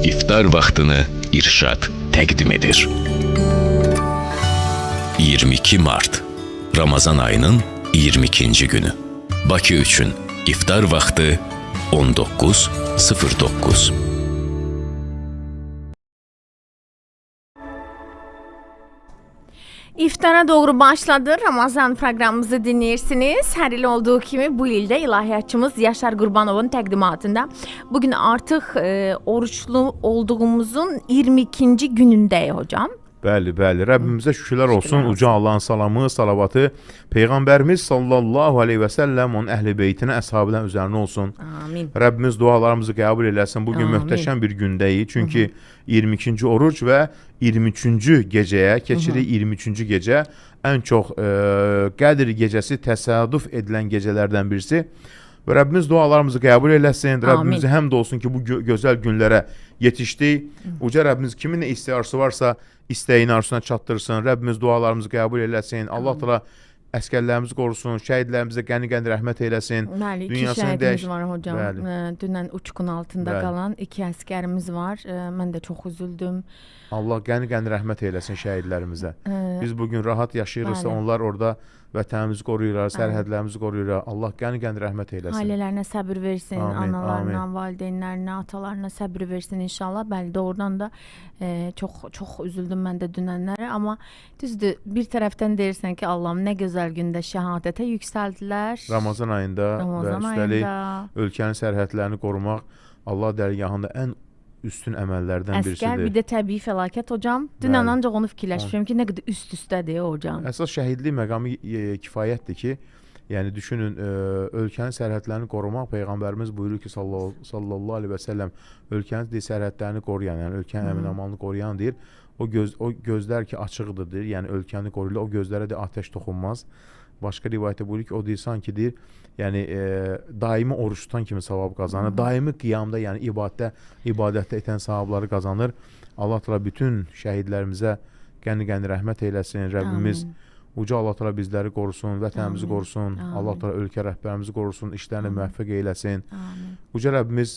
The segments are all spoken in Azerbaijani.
iftar vaxtını İrşad təqdim edir. 22 Mart Ramazan ayının 22-ci günü. Bakı üçün iftar vaxtı 19:09. İftara doğru başladı. Ramazan proqramımızı dinləyirsiniz. Hər il olduğu kimi bu ildə ilahiyyatçımız Yaşar Qurbanovun təqdimatında bugün artıq oruçlu olduğumuzun 22-ci günündəyik hocam. Bəli, bəli. Rəbbimizə şükürlər olsun. Uca Allahın salamı, salavatı Peyğəmbərimiz sallallahu aleyhi və səlləm onun əhl-i beytinə, əshabına üzərinə olsun. Amin. Rəbbimiz dualarımızı qəbul eləsin. Bugün Amin. möhtəşəm bir gündəyik. Çünki 22-ci oruc və 23-cü gecəyə keçirik. 23-cü gecə ən çox Qədr gecəsi təsadüf edilən gecələrdən birisi. Və Rəbbimiz dualarımızı qəbul eləsin. Rəbbimizə həmd olsun ki, bu gözəl günlərə yetişdik. Uca Rəbbimiz kimin nə istəyarsı varsa istəyini arzusuna çatdırsın. Rəbbimiz dualarımızı qəbul eləsin. Allah təala əskərlərimizi qorusun, şəhidlərimizə qəni-qəni rəhmət eyləsin. Bəli, iki Dünyasını şəhidimiz var hocam. Bəli. Dünən uçqun altında Bəli. qalan iki əskərimiz var. Mən də çox üzüldüm. Allah qəni-qəni rəhmət eyləsin şəhidlərimizə. Biz bugün rahat yaşayırıqsa, Bəli. onlar orada vətənimizi qoruyurlar, sərhədlərimizi qoruyurlar. Allah qəni-qəni rəhmət eyləsin. Ailələrinə səbir versin, Amin, analarına, valideynlərinə, atalarına səbir versin inşallah. Bəli, doğrudan da çox üzüldüm mən də dünənlərə, amma düzdür, bir tərəfdən deyirsən ki, Allahım nə gözəl gündə şəhadətə yüksəldilər. Ramazan ayında və üstəlik ölkənin sərhədlərini qorumaq Allah dərgahında ən üstün əməllərdən birisidir. Əskər, bir də təbii fəlakət hocam. Dünən ancaq onu fikirləşmişəm ki, nə qədər üst-üstədir hocam. Əsas şəhidlik məqamı kifayətdir ki, yəni düşünün, ölkənin sərhədlərini qorumaq, Peyğəmbərimiz buyurur ki, sallallahu aleyhi və səlləm, ölkənin sərhədlərini qoruyan, yəni ölkənin əmin-amanlığını qoruyan deyir, o gözlər ki, açıqdır deyir, yəni ölkəni qoruyurlar, o gözlərə də atəş toxunmaz. Başqa rivayətdə buyurur ki, o deyir, sanki deyir, yəni daimi oruç tutan kimi savab qazanır, daimi qiyamda, yəni ibadətdə etən savabları qazanır. Allah təala bütün şəhidlərimizə qəni-qəni rəhmət eyləsin. Rəbbimiz uca Allah təala bizləri qorusun, vətənimizi qorusun. Allah təala ölkə rəhbərimizi qorusun, işlərini müvəffəq eyləsin. Uca Rəbbimiz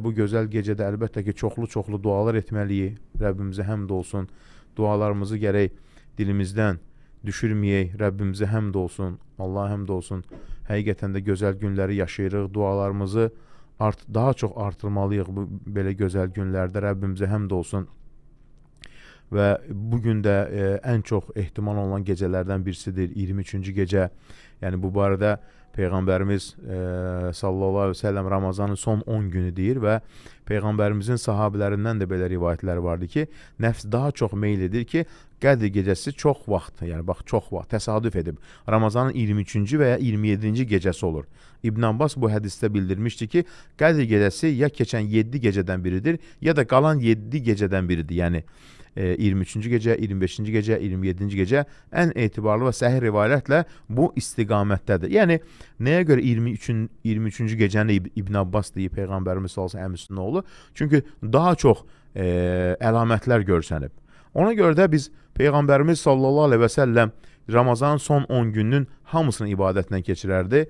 bu gözəl gecədə əlbəttə ki, çoxlu dualar etməliyik. Rəbbimizə həmd olsun. Dualarımızı gərək dilimizdən düşürməyək. Rəbbimizə həmd olsun. Allah həmd olsun. Həqiqətən də gözəl günləri yaşayırıq. Dualarımızı daha çox artırmalıyıq bu belə gözəl günlərdə. Rəbbimizə həmd olsun. Və bugün də ən çox ehtimal olunan gecələrdən birisidir 23-cü gecə. Yəni bu barədə Peyğəmbərimiz sallallahu aleyhi və səlləm Ramazanın son 10 günü deyir və Peyğəmbərimizin sahabilərindən də belə rivayətlər vardı ki, nəfs daha çox meyl edir ki, Qədr gecəsi çox vaxt, yəni bax çox vaxt təsadüf edib Ramazanın 23-cü və ya 27-ci gecəsi olur. İbn Abbas bu hədisdə bildirmişdi ki, Qədr gecəsi ya keçən 7 gecədən biridir, ya da qalan 7 gecədən biridir. Yəni 23-cü gecə, 25-ci gecə, 27-ci gecə ən etibarlı və səhih rivayətlə bu istiqamətdədir. Yəni nəyə görə 23-cü gecəni İbn Abbas deyib Peyğəmbərimiz sallallahu əleyhi və səlləm oğlu? Çünki daha çox əlamətlər görsənib. Ona görə də biz Peyğəmbərimiz sallallahu əleyhi və səlləm Ramazanın son 10 gününün hamısını ibadətlə keçirərdi.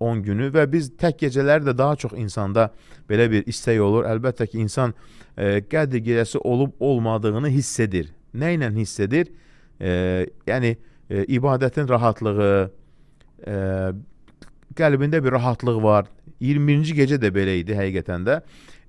10 günü və biz tək gecələri də daha çox insanda belə bir istək olur. Əlbəttə ki, insan Qədr gecəsi olub-olmadığını hiss edir. Nə ilə hiss edir? Yəni, ibadətin rahatlığı, qəlbində bir rahatlıq var. 21-ci gecə də belə idi həqiqətən də.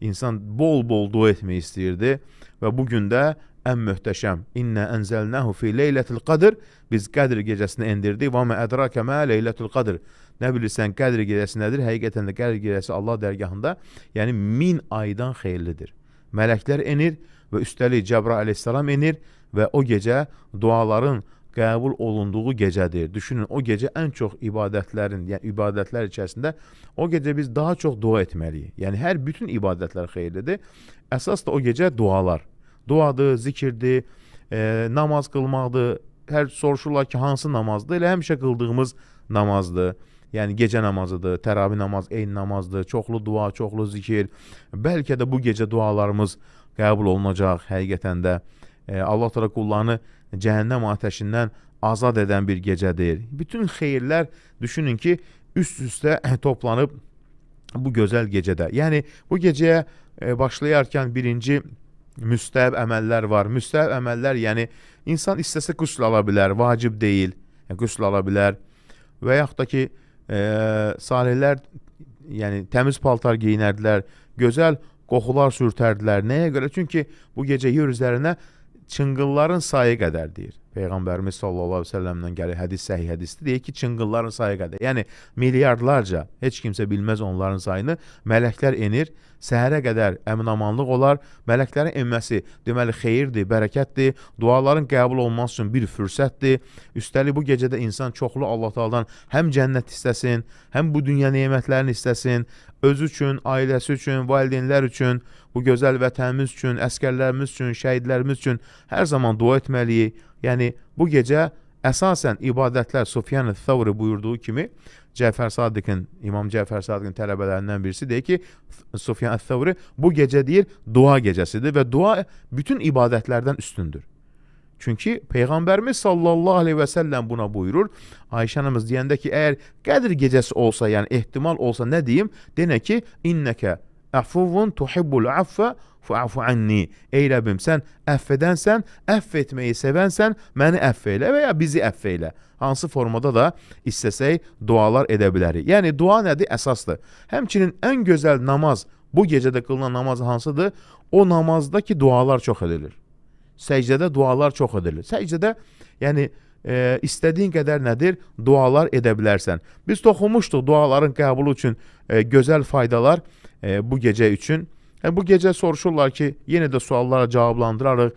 İnsan bol-bol dua etmək istəyirdi və bugün də ən möhtəşəm. İnnə ənzəlnəhu fi leylətil qadr. Biz Qədr gecəsini endirdik. Və mə ədrakə mə leylətul qadr. Nə bilirsən, Qədr gecəsi nədir? Həqiqətən də Qədr gecəsi Allah dərgahında, yəni 1000 aydan xeyirlidir. Mələklər enir və üstəlik Cəbrail əleyhissalam enir və o gecə duaların qəbul olunduğu gecədir. Düşünün, o gecə ən çox ibadətlərin, yəni ibadətlər içərisində o gecə biz daha çox dua etməliyik. Yəni bütün ibadətlər xeyirlidir. Əsas da o gecə dualar. Duadır, zikirdir, namaz qılmaqdır. Hər soruşurlar ki, hansı namazdır? Elə həmişə qıldığımız namazdır. Yəni gecə namazıdır, təravih namaz, eyni namazdır, çoxlu dua, çoxlu zikir. Bəlkə də bu gecə dualarımız qəbul olunacaq həqiqətən də. Allah təala qullarını cəhənnəm atəşindən azad edən bir gecədir. Bütün xeyirlər düşünün ki, üst-üstə toplanıb bu gözəl gecədə. Yəni bu gecəyə başlayarkən birinci müstəhəb əməllər var. Müstəhəb əməllər, yəni insan istəsə qüsl ala bilər, vacib deyil. Yəni qüsl ala bilər və yaxud da ki, salihlər yəni təmiz paltar geyinərdilər, gözəl qoxular sürtərdilər. Nəyə görə? Çünki bu gecə yer üzərinə çınqılların sayı qədər deyir. Peyğəmbərimiz sallallahu əleyhi və səlləmdən gəlir hədis, səhih hədisdir. Deyir ki, çınqılların sayı qədər. Yəni milyardlarca, heç kimsə bilməz onların sayını. Mələklər enir, səhərə qədər əmin-amanlıq olar. Mələklərin enməsi deməli xeyirdir, bərəkətdir. Duaların qəbul olması üçün bir fürsətdir. Üstəlik bu gecədə insan çoxlu Allah Taala'dan həm cənnət istəsin, həm bu dünya nemətlərini istəsin, özü üçün, ailəsi üçün, valideynlər üçün, bu gözəl vətənimiz üçün, əskərlərimiz üçün, şəhidlərimiz üçün hər zaman dua etməliyik. Yəni bu gecə əsasən ibadətlər Sufyan Thawri buyurduğu kimi İmam Cəfər Sadiqin tələbələrindən birisi deyir ki, Sufyan Thawri bu gecə deyir dua gecəsidir və dua bütün ibadətlərdən üstündür. Çünki Peyğəmbərimiz sallallahu aleyhi və səlləm buna buyurur. Ayşə anamız deyəndə ki, əgər Qədr gecəsi olsa, yəni ehtimal olsa nə deyim? Denə ki, innəkə əfuvun tuhibbul affə fa'fu anni. Ey Rəbbim, sən əff edənsən, əff etməyi sevənsən, məni əff elə və ya bizi əff elə. Hansı formada da istəsək dualar edə bilərik. Yəni dua nədir? Əsasdır. Həmçinin ən gözəl namaz, bu gecədə qılınan namaz hansıdır? O namazdakı dualar çox edilir. Səcdədə dualar çox edilir. Səcdədə yəni istədiyin qədər nədir? Dualar edə bilərsən. Biz toxunmuşduq duaların qəbulu üçün gözəl faydalar bu gecə üçün. Bu gecə soruşurlar ki, yenə də suallara cavablandırarıq.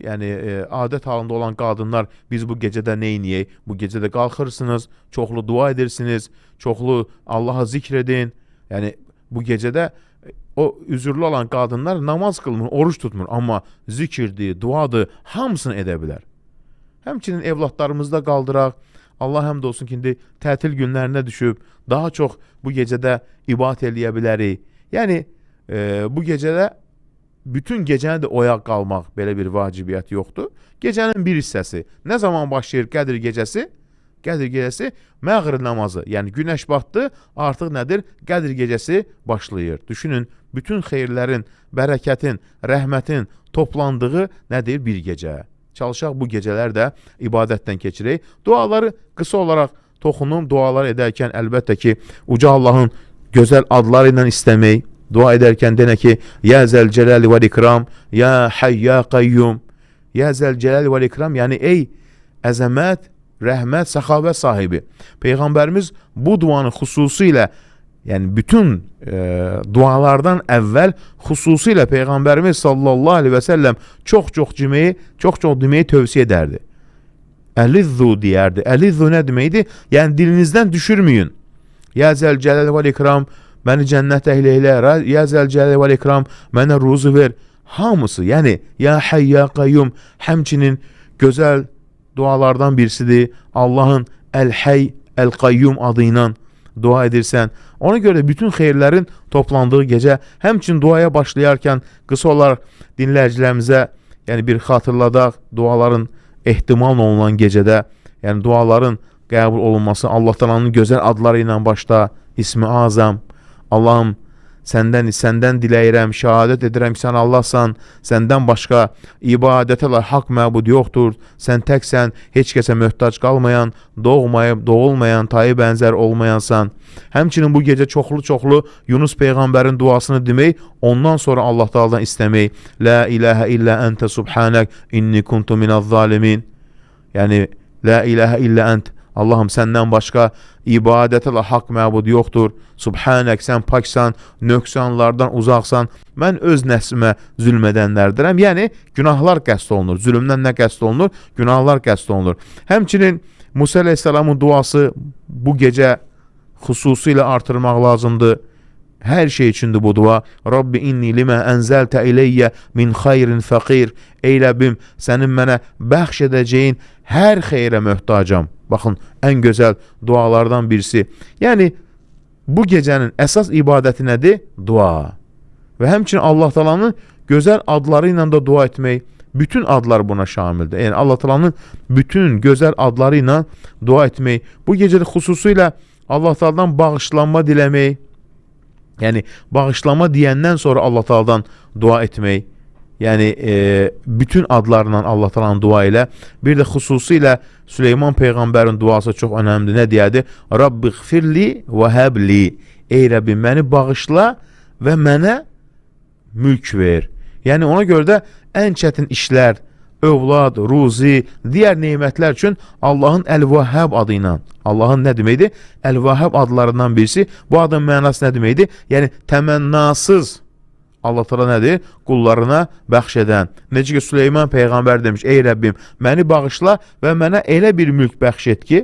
Yəni adət halında olan qadınlar biz bu gecədə nə edəyik? Bu gecədə qalxırsınız, çoxlu dua edirsiniz, çoxlu Allah'a zikr edin. Yəni bu gecədə o üzürlü olan qadınlar namaz qılmır, oruç tutmur, amma zikirdir, duadır, hamısını edə bilər. Həmçinin evlatlarımızda qaldıraq. Allah həmd olsun ki, indi tətil günlərinə düşüb, daha çox bu gecədə ibadət eləyə bilərik. Yəni bu gecədə bütün gecəni də oyaq qalmaq belə bir vacibiyyət yoxdur. Gecənin bir hissəsi. Nə zaman başlayır Qədr gecəsi? Qədr gecəsi məğrib namazı. Yəni günəş batdı, artıq nədir? Qədr gecəsi başlayır. Düşünün, bütün xeyirlərin, bərəkətin, rəhmətin toplandığı nədir? Bir gecə. Çalışaq bu gecələr də ibadətdən keçirək. Duaları qısa olaraq toxunum. Dualar edərkən əlbəttə ki, Uca Allahın gözəl adları ilə istəmək. Dua edərkən denə ki, Ya Zəl Cəlali vəl İkram, Ya Hayy, Ya Qayyum. Ya Zəl Cəlali vəl İkram, yəni ey əzəmət, rəhmət, səxavət sahibi. Peyğəmbərimiz bu duanı xüsusilə, yəni bütün dualardan əvvəl xüsusilə Peyğəmbərimiz sallallahu aleyhi və səlləm çox-çox deməyi tövsiyə edərdi. Əlizzu deyərdi. Əlizzu nə deməkdir? Yəni dilinizdən düşürməyin. Ya Zəl Cəlal vəl İkram, məni cənnət əhli elə. Ya Zəl Cəlal vəl İkram, mənə ruzu ver. Hamısı, yəni Ya Hayy, Ya Qayyum həmçinin gözəl dualardan birisidir. Allahın Əl-Hayy, Əl-Qayyum adı ilə dua edirsən. Ona görə bütün xeyirlərin toplandığı gecə, həmçinin duaya başlayarkən qısa olaraq dinləyicilərimizə yəni bir xatırladaq, duaların ehtimal olunan gecədə, yəni duaların qəbul olunması Allah Taala'nın gözəl adları ilə başda, İsmi Azam. Allahım, səndən diləyirəm, şəhadət edirəm ki, sən Allahsan, səndən başqa ibadətə haqq məbud yoxdur, sən təksən, heç kəsə möhtac qalmayan, doğmayıb, doğulmayan, tayı bənzər olmayansan. Həmçinin bu gecə çoxlu Yunus Peyğəmbərin duasını demək, ondan sonra Allah Taala'dan istəmək. La ilahə illə əntə subhanək, inni kuntu minəz zalimin. Yəni, la ilahə illə ənt. Allahım, səndən başqa ibadətə haqq məbud yoxdur. Subhanək, sən paksan, nöqsanlardan uzaqsan. Mən öz nəfsimə zülm edənlərdirəm. Yəni, günahlar qəsd olunur. Zülmdən nə qəsd olunur? Günahlar qəsd olunur. Həmçinin Musa əleyhissalamın duası bu gecə xüsusilə artırmaq lazımdır. Hər şey üçündür bu dua. Rabbi inni limə ənzəltə iləyyə min xayrin fəqir. Ey Rəbbim, sənin mənə bəxş edəcəyin hər xeyrə möhtacam. Baxın, ən gözəl dualardan birisi. Yəni, bu gecənin əsas ibadəti nədir? Dua. Və həmçinin Allah Taala'nın gözəl adları ilə də dua etmək. Bütün adlar buna şamildir. Yəni, Allah Taala'nın bütün gözəl adları ilə dua etmək. Bu gecədə xüsusilə Allah Taala'dan bağışlanma diləmək. Yəni bağışlama deyəndən sonra Allah Taala'dan dua etmək, yəni bütün adlarla Allah Taala'nın dua ilə, bir də xüsusilə Süleyman peyğəmbərin duası çox önəmlidir. Nə deyədi? Rabbighfirli və habli. Ey Rəbbim, məni bağışla və mənə mülk ver. Yəni ona görə də ən çətin işlər, övlad, ruzi, digər nemətlər üçün Allahın Əl-Vəhhab adı ilə, Allahın nə deməkdir? Əl-Vəhhab adlarından birisi. Bu adın mənası nə deməkdir? Yəni təmənnasız Allah Teala nədir? Qullarına bəxş edən. Necə ki Süleyman peyğəmbər demiş: "Ey Rəbbim, məni bağışla və mənə elə bir mülk bəxş et ki,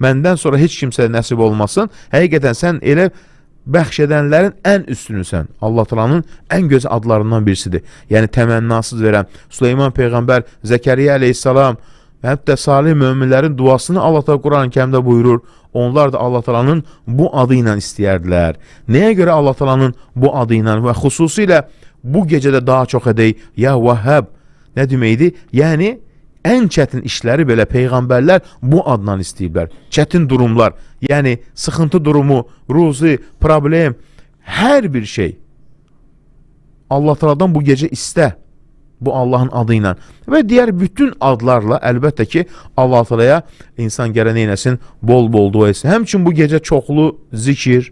məndən sonra heç kimsə nəsib olmasın. Həqiqətən sən elə bəxş edənlərin ən üstünüsən." Allah Teala'nın ən gözəl adlarından birisidir. Yəni təmənnasız verən. Süleyman peyğəmbər, Zəkəriyyə əleyhissalam, hətta salih möminlərin duasını Allah Teala Quran-Kərimdə buyurur. Onlar da Allah Teala'nın bu adı ilə istəyərdilər. Nəyə görə Allah Teala'nın bu adı ilə və xüsusilə bu gecədə daha çox edək? Ya Vəhhab nə deməkdir? Yəni ən çətin işləri belə peyğəmbərlər bu adla istəyiblər. Çətin durumlar, yəni sıxıntı durumu, ruzi, problem, hər bir şey Allah Teala'dan bu gecə istə. Bu Allahın adı ilə və digər bütün adlarla, əlbəttə ki, Allah Teala'ya insan gərək neynəsin? Bol-bol dua etsin. Həmçinin bu gecə çoxlu zikir,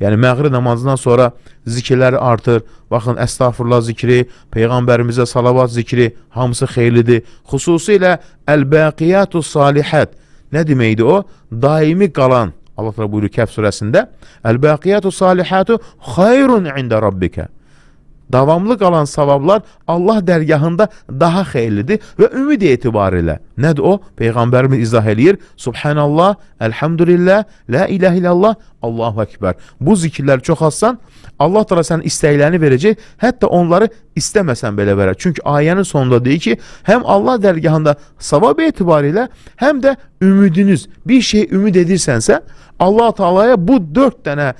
yəni məğrib namazından sonra zikirləri artır. Baxın, əstağfurullah zikri, Peyğəmbərimizə salavat zikri, hamısı xeyirlidir. Xüsusilə Əl-Bəqiyatus Salihat. Nə deməkdir o? Daimi qalan. Allah Teala buyurur Kəhf surəsində: Əl-Bəqiyatus Salihatu xayrun ində Rabbikə. Davamlı qalan savablar Allah dərgahında daha xeyirlidir və ümid etibarilə. Nədir o? Peyğəmbərimiz izah eləyir: Subhanallah, elhamdülillah, la ilahe illallah, Allahu Ekber. Bu zikirləri çox azsan, Allah Teala sənin istəklərini verəcək, hətta onları istəməsən belə verər. Çünki ayənin sonunda deyir ki, həm Allah dərgahında savab etibarilə, həm də ümidiniz, bir şey ümid edirsənsə, Allah Teala'ya bu 4 dənə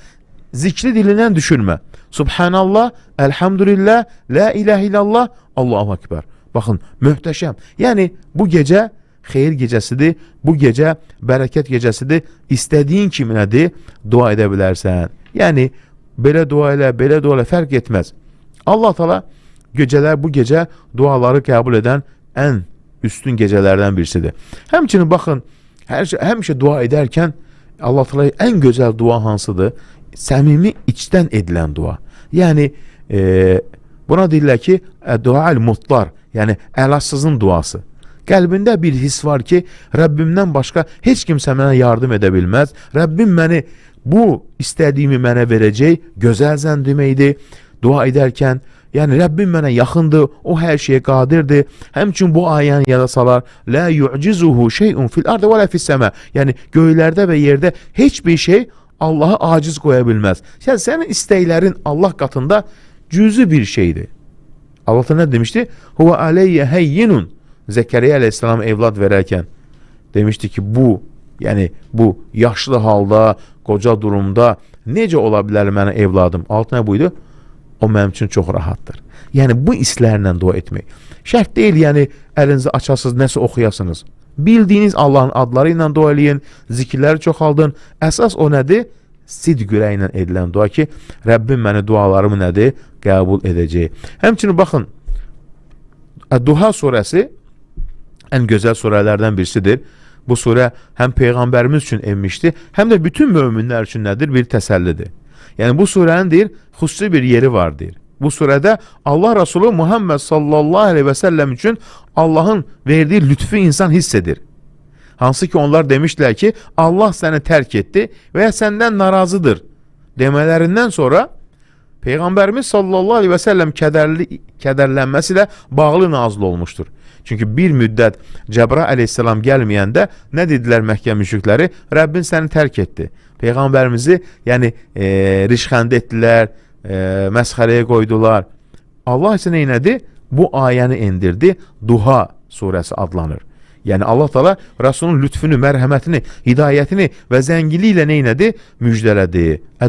zikri dilindən düşürmə. Subhanallah, elhamdülillah, la ilahe illallah, Allahu Ekber. Baxın, möhtəşəm. Yəni, bu gecə xeyir gecəsidir, bu gecə bərəkət gecəsidir. İstədiyin kimi nədir? Dua edə bilərsən. Yəni, belə dua elə, fərq etməz. Allah Teala gecələr, bu gecə duaları qəbul edən ən üstün gecələrdən birisidir. Həmçinin baxın, həmişə dua edərkən Allah Teala ən gözəl dua hansıdır? Səmimi içdən edilən dua. Yəni buna deyirlər ki, dual mutlar, yəni əlacsızın duası. Qəlbində bir his var ki, Rəbbimdən başqa heç kimsə mənə yardım edə bilməz. Rəbbim məni bu istədiyimi mənə verəcək, gözəlsən deməkdir. Dua edərkən, yəni Rəbbim mənə yaxındır, o hər şeyə qadirdir. Həmçinin bu ayəni yada salar: La yu'cizuhu şey'un fil ardı və la fis səma. Yəni göylərdə və yerdə heç bir şey Allah'a aciz qoya bilməz. Yəni sənin istəklərin Allah qatında cüzi bir şeydir. Allah da nə demişdi? Huve aleyye heyyinun. Zəkəriyyə əleyhissalam evlad verərkən demişdi ki, bu, yəni bu yaşlı halda, qoca durumda necə ola bilər mənə evladım? Altı nə buydu? O mənim üçün çox rahatdır. Yəni bu istəklərlə dua etmək. Şərt deyil, yəni əlinizi açasınız, nəsə oxuyasınız. Bildiyiniz Allahın adları ilə dua eləyin, zikirləri çoxaldın. Əsas o nədir? Sidq ürəklə edilən dua ki, Rəbbim məni dualarımı nədir? Qəbul edəcək. Həmçinin baxın, Duha surəsi ən gözəl surələrdən birisidir. Bu surə həm Peyğəmbərimiz üçün enmişdir, həm də bütün möminlər üçün nədir? Bir təsəllidir. Yəni bu surənin deyir, xüsusi bir yeri var deyir. Bu surədə Allah Resulü Muhammed sallallahu aleyhi və səlləm üçün Allahın verdiyi lütfü insan hiss edir. Hansı ki onlar demişlər ki, Allah səni tərk etdi və ya səndən narazıdır demələrindən sonra Peyğəmbərimiz sallallahu aleyhi və səlləm kədərlənməsi ilə bağlı nazil olmuşdur. Çünki bir müddət Cəbrail əleyhissalam gəlməyəndə nə dedilər Məkkə müşrikləri? Rəbbin səni tərk etdi. Peyğəmbərimizi yəni rişxənd etdilər, məsxərəyə qoydular. Allah isə neynədi? Bu ayəni endirdi. Duha surəsi adlanır. Yəni Allah Teala Rasulun lütfünü, mərhəmətini, hidayətini və zənginliyi ilə neynədi? Müjdələdi.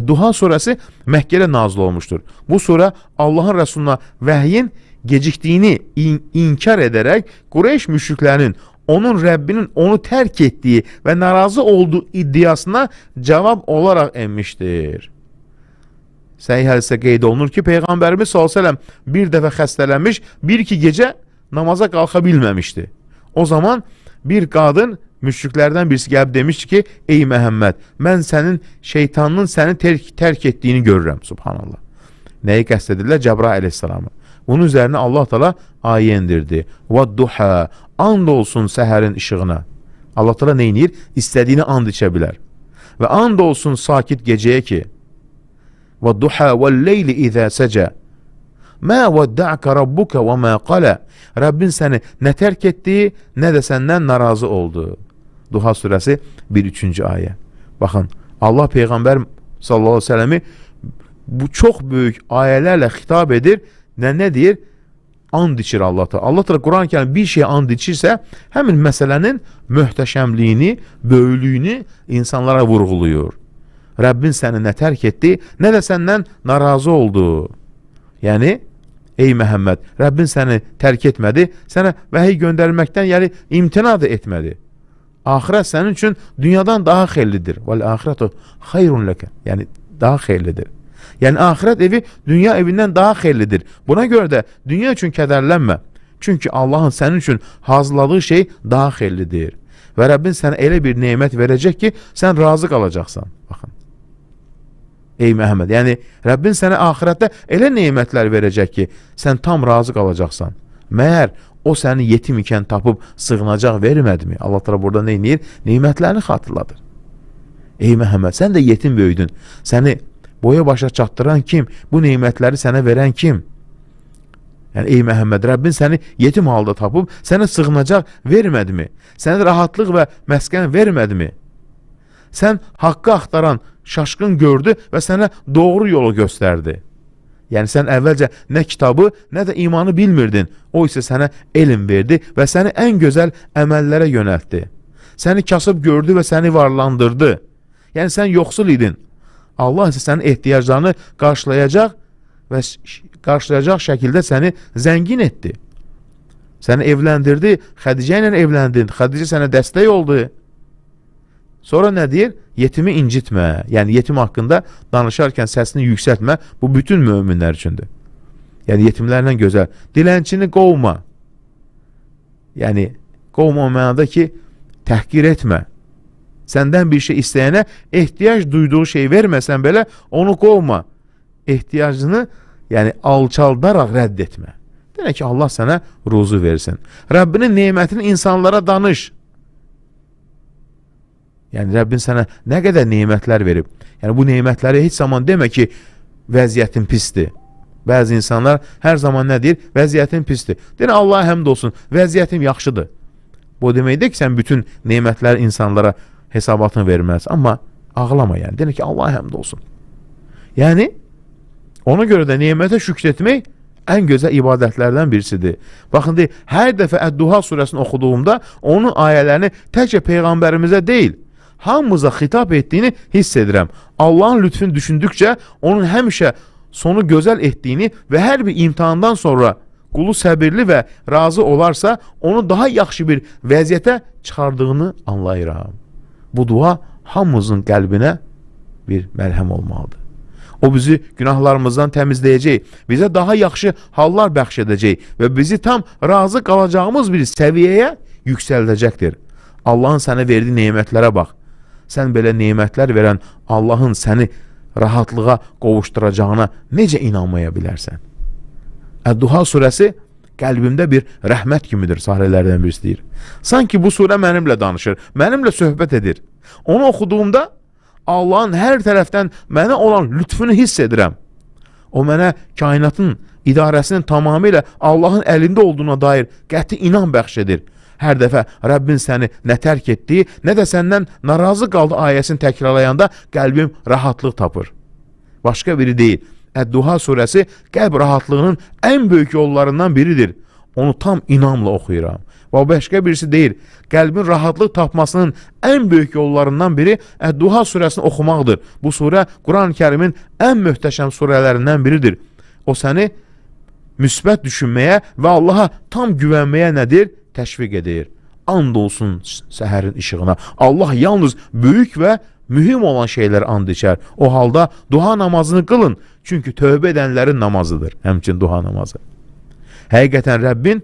Duha surəsi Məkkədə nazil olmuşdur. Bu surə Allahın Rasuluna vəhyin gecikdiyini inkar edərək Qureyş müşriklərinin onun Rəbbinin onu tərk etdiyi və narazı olduğu iddiasına cavab olaraq enmişdir. Səhih hədisdə qeyd olunur ki, Peyğəmbərimiz s.ə.v bir dəfə xəstələnmiş, bir-iki gecə namaza qalxa bilməmişdi. O zaman bir qadın müşriklərdən birisi gəlib demişdi ki, ey Məhəmməd, mən sənin şeytanın səni tərk etdiyini görürəm. Subhanallah. Nəyi qəsd edirlər? Cəbrail əleyhissalamı. Bunun üzərinə Allah Teala ayə indirdi. وَالدُّحَى And olsun səhərin işığına. Allah Teala neynir? İstədiyini and içə bilər. Və and olsun sakit gecəyə ki, وَالدُّحَى وَالْلَيْلِ إِذَا سَجَى مَا وَدَّعْكَ رَبُّكَ وَمَا قَلَى Rəbbin səni nə tərk etdi, nə də səndən narazı oldu. Duha surəsi 1-3. ayə. Baxın, Allah Peyğəmbər sallallahu aleyhi ve selləmi bu çox böyük ayələrlə xitab edir. Nə deyir? And içir Allah Teala. Allah Teala Quran-ı Kərim bir şey and içirsə, həmin məsələnin möhtəşəmliyini, böyüklüyünü insanlara vurğuluyur. Rəbbin səni nə tərk etdi, nə də səndən narazı oldu. Yəni, ey Məhəmməd, Rəbbin səni tərk etmədi, sənə vəhiy göndərməkdən, yəni imtina da etmədi. Axirət sənin üçün dünyadan daha xeyirlidir. Vəl-axirətu xeyrun ləkə. Yəni, daha xeyirlidir. Yəni, axirət evi dünya evindən daha xeyirlidir. Buna görə də dünya üçün kədərlənmə. Çünki Allahın sənin üçün hazırladığı şey daha xeyirlidir. Və Rəbbin sənə elə bir nemət verəcək ki, sən razı qalacaqsan. Baxın. Ey Məhəmməd, yəni Rəbbin sənə axirətdə elə nemətlər verəcək ki, sən tam razı qalacaqsan. Məyər o səni yetim ikən tapıb sığınacaq vermədimi? Allah Teala burada nə edir? Nemətlərini xatırladır. Ey Məhəmməd, sən də yetim böyüdün. Səni boya başa çatdıran kim? Bu nemətləri sənə verən kim? Yəni, ey Məhəmməd, Rəbbin səni yetim halda tapıb sənə sığınacaq vermədimi? Sənə rahatlıq və məskən vermədimi? Sən haqqı axtaran şaşqın gördü və sənə doğru yolu göstərdi. Yəni, sən əvvəlcə nə kitabı, nə də imanı bilmirdin. O isə sənə elm verdi və səni ən gözəl əməllərə yönəltdi. Səni kasıb gördü və səni varlandırdı. Yəni, sən yoxsul idin. Allah isə sənin ehtiyaclarını qarşılayacaq və qarşılayacaq şəkildə səni zəngin etdi. Səni evləndirdi, Xədicə ilə evləndin, Xədicə sənə dəstək oldu. Sonra nə deyir? Yetimi incitmə. Yəni, yetim haqqında danışarkən səsini yüksəltmə. Bu, bütün möminlər üçündür. Yəni, yetimlərlə gözəl. Dilənçini qovma. Yəni, qovma o mənada ki, təhqir etmə. Səndən bir şey istəyənə ehtiyac duyduğu şey verməsən belə, onu qovma. Ehtiyacını, yəni, alçaldaraq rədd etmə. Deyək ki, Allah sənə ruzu versin. Rəbbinin nemətini insanlara danış. Yəni, Rəbbin sənə nə qədər nemətlər verib. Yəni, bu nemətləri heç zaman demə ki, vəziyyətin pisdir. Bəzi insanlar hər zaman nə deyir? Vəziyyətin pisdir. Deyir, Allaha həmd olsun, vəziyyətim yaxşıdır. Bu deməkdir ki, sən bütün nemətləri insanlara hesabatını verməlisən. Amma ağlama, yəni. Deyir ki, Allaha həmd olsun. Yəni, ona görə də nemətə şükür etmək ən gözəl ibadətlərdən birisidir. Baxın, deyir, hər dəfə Əd-Duha surəsini oxuduğumda onun ayələrini təkcə Peyğəmbərimizə deyil, hamımıza xitab etdiyini hiss edirəm. Allahın lütfünü düşündükcə onun həmişə sonu gözəl etdiyini və hər bir imtihandan sonra qulu səbirli və razı olarsa, onu daha yaxşı bir vəziyyətə çıxardığını anlayıram. Bu dua hamımızın qəlbinə bir məlhəm olmalıdır. O bizi günahlarımızdan təmizləyəcək, bizə daha yaxşı hallar bəxş edəcək və bizi tam razı qalacağımız bir səviyyəyə yüksəldəcəkdir. Allahın sənə verdiyi nemətlərə bax. Sən belə nemətlər verən Allahın səni rahatlığa qovuşduracağına necə inanmaya bilərsən? Əd-Duha surəsi qəlbimdə bir rəhmət kimidir, sarələrdən birisi deyir. Sanki bu surə mənimlə danışır, mənimlə söhbət edir. Onu oxuduğumda Allahın hər tərəfdən mənə olan lütfünü hiss edirəm. O mənə kainatın idarəsinin tamamilə Allahın əlində olduğuna dair qəti inan bəxş edir. Hər dəfə Rəbbin səni nə tərk etdiyi, nə də səndən narazı qaldı ayəsini təkrarlayanda qəlbim rahatlıq tapır. Başqa biri deyil. Əd-Duha surəsi qəlb rahatlığının ən böyük yollarından biridir. Onu tam inamla oxuyuram. Və başqa birisi deyir, qəlbin rahatlıq tapmasının ən böyük yollarından biri Əd-Duha surəsini oxumaqdır. Bu surə Quran-ı Kərimin ən möhtəşəm surələrindən biridir. O səni müsbət düşünməyə və Allaha tam güvənməyə nədir? Təşviq edir. And olsun səhərin işığına. Allah yalnız böyük və mühim olan şeyler and içər. O halda dua namazını qılın. Çünki tövbə edənlərin namazıdır. Həmçin dua namazı. Həqiqətən Rəbbin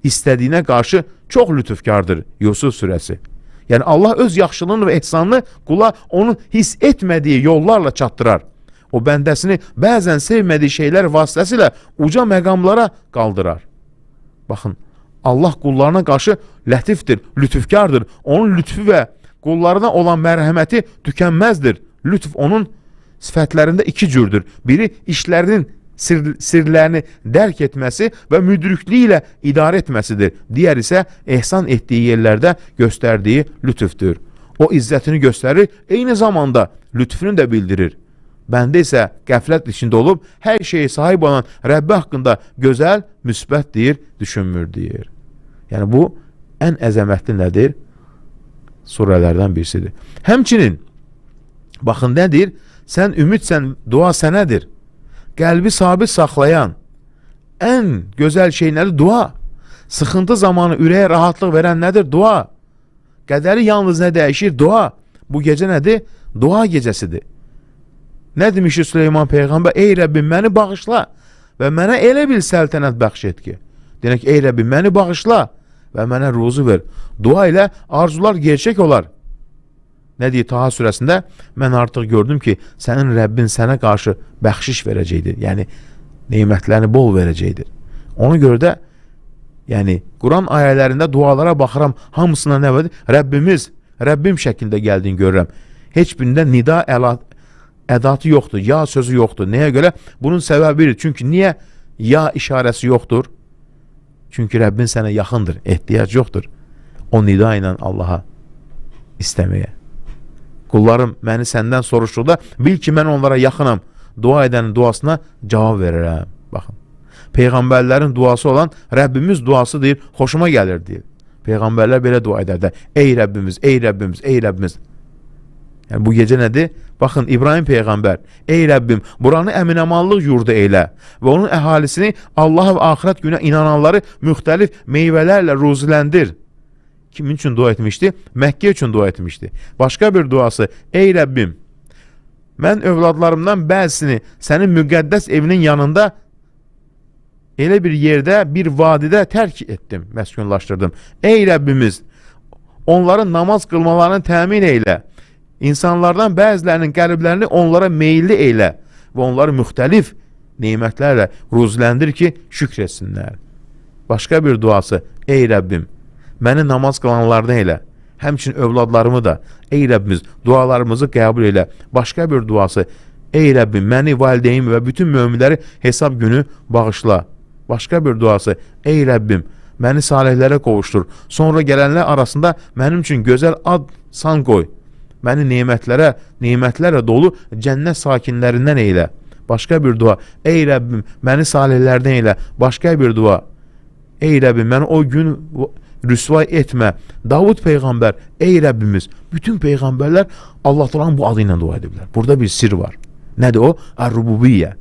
istədiyinə qarşı çox lütufkardır. Yusuf surəsi. Yəni Allah öz yaxşılığını və ehsanını qula onun hiss etmədiyi yollarla çatdırar. O bəndəsini bəzən sevmədiyi şeylər vasitəsilə uca məqamlara qaldırar. Baxın, Allah qullarına qarşı lətifdir, lütufkardır. Onun lütfu və qullarına olan mərhəməti tükənməzdir. Lütf onun sifətlərində iki cürdür. Biri işlərinin sirlərini dərk etməsi və müdrikliyi ilə idarə etməsidir. Digər isə ehsan etdiyi yerlərdə göstərdiyi lütufdur. O izzətini göstərir, eyni zamanda lütfünü də bildirir. Bəndə isə qəflət içində olub, hər şeyə sahib olan Rəbbi haqqında gözəl, müsbət deyir, düşünmür deyir. Yəni bu, ən əzəmətli nədir? Surələrdən birisidir. Həmçinin, baxın nədir? Sən ümidsən, dua sənədir. Qəlbi sabit saxlayan ən gözəl şey nədir? Dua. Sıxıntı zamanı ürəyə rahatlıq verən nədir? Dua. Qədəri yalnız nə dəyişir? Dua. Bu gecə nədir? Dua gecəsidir. Nə demişdi Süleyman Peyğəmbər? Ey Rəbbim, məni bağışla və mənə elə bir səltənət bəxş et ki. Deyək, ey Rəbbim, məni bağışla və mənə ruzu ver. Dua ilə arzular gerçək olar. Nə deyir Taha surəsində? Mən artıq gördüm ki, sənin Rəbbin sənə qarşı bəxşiş verəcəkdir. Yəni, neymətlərini bol verəcəkdir. Ona görə də, yəni, Quran ayələrində dualara baxıram, hamısına nə verir? Rəbbimiz, Rəbbim şəklində gəldiyini görürəm. Heç birində nida ədatı yoxdur, ya sözü yoxdur. Nəyə görə? Bunun səbəbidir. Çünki niyə ya işarəsi yoxdur? Çünki Rəbbin sənə yaxındır, ehtiyac yoxdur. O nida ilə Allaha istəməyə. Qullarım məni səndən soruşduqda, bil ki, mən onlara yaxınam. Dua edənin duasına cavab verirəm. Baxın. Peyğəmbərlərin duası olan Rəbbimiz duası deyir, xoşuma gəlir deyir. Peyğəmbərlər belə dua edər də, ey Rəbbimiz, ey Rəbbimiz, ey Rəbbimiz. Yəni, bu gecə nədir? Baxın, İbrahim Peyğəmbər, ey Rəbbim, buranı əmin-əmanlıq yurdu eylə və onun əhalisini Allah və axirət günə inananları müxtəlif meyvələrlə ruziləndir. Kimin üçün dua etmişdi? Məkkə üçün dua etmişdi. Başqa bir duası, ey Rəbbim, mən övladlarımdan bəzisini sənin müqəddəs evinin yanında elə bir yerdə, bir vadidə tərk etdim, məskunlaşdırdım. Ey Rəbbimiz, onların namaz qılmalarını təmin eylə. İnsanlardan bəzilərinin qəlblərini onlara meyilli eylə və onları müxtəlif neymətlərlə ruziləndir ki, şükr etsinlər. Başqa bir duası, ey Rəbbim, məni namaz qılanlardan eylə, həmçin övladlarımı da, ey Rəbbimiz, dualarımızı qəbul eylə. Başqa bir duası, ey Rəbbim, məni, valideyimi və bütün möminləri hesab günü bağışla. Başqa bir duası, ey Rəbbim, məni salihlərə qovuşdur. Sonra gələnlər arasında mənim üçün gözəl ad san qoy. Məni neymətlərə dolu cənnət sakinlərindən eylə. Başqa bir dua, ey Rəbbim, məni salihlərdən eylə. Başqa bir dua, ey Rəbbim, məni o gün rüsvay etmə. Davud Peyğəmbər, ey Rəbbimiz, bütün Peyğəmbərlər Allah Teala'nın bu adı ilə dua ediblər. Burada bir sir var. Nədir o? Ər-Rububiyyə.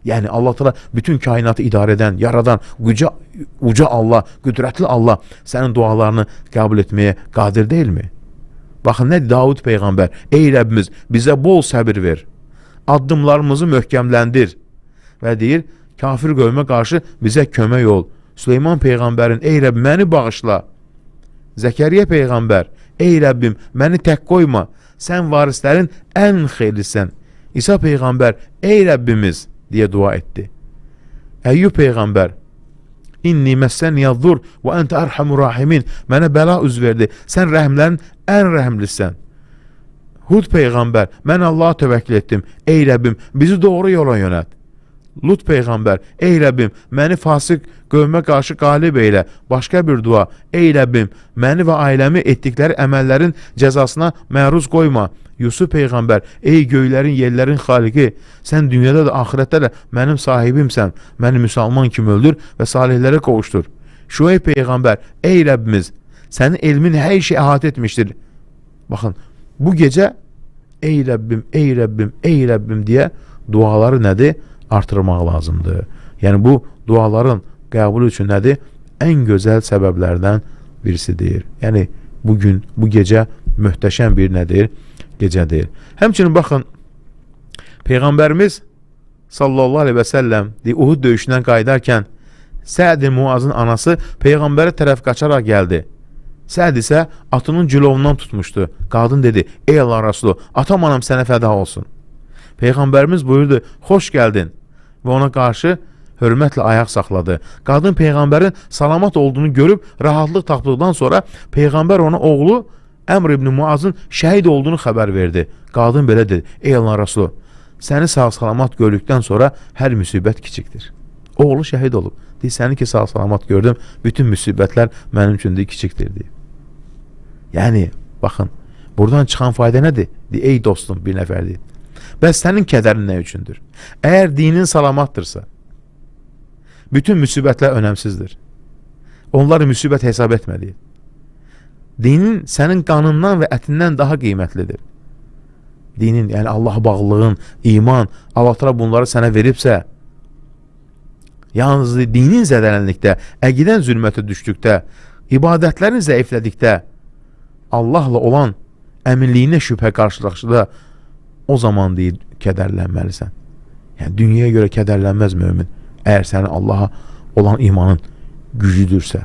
Yəni Allah Teala bütün kainatı idarə edən, yaradan, uca Allah, qüdrətli Allah sənin dualarını qəbul etməyə qadir deyilmi? Baxın, nədir Davud Peyğəmbər? Ey Rəbbimiz, bizə bol səbir ver. Addımlarımızı möhkəmləndir. Və deyir, kafir qövmə qarşı bizə kömək ol. Süleyman Peyğəmbərin, ey Rəbbim, məni bağışla. Zəkəriyyə Peyğəmbər, ey Rəbbim, məni tək qoyma. Sən varislərin ən xeyirlisən. İsa Peyğəmbər, ey Rəbbimiz, deyə dua etdi. Əyyub Peyğəmbər, İnni məssəniyyəzdur və əntə ərhəmur rahimin. Mənə bəla üz verdi. Sən rəhmlərin ən rəhmlisən. Hud Peyğəmbər, mən Allaha təvəkkül etdim. Ey Rəbbim, bizi doğru yola yönət. Lut Peyğəmbər, ey Rəbbim, məni fasıq qövmə qarşı qalib eylə. Başqa bir dua, ey Rəbbim, məni və ailəmi etdikləri əməllərin cəzasına məruz qoyma. Yusuf Peyğəmbər, ey göylərin, yerlərin xaliqi, sən dünyada da, axirətdə də mənim sahibimsən, məni müsəlman kimi öldür və salihlərə qovuşdur. Şüeyb Peyğəmbər, ey Rəbbimiz, sənin elmin hər şey əhatə etmişdir. Baxın, bu gecə ey Rəbbim, ey Rəbbim, ey Rəbbim deyə duaları nədir? Artırmaq lazımdır. Yəni bu duaların qəbulu üçün nədir? Ən gözəl səbəblərdən birisidir. Yəni bugün, bu gecə möhtəşəm bir nədir? gecə deyil. Həmçinin baxın, Peyğəmbərimiz sallallahu aleyhi və səlləm Uhud döyüşündən qayıdarkən Səd ibn Muazın anası Peyğəmbərə tərəf qaçaraq gəldi. Səd isə atının cülovundan tutmuşdu. Qadın dedi, ey Allah Rasulü, atam anam sənə fəda olsun. Peyğəmbərimiz buyurdu, xoş gəldin və ona qarşı hörmətlə ayaq saxladı. Qadın Peyğəmbərin salamat olduğunu görüb rahatlıq tapdıqdan sonra Peyğəmbər ona oğlu Əmr ibn Muazın şəhid olduğunu xəbər verdi. Qadın belə dedi, ey Allah Rasulü, səni sağ-salamat gördükdən sonra hər müsibət kiçikdir. Oğlu şəhid olub. Deyir, səni ki sağ-salamat gördüm, bütün müsibətlər mənim üçün də kiçikdir deyir. Yəni, baxın, buradan çıxan fayda nədir? Deyir, ey dostum, bir nəfər deyir. Bəs sənin kədərin nə üçündür? Əgər dinin salamatdırsa, bütün müsibətlər önəmsizdir. Onları müsibət hesab etmə deyir. Dinin sənin qanından və ətindən daha qiymətlidir. Dinin, yəni Allah bağlılığın, iman, Allah Teala bunları sənə veribsə, yalnız dinin zədələnlikdə, əqidən zülmətə düşdükdə, ibadətlərin zəiflədikdə, Allahla olan əminliyinə şübhə qarşılaşdıqda, o zaman deyir, kədərlənməlisən. Yəni, dünyaya görə kədərlənməz mömin, əgər sənin Allaha olan imanın gücüdürsə.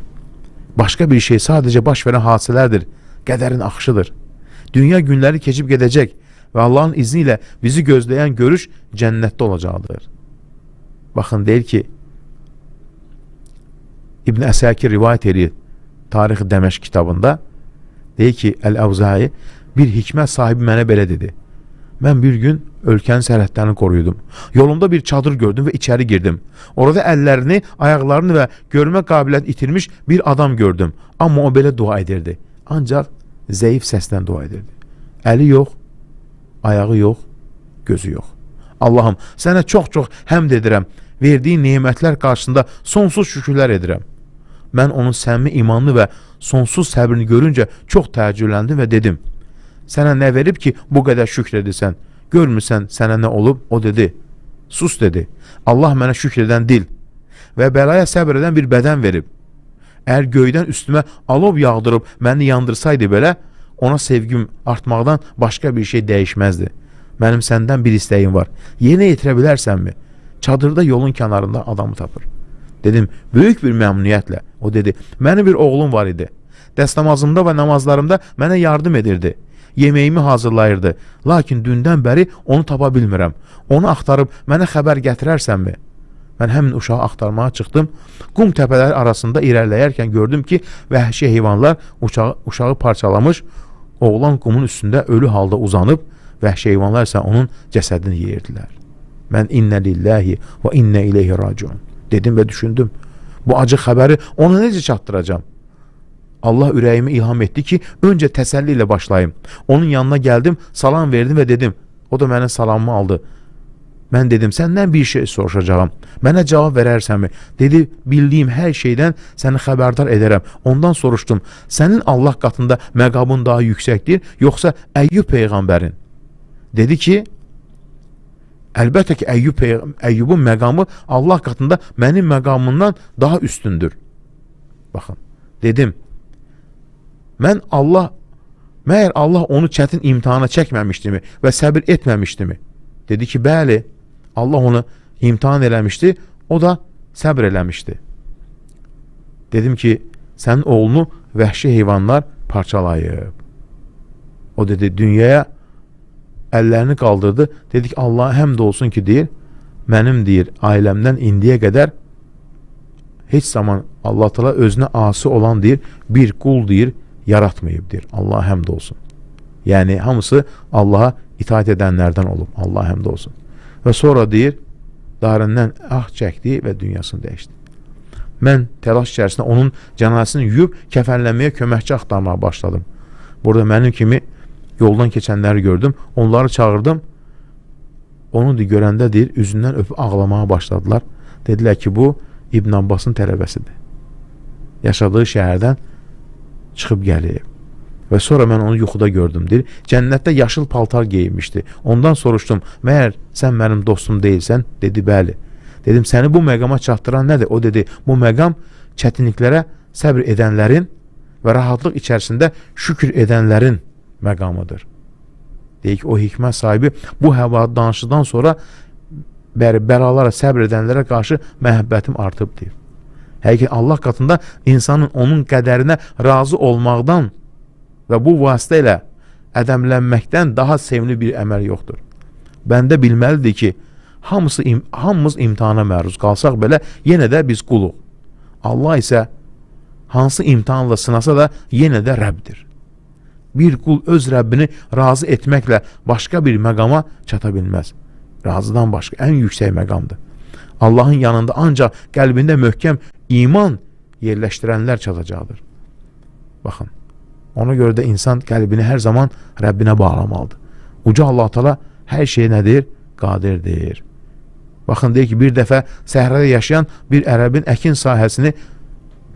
Başqa bir şey sadəcə baş verən hadisələrdir, qədərin axışıdır. Dünya günləri keçib gedəcək və Allahın izni ilə bizi gözləyən görüş cənnətdə olacaqdır. Baxın, deyir ki, İbn Əsakir rivayət edir Tarix-i Dəməşq kitabında, deyir ki, Əl-Əvzai bir hikmət sahibi mənə belə dedi. Mən bir gün ölkənin sərhədlərini qoruyordum. Yolumda bir çadır gördüm və içəri girdim. Orada əllərini, ayaqlarını və görmə qabiliyyət itirmiş bir adam gördüm. Amma o belə dua edirdi. Ancaq zəif səslə dua edirdi. Əli yox, ayağı yox, gözü yox. Allahım, sənə çox-çox həmd edirəm. Verdiyin nemətlər qarşısında sonsuz şükürlər edirəm. Mən onun səmimi imanlı və sonsuz səbrini görüncə çox təəccübləndim və dedim, sənə nə verib ki, bu qədər şükr edirsən? Görmürsən sənə nə olub? O dedi, sus dedi. Allah mənə şükr edən dil və bəlaya səbr edən bir bədən verib. Əgər göydən üstümə alov yağdırıb məni yandırsaydı belə, ona sevgim artmaqdan başqa bir şey dəyişməzdi. Mənim səndən bir istəyim var. Yerinə yetirə bilərsənmi? Çadırda yolun kənarında adamı tapır. Dedim, böyük bir məmnuniyyətlə. O dedi, mənim bir oğlum var idi. Dəstəmazımda və namazlarımda mənə yardım edirdi. Yeməyimi hazırlayırdı. Lakin dündən bəri onu tapa bilmirəm. Onu axtarıb mənə xəbər gətirərsənmi? Mən həmin uşağı axtarmağa çıxdım. Qum təpələri arasında irəliləyərkən gördüm ki, vəhşi heyvanlar uşağı parçalamış, oğlan qumun üstündə ölü halda uzanıb, vəhşi heyvanlar isə onun cəsədini yeyirdilər. Mən innə lillahi və innə ileyhi raciun dedim və düşündüm. Bu acı xəbəri ona necə çatdıracam? Allah ürəyimi ilham etdi ki, öncə təsəlli ilə başlayayım. Onun yanına gəldim, salam verdim və dedim. O da mənim salamımı aldı. Mən dedim, səndən bir şey soruşacağım. Mənə cavab verərsənmi? Dedi, bildiyim hər şeydən səni xəbərdar edərəm. Ondan soruşdum, sənin Allah qatında məqamın daha yüksəkdir, yoxsa Əyyub Peyğəmbərin? Dedi ki, əlbəttə ki, Əyyubun məqamı Allah qatında mənim məqamımdan daha üstündür. Baxın, dedim, məyər Allah onu çətin imtihana çəkməmişdimi və səbir etməmişdimi? Dedi ki, bəli, Allah onu imtihan eləmişdi, o da səbr eləmişdi. Dedim ki, sənin oğlunu vəhşi heyvanlar parçalayıb. O dedi, dünyaya əllərini qaldırdı, dedi ki, Allah'a həmd olsun ki, deyir, mənim deyir, ailəmdən indiyə qədər heç zaman Allah Teala özünə asi olan deyir, bir qul deyir, yaratmayıb deyir. Allah'a həmd olsun. Yəni, hamısı Allah'a itaat edənlərdən olub. Allah'a həmd olsun. Və sonra deyir, darindən ah çəkdi və dünyasını dəyişdi. Mən təlaş içərisində onun cənazəsini yuyub kəfənləməyə köməkçi axtarmağa başladım. Burada mənim kimi yoldan keçənləri gördüm, onları çağırdım. Onu görəndə deyir, üzündən öpüb ağlamağa başladılar. Dedilər ki, bu İbn Abbasın tələbəsidir. Yaşadığı şəhərdən çıxıb gəlib. Və sonra mən onu yuxuda gördüm, deyir. Cənnətdə yaşıl paltar geyinmişdi. Ondan soruşdum, məyər sən mənim dostum deyilsən? Dedi, bəli. Dedim, səni bu məqama çatdıran nədir? O dedi, bu məqam çətinliklərə səbr edənlərin və rahatlıq içərisində şükür edənlərin məqamıdır. Deyir ki, o hikmət sahibi bu həvadi danışıdan sonra bəlalara səbr edənlərə qarşı məhəbbətim artıb deyir. Həqiqətən Allah qatında insanın onun qədərinə razı olmaqdan və bu vasitə ilə ədəmlənməkdən daha sevimli bir əməl yoxdur. Bəndə bilməlidir ki, hamımız imtihana məruz qalsaq belə yenə də biz quluq. Allah isə hansı imtihanla sınasa da yenə də Rəbdir. Bir qul öz Rəbbini razı etməklə başqa bir məqama çata bilməz. Razıdan başqa ən yüksək məqamdır. Allahın yanında ancaq qəlbində möhkəm iman yerləşdirənlər çatacaqdır. Baxın, ona görə də insan qəlbini hər zaman Rəbbinə bağlamalıdır. Uca Allah Teala hər şey nədir? Qadirdir. Baxın, deyir ki, bir dəfə səhrada yaşayan bir ərəbin əkin sahəsini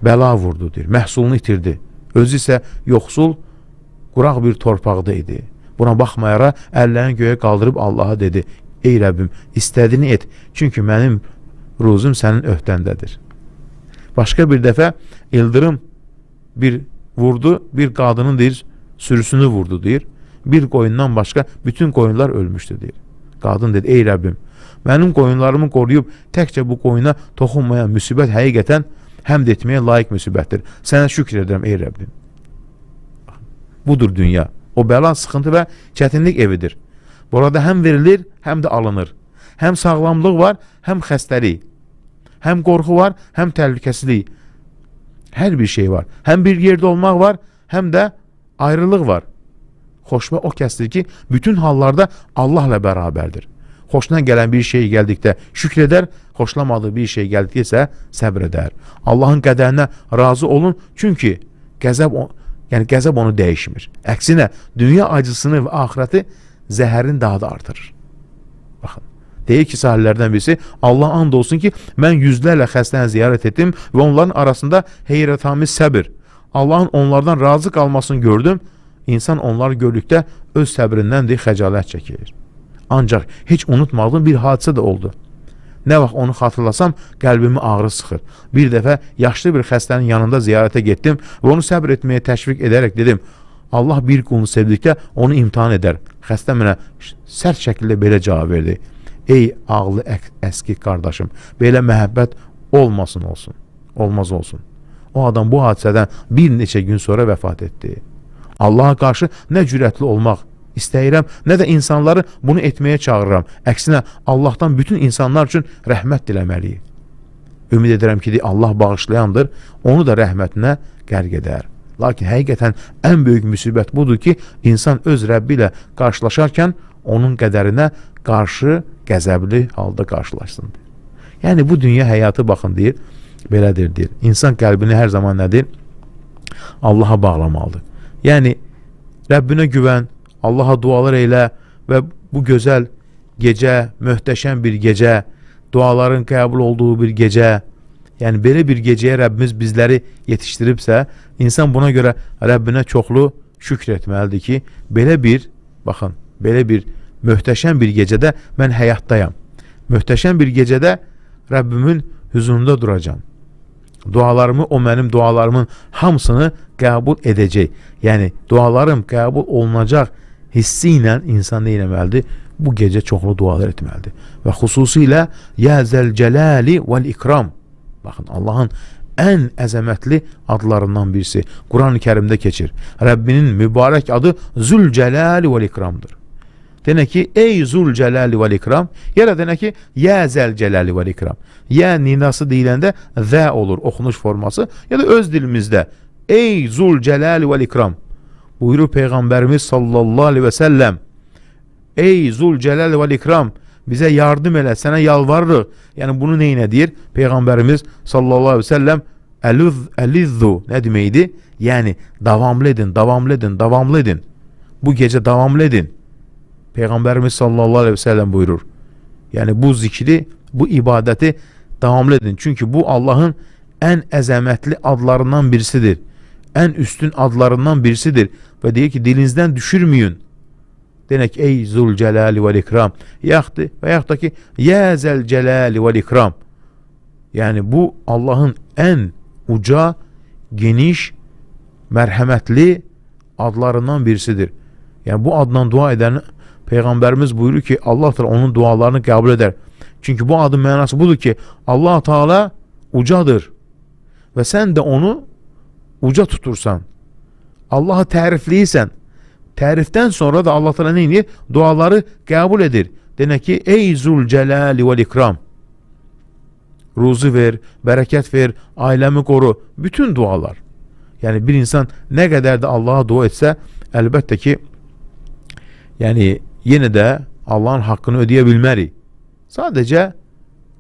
bəla vurdu, deyir. Məhsulunu itirdi. Özü isə yoxsul, quraq bir torpaqda idi. Buna baxmayaraq əllərini göyə qaldırıb Allaha dedi: Ey Rəbbim, istədiyini et, çünki mənim ruzum sənin öhdəndədir. Başqa bir dəfə ildırım bir vurdu, bir qadının deyir, sürüsünü vurdu, deyir. Bir qoyundan başqa bütün qoyunlar ölmüşdü, deyir. Qadın dedi: Ey Rəbbim, mənim qoyunlarımı qoruyub təkcə bu qoyuna toxunmayan müsibət həqiqətən həmd etməyə layiq müsibətdir. Sənə şükür edirəm, ey Rəbbim. Budur dünya. O bəla, sıxıntı və çətinlik evidir. Burada həm verilir, həm də alınır. Həm sağlamlıq var, həm xəstəlik. Həm qorxu var, həm təhlükəsizlik. Hər bir şey var. Həm bir yerdə olmaq var, həm də ayrılıq var. Xoşbəxt o kəsdir ki, bütün hallarda Allahla bərabərdir. Xoşuna gələn bir şey gəldikdə şükr edər, xoşlamadığı bir şey gəldikdə isə səbr edər. Allahın qədərinə razı olun, çünki qəzəb onu dəyişmir. Əksinə, dünya acısını və axirəti zəhərin daha da artırır. Baxın, deyir ki, sahillərdən birisi, Allah and olsun ki, mən yüzlərlə xəstəni ziyarət etdim və onların arasında heyrətamiz səbir. Allahın onlardan razı qalmasını gördüm. İnsan onları gördükdə öz səbrindən də xəcalət çəkir. Ancaq heç unutmadığım bir hadisə də oldu. Nə vaxt onu xatırlasam, qəlbimi ağrı sıxır. Bir dəfə yaşlı bir xəstənin yanında ziyarətə getdim və onu səbr etməyə təşviq edərək dedim: Allah bir qulunu sevdikdə onu imtihan edər. Xəstə mənə sərt şəkildə belə cavab verdi: Ey ağlı əski qardaşım, belə məhəbbət olmasın olsun. Olmaz olsun. O adam bu hadisədən bir neçə gün sonra vəfat etdi. Allaha qarşı nə cürətli olmaq istəyirəm, nə də insanları bunu etməyə çağırıram. Əksinə, Allahdan bütün insanlar üçün rəhmət diləməliyik. Ümid edirəm ki, Allah bağışlayandır, onu da rəhmətinə qərq edər. Lakin həqiqətən ən böyük müsibət budur ki, insan öz Rəbbi ilə qarşılaşarkən onun qədərinə qarşı qəzəbli halda qarşılaşsın. Yəni, bu dünya həyatı baxın deyir, belədir deyir. İnsan qəlbini hər zaman nədir? Allaha bağlamalıdır. Yəni, Rəbbinə güvən, Allaha dualar eylə və bu gözəl gecə, möhtəşəm bir gecə, duaların qəbul olduğu bir gecə, yəni belə bir gecəyə Rəbbimiz bizləri yetişdiribsə, insan buna görə Rəbbinə çoxlu şükr etməlidir ki, belə bir, baxın, belə bir möhtəşəm bir gecədə mən həyatdayam. Möhtəşəm bir gecədə Rəbbimin huzurunda duracam. Dualarımı, o mənim dualarımın hamısını qəbul edəcək. Yəni, dualarım qəbul olunacaq hissi ilə insan nə eləməlidir? Bu gecə çoxlu dualar etməlidir. Və xüsusilə Yə Zəlcələli vəl-İkram. Baxın, Allahın ən əzəmətli adlarından birisi. Quran-ı Kərimdə keçir. Rəbbinin mübarək adı Zülcələli vəl-İkramdır. Denə ki, ey Zülcələli vəl-İkram, ya da denə ki, Yə Zəlcələli vəl-İkram. Yə ninası deyiləndə zə olur, oxunuş forması, ya da öz dilimizdə ey Zülcələli vəl-İkram. Buyurur Peyğəmbərimiz sallallahu aleyhi və səlləm, ey Zülcələli vəl-İkram, bizə yardım elə, sənə yalvarırıq. Yəni, bunu neynə deyir? Peyğəmbərimiz sallallahu aleyhi və səlləm əlizzu nə deməkdir? Yəni, davamlı edin, davamlı edin, davamlı edin. Bu gecə davamlı edin. Peyğəmbərimiz sallallahu aleyhi və səlləm buyurur. Yəni, bu zikri, bu ibadəti davamlı edin. Çünki bu Allahın ən əzəmətli adlarından birisidir. Ən üstün adlarından birisidir. Və deyir ki, dilinizdən düşürməyin. Denək, ey Zülcələli vəl-İkram. Və yaxud da ki, Yə Zəlcələli vəl-İkram. Yəni, bu Allahın ən uca, geniş, mərhəmətli adlarından birisidir. Yəni, bu adla dua edəni Peyğəmbərimiz buyurur ki, Allah Teala onun dualarını qəbul edər. Çünki bu adın mənası budur ki, Allah Teala ucadır və sən də onu uca tutursan. Allahı tərifləyirsən. Tərifdən sonra da Allah Teala nə edir? Duaları qəbul edir. Denək ki, ey Zülcəlali vəl İkram. Ruzu ver, bərəkət ver, ailəmi qoru. Bütün dualar. Yəni bir insan nə qədər də Allaha dua etsə, əlbəttə ki, yəni yenə də Allahın haqqını ödəyə bilmərik. Sadəcə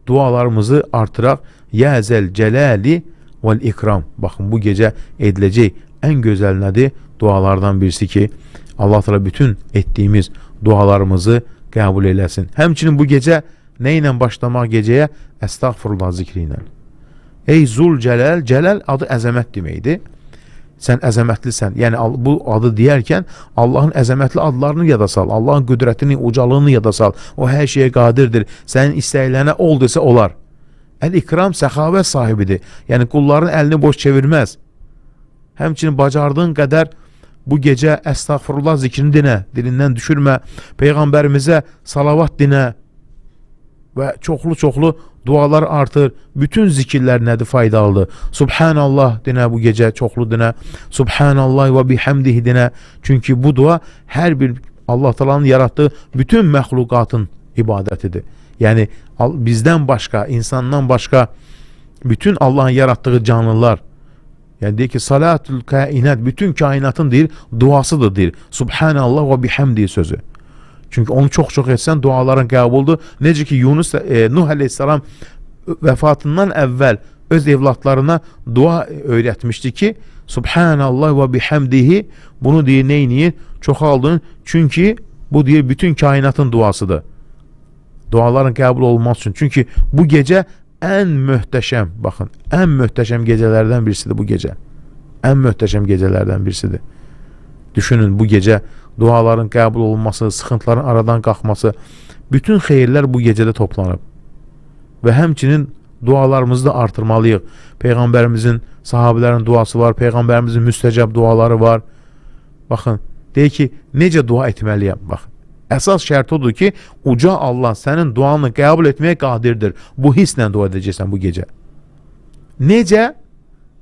dualarımızı artıraq. Ya Zəlcəlali vəl İkram. Baxın, bu gecə ediləcək ən gözəl nədir? Dualardan birisi ki, Allah Teala bütün etdiyimiz dualarımızı qəbul eləsin. Həmçinin bu gecə nə ilə başlamaq gecəyə? Əstəğfurullah zikri ilə. Ey Zülcəlal, Cəlal adı əzəmət deməkdir. Sən əzəmətlisən. Yəni bu adı deyərkən Allahın əzəmətli adlarını yada sal. Allahın qüdrətini, ucalığını yada sal. O hər şeyə qadirdir. Sənin istəklərinə ol desə olar. Əl-İkram səxavət sahibidir. Yəni qulların əlini boş çevirməz. Həmçinin bacardığın qədər bu gecə əstəğfurullah zikrini dinə, dilindən düşürmə, Peyğəmbərimizə salavat dinə və çoxlu dualar artır. Bütün zikirlər nədir? Faydalıdır. Subhanallah dinə bu gecə, çoxlu dinə. Subhanallah və bihamdihi dinə. Çünki bu dua hər bir Allah Taala'nın yaratdığı bütün məxluqatın ibadətidir. Yəni bizdən başqa, insandan başqa bütün Allahın yaratdığı canlılar, yəni deyir ki, salatul kainat, bütün kainatın deyir, duasıdır deyir. Subhanallah və bihamdihi sözü. Çünki onu çox-çox etsən duaların qəbuldur. Necə ki Yunus, Nuh əleyhissalam vəfatından əvvəl öz evlatlarına dua öyrətmişdi ki, Subhanallah və bihamdihi, bunu deyir neyiniyir? Çoxaldın. Çünki bu deyir bütün kainatın duasıdır. Duaların qəbul olması üçün. Çünki bu gecə ən möhtəşəm, baxın, ən möhtəşəm gecələrdən birisidir bu gecə. Ən möhtəşəm gecələrdən birisidir. Düşünün, bu gecə duaların qəbul olunması, sıxıntıların aradan qalxması, bütün xeyirlər bu gecədə toplanıb. Və həmçinin dualarımızı da artırmalıyıq. Peyğəmbərimizin, sahabilərin duası var, Peyğəmbərimizin müstəcəb duaları var. Baxın, deyir ki, necə dua etməliyəm? Baxın, əsas şərt odur ki, uca Allah sənin duanı qəbul etməyə qadirdir. Bu hisslə dua edəcəksən bu gecə. Necə?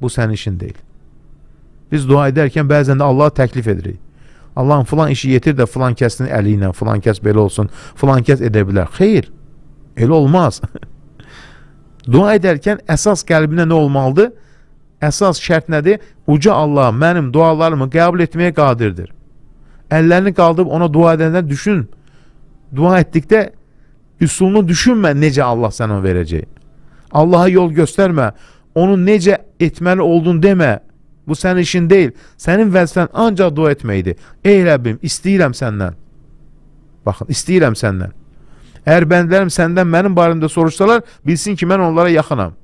Bu sənin işin deyil. Biz dua edərkən bəzən də Allah'a təklif edirik. Allah'ın filan işi yetir də filan kəsin əli ilə, filan kəs belə olsun, filan kəs edə bilər. Xeyr, elə olmaz. Dua edərkən əsas qəlbinə nə olmalıdır? Əsas şərt nədir? Uca Allah mənim dualarımı qəbul etməyə qadirdir. Əllərini qaldırıb ona dua edəndə düşün. Dua etdikdə üsulunu düşünmə necə Allah sənə verəcək. Allah'a yol göstərmə. Onun necə etməli olduğunu demə. Bu sənin işin deyil. Sənin vəzifən ancaq dua etməkdir. Ey Rəbbim, istəyirəm səndən. Baxın, istəyirəm səndən. Əgər bəndələrim səndən mənim barəmdə soruşsalar, bilsin ki, mən onlara yaxınam.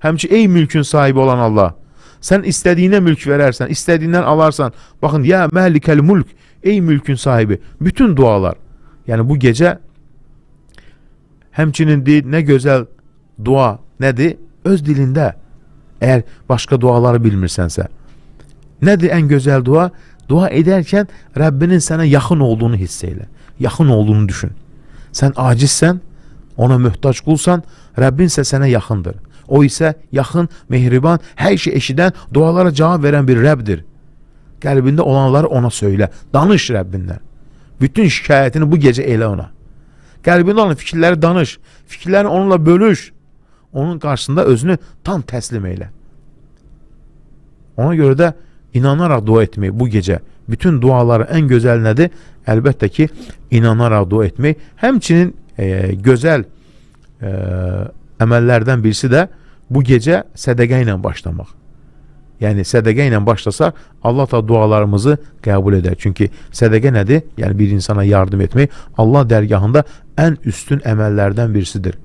Həmçi, ey mülkün sahibi olan Allah, sən istədiyinə mülk verərsən, istədiyindən alarsan. Baxın, ya məlikəl mülk, ey mülkün sahibi. Bütün dualar. Yəni bu gecə həmçinin deyil, nə gözəl dua nədir? Öz dilində. Əgər başqa duaları bilmirsənsə. Nədir ən gözəl dua? Dua edərkən Rəbbinin sənə yaxın olduğunu hiss elə. Yaxın olduğunu düşün. Sən acizsən, ona möhtac qulsan, Rəbbin isə sənə yaxındır. O isə yaxın, mehriban, hər şey eşidən, dualara cavab verən bir Rəbdir. Qəlbində olanları ona söylə. Danış Rəbbindən. Bütün şikayətini bu gecə elə ona. Qəlbində olan fikirləri danış. Fikirlərini onunla bölüş. Onun qarşısında özünü tam təslim elə. Ona görə də inanaraq dua etmək bu gecə. Bütün duaları ən gözəl nədir? Əlbəttə ki, inanaraq dua etmək. Həmçinin gözəl əməllərdən birisi də bu gecə sədəqə ilə başlamaq. Yəni sədəqə ilə başlasaq, Allah da dualarımızı qəbul edər. Çünki sədəqə nədir? Yəni bir insana yardım etmək Allah dərgahında ən üstün əməllərdən birisidir.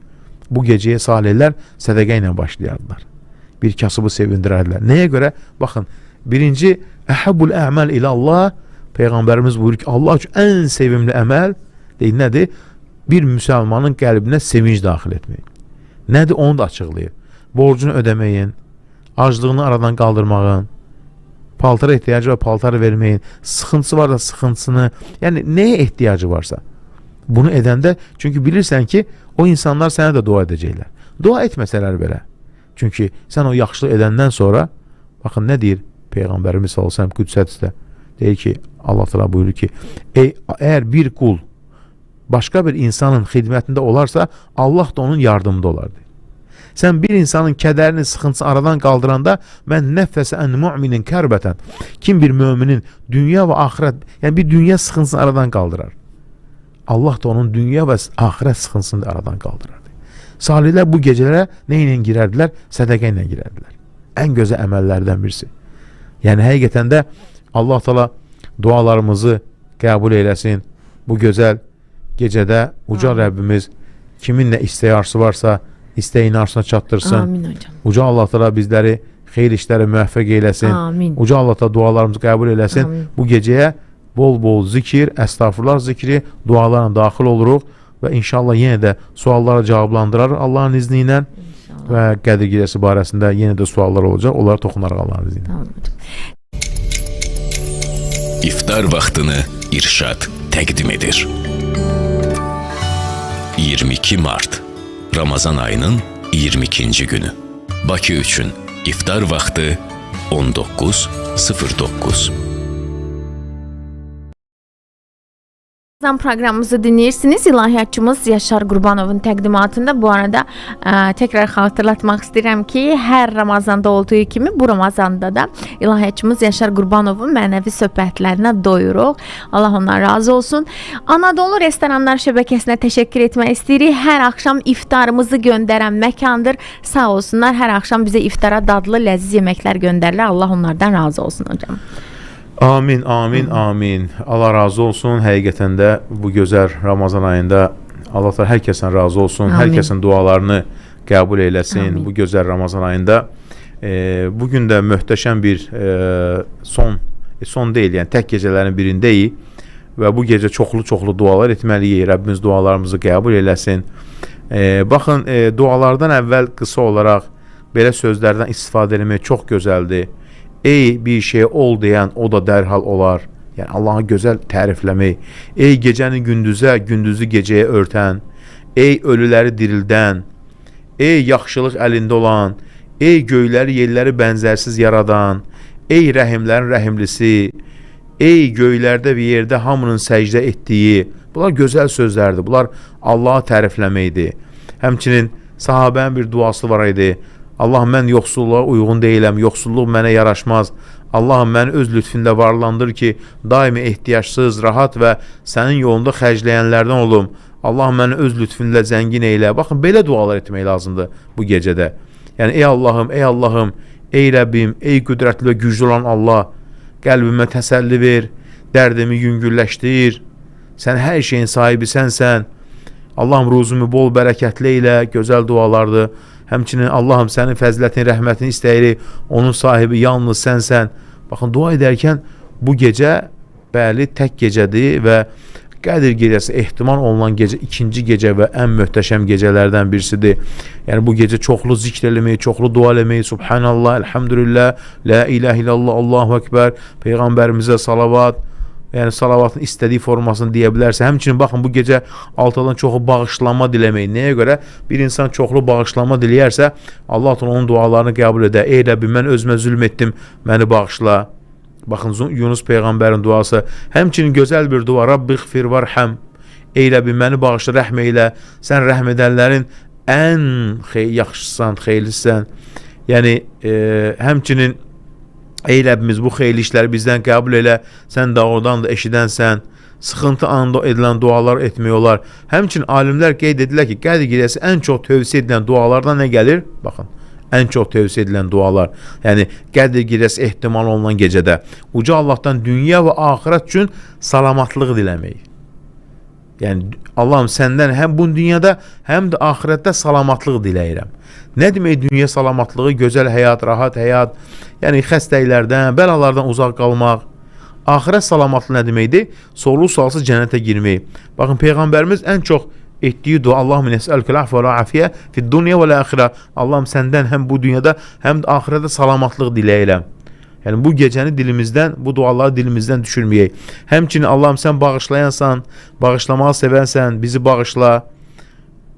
Bu gecəyə salihlər sədəqə ilə başlayardılar. Bir kasıbı sevindirərlər. Nəyə görə? Baxın, birinci, əhəbbul əməl ilə Allah, Peyğəmbərimiz buyurur ki, Allah üçün ən sevimli əməl deyil, nədir? Bir müsəlmanın qəlbinə sevinç daxil etmək. Nədir? Onu da açıqlayır. Borcunu ödəməyin, aclığını aradan qaldırmağın, paltara ehtiyacı var, paltar vermeyin. Sıxıntısı var da sıxıntısını, yəni nəyə ehtiyacı varsa bunu edəndə, çünki bilirsən ki, o insanlar sənə də dua edəcəklər. Dua etməsələr belə. Çünki sən o yaxşılıq edəndən sonra, baxın nə deyir Peyğəmbərimiz sallallahu əleyhi və səlləm Qüdsətdə, deyir ki, Allah təala buyurur ki, əgər bir qul başqa bir insanın xidmətində olarsa, Allah da onun yardımında olar. Sən bir insanın kədərini, sıxıntısını aradan qaldıranda, mən nəfəsə ən müminin kərbətən, kim bir müminin dünya və axirət, yəni bir dünya sıxıntısını aradan qaldırar, Allah da onun dünya və axirət sıxıntısını da aradan qaldırardı. Salihlər bu gecələrə nə ilə girərdilər? Sədəqə ilə girərdilər. Ən gözəl əməllərdən birisi. Yəni həqiqətən də Allah təala dualarımızı qəbul eyləsin. Bu gözəl gecədə uca Rəbbimiz kimin nə istəyi arzusu varsa istəyin arzusuna çatdırsın. Amin hocam. Uca Allah təala bizləri xeyir işlərə müvəffəq eyləsin. Amin. Uca Allah təala dualarımızı qəbul eyləsin. Amin. Bu gecəyə bol-bol zikir, əstağfurullah zikri, dualarla daxil oluruq və inşallah yenə də suallara cavablandırarıq Allahın izni ilə və Qədir Gecəsi barəsində yenə də suallar olacaq. Onlara toxunarıq Allahın izni ilə. Tamam hocam. İftar vaxtını İrşad təqdim edir. 22 Mart Ramazan ayının 22-ci günü. Bakı üçün iftar vaxtı 19:09. Ramazan proqramımızı dinləyirsiniz. İlahiyyatçımız Yaşar Qurbanovun təqdimatında. Bu arada təkrar xatırlatmaq istəyirəm ki, hər Ramazanda olduğu kimi bu Ramazanda da İlahiyyatçımız Yaşar Qurbanovun mənəvi söhbətlərinə doyuruq. Allah ondan razı olsun. Anadolu Restoranlar şəbəkəsinə təşəkkür etmək istəyirik. Hər axşam iftarımızı göndərən məkandır. Sağ olsunlar. Hər axşam bizə iftara dadlı, ləziz yeməklər göndərirlər. Allah onlardan razı olsun hocam. Amin, amin, amin. Allah razı olsun. Həqiqətən də bu gözəl Ramazan ayında Allah da hər kəsdən razı olsun. Amin. Hər kəsin dualarını qəbul eyləsin. Amin. Bu gözəl Ramazan ayında. Bugün də möhtəşəm bir son deyil, yəni tək gecələrin birindəyik və bu gecə çoxlu dualar etməliyik. Rəbbimiz dualarımızı qəbul eləsin. Baxın, dualardan əvvəl qısa olaraq belə sözlərdən istifadə etmək çox gözəldir. Ey bir şey ol deyən o da dərhal olar. Yəni Allahı gözəl tərifləmək. Ey gecəni gündüzə, gündüzü gecəyə örtən. Ey ölüləri dirildən. Ey yaxşılıq əlində olan. Ey göyləri, yerləri bənzərsiz yaradan. Ey rəhimlərin rəhimlisi. Ey göylərdə və yerdə hamının səcdə etdiyi. Bunlar gözəl sözlərdir. Bunlar Allahı tərifləməkdir. Həmçinin sahabənin bir duası var idi. Allah, mən yoxsulluğa uyğun deyiləm, yoxsulluq mənə yaraşmaz. Allahım, məni öz lütfündə varlandır ki, daimi ehtiyacsız, rahat və sənin yolunda xərcləyənlərdən olum. Allah məni öz lütfündə zəngin eylə. Baxın, belə dualar etmək lazımdır bu gecədə. Yəni, ey Allahım, ey Rəbbim, ey qüdrətli və güclü olan Allah, qəlbimə təsəlli ver, dərdimi yüngülləşdir. Sən hər şeyin sahibi sənsən. Allahım, ruzumu bol bərəkətli eylə, gözəl dualardır. Həmçinin Allahım, sənin fəzilətin, rəhmətini istəyirik, onun sahibi yalnız sənsən. Baxın, dua edərkən bu gecə, bəli, tək gecədir və Qədir gecəsi ehtimal olunan gecə, ikinci gecə və ən möhtəşəm gecələrdən birisidir. Yəni, bu gecə çoxlu zikr eləmək, çoxlu dua eləmək, Subhanallah, Elhamdülillah, La ilahe illallah, Allahu Ekber, Peyğəmbərimizə salavat, yəni salavatın istədiyi formasını deyə bilərsə. Həmçinin baxın, bu gecə altıdan çoxu bağışlanma diləmək. Nəyə görə? Bir insan çoxlu bağışlanma diləyərsə, Allah onun dualarını qəbul edə. Ey Rəbbim, mən özümə zülm etdim, məni bağışla. Baxın, Yunus Peyğəmbərin duası. Həmçinin gözəl bir dua. Rabbiğfir varham. Ey Rəbbim, məni bağışla, rəhm eylə. Sən rəhm edənlərin ən yaxşısan, xeyirlisən. Yəni, həmçinin ey Rəbbimiz, bu xeyirli işləri bizdən qəbul elə. Sən doğrudan da eşidənsən. Sıxıntı anında edilən dualar etmək olar. Həmçinin alimlər qeyd edirlər ki, Qədir gecəsi ən çox tövsiyə edilən dualardan nə gəlir? Baxın, ən çox tövsiyə edilən dualar. Yəni, Qədir gecəsi ehtimal olunan gecədə uca Allahdan dünya və axirət üçün salamatlıq diləmək. Yəni, Allahım, səndən həm bu dünyada, həm də axirətdə salamatlıq diləyirəm. Nə demək dünya salamatlığı? Gözəl həyat, rahat həyat, yəni xəstəliklərdən, bəlalardan uzaq qalmaq. Axirət salamatlığı nə deməkdir? Sorulu sualsız cənnətə girmək. Baxın, Peyğəmbərimiz ən çox etdiyi dua, Allahümme nes'əlkəl afə və afiyyə fid-dunya və l-əxirə. Allahım, səndən həm bu dünyada, həm də axirətdə salamatlıq diləyirəm. Yəni bu gecəni dilimizdən, bu duaları dilimizdən düşürməyək. Həmçinin Allahım sən bağışlayansan, bağışlamağı sevənsən, bizi bağışla.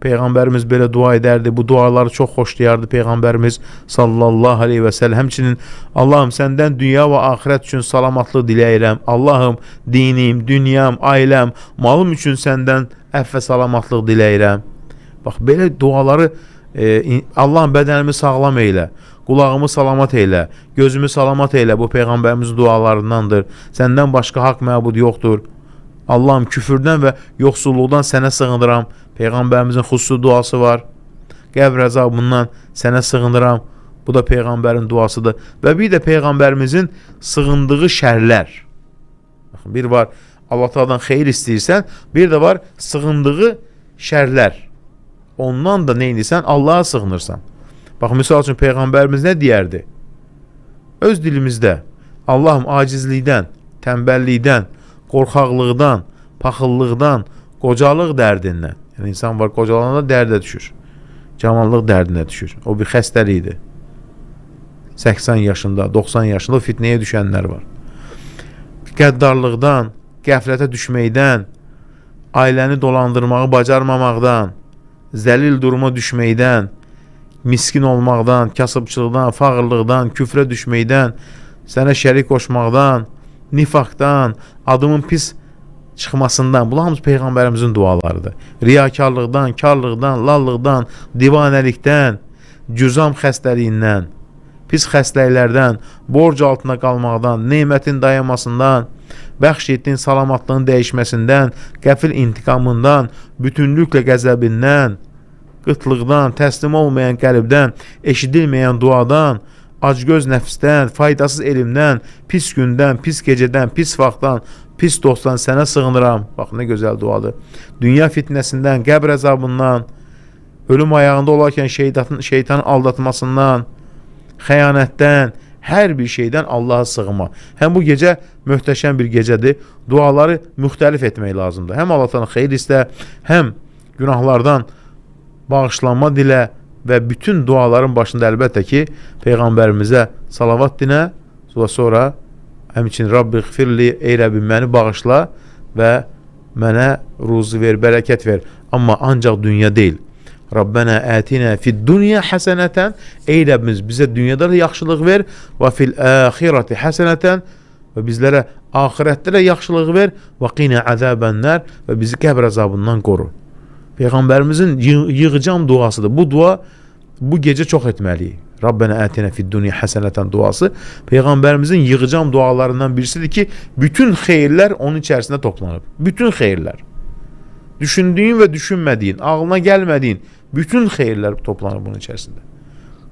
Peyğəmbərimiz belə dua edərdi. Bu duaları çox xoşlayardı Peyğəmbərimiz sallallahu aleyhi və səlləm. Həmçinin Allahım səndən dünya və axirət üçün salamatlıq diləyirəm. Allahım dinim, dünyam, ailəm, malım üçün səndən əfv və salamatlıq diləyirəm. Bax belə duaları Allahım bədənimi sağlam eylə, qulağımı salamat eylə, gözümü salamat eylə. Bu Peyğəmbərimizin dualarındandır. Səndən başqa haqq məbud yoxdur. Allahım küfürdən və yoxsulluqdan sənə sığınıram. Peyğəmbərimizin xüsusi duası var. Qəbr əzabından sənə sığınıram. Bu da Peyğəmbərin duasıdır. Və bir də Peyğəmbərimizin sığındığı şərlər. Bir var Allah Taala'dan xeyir istəyirsən, bir də var sığındığı şərlər. Ondan da neylisən? Allah'a sığınırsan. Bax, misal üçün Peyğəmbərimiz nə deyərdi? Öz dilimizdə Allahım acizlikdən, tənbəllikdən, qorxaqlıqdan, paxıllıqdan, qocalıq dərdindən. Yəni insan var qocalanda dərdə düşür. Cavanlıq dərdinə düşür. O bir xəstəlikdir. 80 yaşında, 90 yaşında fitnəyə düşənlər var. Qəddarlıqdan, qəflətə düşməkdən, ailəni dolandırmağı bacarmamaqdan, zəlil duruma düşməkdən, miskin olmaqdan, kasıbçılıqdan, fağırlıqdan, küfrə düşməkdən, sənə şərik qoşmaqdan, nifaqdan, adımın pis çıxmasından. Bunlar hamısı Peyğəmbərimizin dualarıdır. Riyakarlıqdan, karlıqdan, lallıqdan, divanəlikdən, cüzam xəstəliyindən, pis xəstəliklərdən, borc altına qalmaqdan, nemətin dayanmasından, bəxş etdiyin salamatlığın dəyişməsindən, qəfil intiqamından, bütünlüklə qəzəbindən, qıtlıqdan, təslim olmayan qəlbdən, eşidilməyən duadan, acgöz nəfsdən, faydasız elmdən, pis gündən, pis gecədən, pis vaxtdan, pis dostdan sənə sığınıram. Bax, nə gözəl duadır. Dünya fitnəsindən, qəbr əzabından, ölüm ayağında olarkən şeytanın aldatmasından, xəyanətdən, hər bir şeydən Allah'a sığınma. Həm bu gecə möhtəşəm bir gecədir. Duaları müxtəlif etmək lazımdır. Həm Allah'tan xeyir istə, həm günahlardan bağışlanma dilə və bütün duaların başında əlbəttə ki, Peyğəmbərimizə salavat dinə və sonra həmçinin Rabbi xfirli, ey Rəbbim məni bağışla və mənə ruzi ver, bərəkət ver. Amma ancaq dünya deyil. Rabbena atina fid dunya haseneten, ey Rəbbimiz bizə dünyada da yaxşılıq ver və fil axirati haseneten, və bizlərə axirətdə də yaxşılıq ver və qina azabennar, və bizi qəbr əzabından qoru. Peyğəmbərimizin yığcam duasıdır. Bu dua bu gecə çox etməliyik. Rabbena atina fid dunya haseneten duası Peyğəmbərimizin yığcam dualarından birisidir ki, bütün xeyirlər onun içərisində toplanıb. Bütün xeyirlər. Düşündüyün və düşünmədiyin, ağlına gəlmədiyin bütün xeyirlər toplanır bunun içərisində.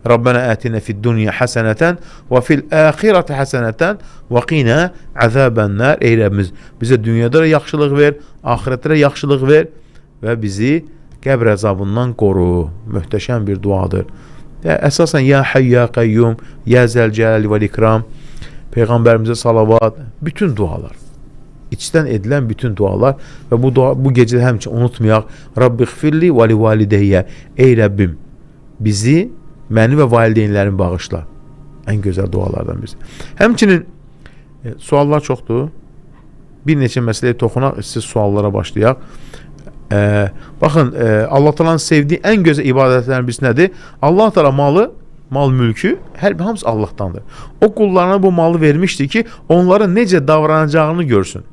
Rabbena atina fid dunya haseneten və fil axirati haseneten və qina azabennar. Ey Rəbbimiz bizə dünyada da yaxşılıq ver, axirətdə də yaxşılıq ver və bizi qəbr əzabından qoru. Möhtəşəm bir duadır. Əsasən ya hayy ya qayyum, ya zəlcəlal vəl ikram, Peyğəmbərimizə salavat, bütün dualar. İçdən edilən bütün dualar və bu gecədə həmçinin unutmayaq. Rabbi xfirli və li valideyyə. Ey Rəbbim bizi, məni və valideynlərimi bağışla. Ən gözəl dualardan birisi. Həmçinin suallar çoxdur. Bir neçə məsələyə toxunaq, siz suallara başlayaq. Baxın, Allah Taala'nın sevdiyi ən gözəl ibadətlərin birisi nədir? Allah Taala malı, mal mülkü, hamısı Allah'tandır. O qullarına bu malı vermişdi ki, onların necə davranacağını görsün.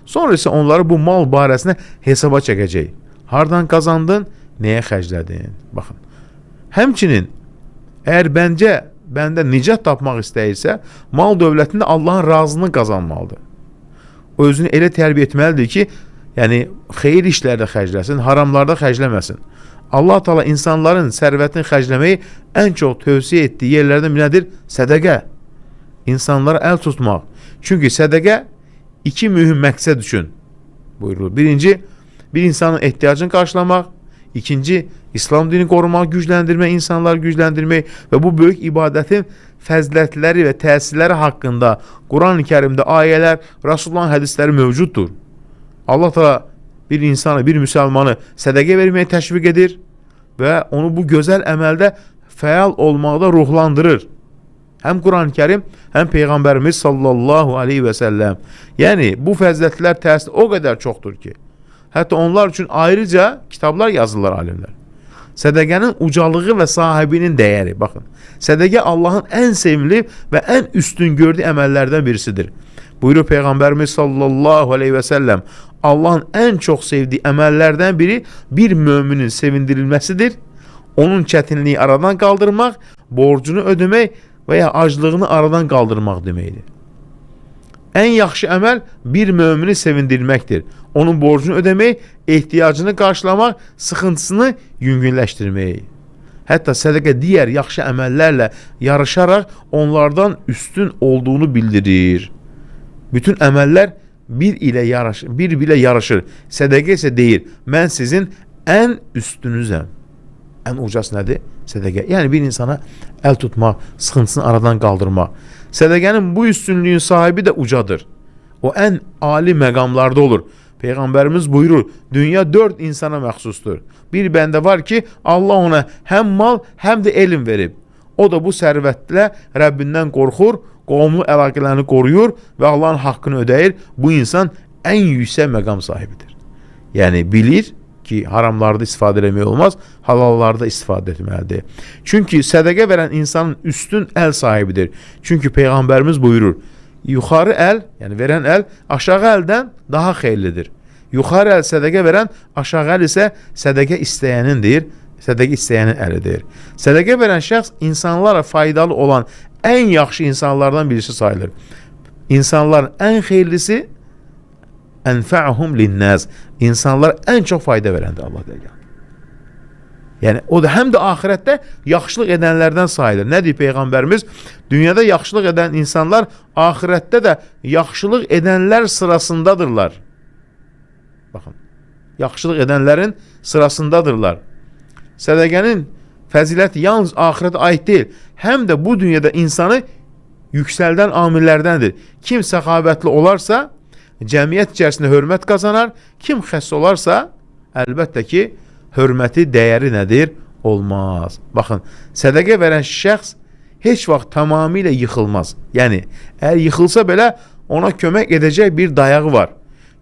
Sonra isə onları bu mal barəsində hesaba çəkəcək. Hardan qazandın, nəyə xərclədin? Baxın. Həmçinin, əgər bəndə nicat tapmaq istəyirsə, mal dövlətində Allahın razılığını qazanmalıdır. O özünü elə tərbiyə etməlidir ki, yəni xeyir işlərdə xərcləsin, haramlarda xərcləməsin. Allah Taala insanların sərvətini xərcləməyi ən çox tövsiyə etdiyi yerlərdən nədir? Sədəqə. İnsanlara əl tutmaq. Çünki sədəqə iki mühüm məqsəd üçün buyurulur. Birinci, bir insanın ehtiyacını qarşılamaq. İkinci, İslam dinini qorumaq, gücləndirmək, insanları gücləndirmək və bu böyük ibadətin fəzilətləri və təsirləri haqqında Quran-ı Kərimdə ayələr, Rasulullahın hədisləri mövcuddur. Allah Taala bir insanı, bir müsəlmanı sədəqə verməyə təşviq edir və onu bu gözəl əməldə fəal olmaqda ruhlandırır. Həm Quran-Kərim, həm Peyğəmbərimiz sallallahu aleyhi və səlləm. Yəni, bu fəzilətlər təsiri o qədər çoxdur ki, hətta onlar üçün ayrıca kitablar yazırlar alimlər. Sədəqənin ucalığı və sahibinin dəyəri. Baxın, sədəqə Allahın ən sevimli və ən üstün gördüyü əməllərdən birisidir. Buyurur Peyğəmbərimiz sallallahu aleyhi və səlləm, Allahın ən çox sevdiyi əməllərdən biri bir möminin sevindirilməsidir. Onun çətinliyi aradan qaldırmaq, borcunu ödəmək və ya aclığını aradan qaldırmaq deməkdir. Ən yaxşı əməl bir mömini sevindirməkdir. Onun borcunu ödəmək, ehtiyacını qarşılamaq, sıxıntısını yüngünləşdirmək. Hətta sədəqə digər yaxşı əməllərlə yarışaraq onlardan üstün olduğunu bildirir. Bütün əməllər bir-birlə yarışır. Sədəqə isə deyir, mən sizin ən üstünüzəm. Ən ucası nədir? Sədəqə. Yəni bir insana əl tutmaq, sıxıntısını aradan qaldırmaq. Sədəqənin bu üstünlüyün sahibi də ucadır. O ən ali məqamlarda olur. Peyğəmbərimiz buyurur, dünya 4 insana məxsusdur. Bir bəndə var ki, Allah ona həm mal, həm də elm verib. O da bu sərvətlə Rəbbindən qorxur, qovumlu əlaqələrini qoruyur və Allahın haqqını ödəyir. Bu insan ən yüksək məqam sahibidir. Yəni bilir ki, haramlarda istifadə etmək olmaz, halallarda istifadə etməlidir. Çünki sədəqə verən insanın üstün əl sahibidir. Çünki Peyğəmbərimiz buyurur, yuxarı əl, yəni verən əl, aşağı əldən daha xeyirlidir. Yuxarı əl sədəqə verən, aşağı əl isə sədəqə istəyənindir, sədəqə istəyənin əlidir. Sədəqə verən şəxs insanlara faydalı olan ən yaxşı insanlardan birisi sayılır. İnsanların ən xeyirlisi ənfə'hum linnəz. İnsanlar ən çox fayda verəndir Allah deyir. Yəni o da həm də axirətdə yaxşılıq edənlərdən sayılır. Nə deyir Peyğəmbərimiz? Dünyada yaxşılıq edən insanlar axirətdə də yaxşılıq edənlər sırasındadırlar. Baxın, yaxşılıq edənlərin sırasındadırlar. Sədəqənin fəziləti yalnız axirətə aid deyil, həm də bu dünyada insanı yüksəldən amillərdəndir. Kim səxavətli olarsa, cəmiyyət içərisində hörmət qazanar, kim xəss olarsa, əlbəttə ki, hörməti, dəyəri nədir? Olmaz. Baxın, sədəqə verən şəxs heç vaxt tamamilə yıxılmaz. Yəni, əgər yıxılsa belə, ona kömək edəcək bir dayağı var.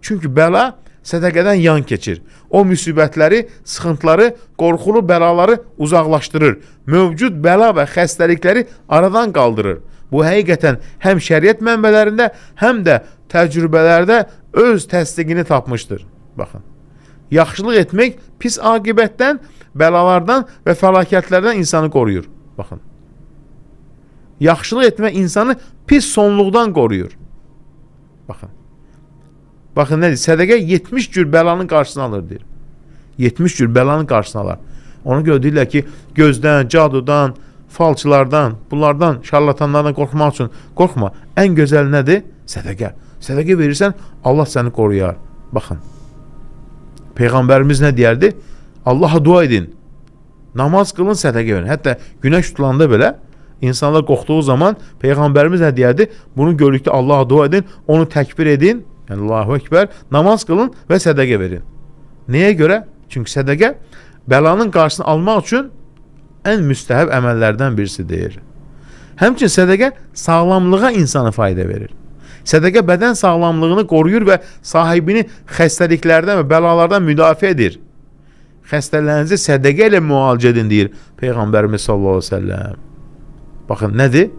Çünki bəla sədəqədən yan keçir. O müsibətləri, sıxıntıları, qorxulu bəlaları uzaqlaşdırır. Mövcud bəla və xəstəlikləri aradan qaldırır. Bu həqiqətən həm şəriət mənbələrində, həm də təcrübələrdə öz təsdiqini tapmışdır. Baxın, yaxşılıq etmək pis aqibətdən, bəlalardan və fəlakətlərdən insanı qoruyur. Baxın, yaxşılıq etmək insanı pis sonluqdan qoruyur. Baxın, baxın nədir? Sədəqə 70 cür bəlanın qarşısını alır, deyir. 70 cür bəlanın qarşısını alır. Ona görə deyirlər ki, gözdən, cadudan, falçılardan, bunlardan, şarlatanlardan qorxmaq üçün qorxma. Ən gözəl nədir? Sədəqə. Sədəqə verirsən, Allah səni qoruyar. Baxın, Peyğəmbərimiz nə deyərdi? Allaha dua edin, namaz qılın, sədəqə verin. Hətta günəş tutulanda belə, insanlar qorxduğu zaman Peyğəmbərimiz nə deyərdi? Bunu gördükdə Allaha dua edin, onu təkbir edin, yəni Allahu Ekber, namaz qılın və sədəqə verin. Nəyə görə? Çünki sədəqə bəlanın qarşısını almaq üçün ən müstəhəb əməllərdən birisidir. Həmçinin sədəqə sağlamlığa insana fayda verir. Sədəqə bədən sağlamlığını qoruyur və sahibini xəstəliklərdən və bəlalardan müdafiə edir. Xəstələrinizi sədəqə ilə müalicə edin, deyir Peyğəmbərimiz sallallahu aleyhi ve sellem. Baxın, nədir?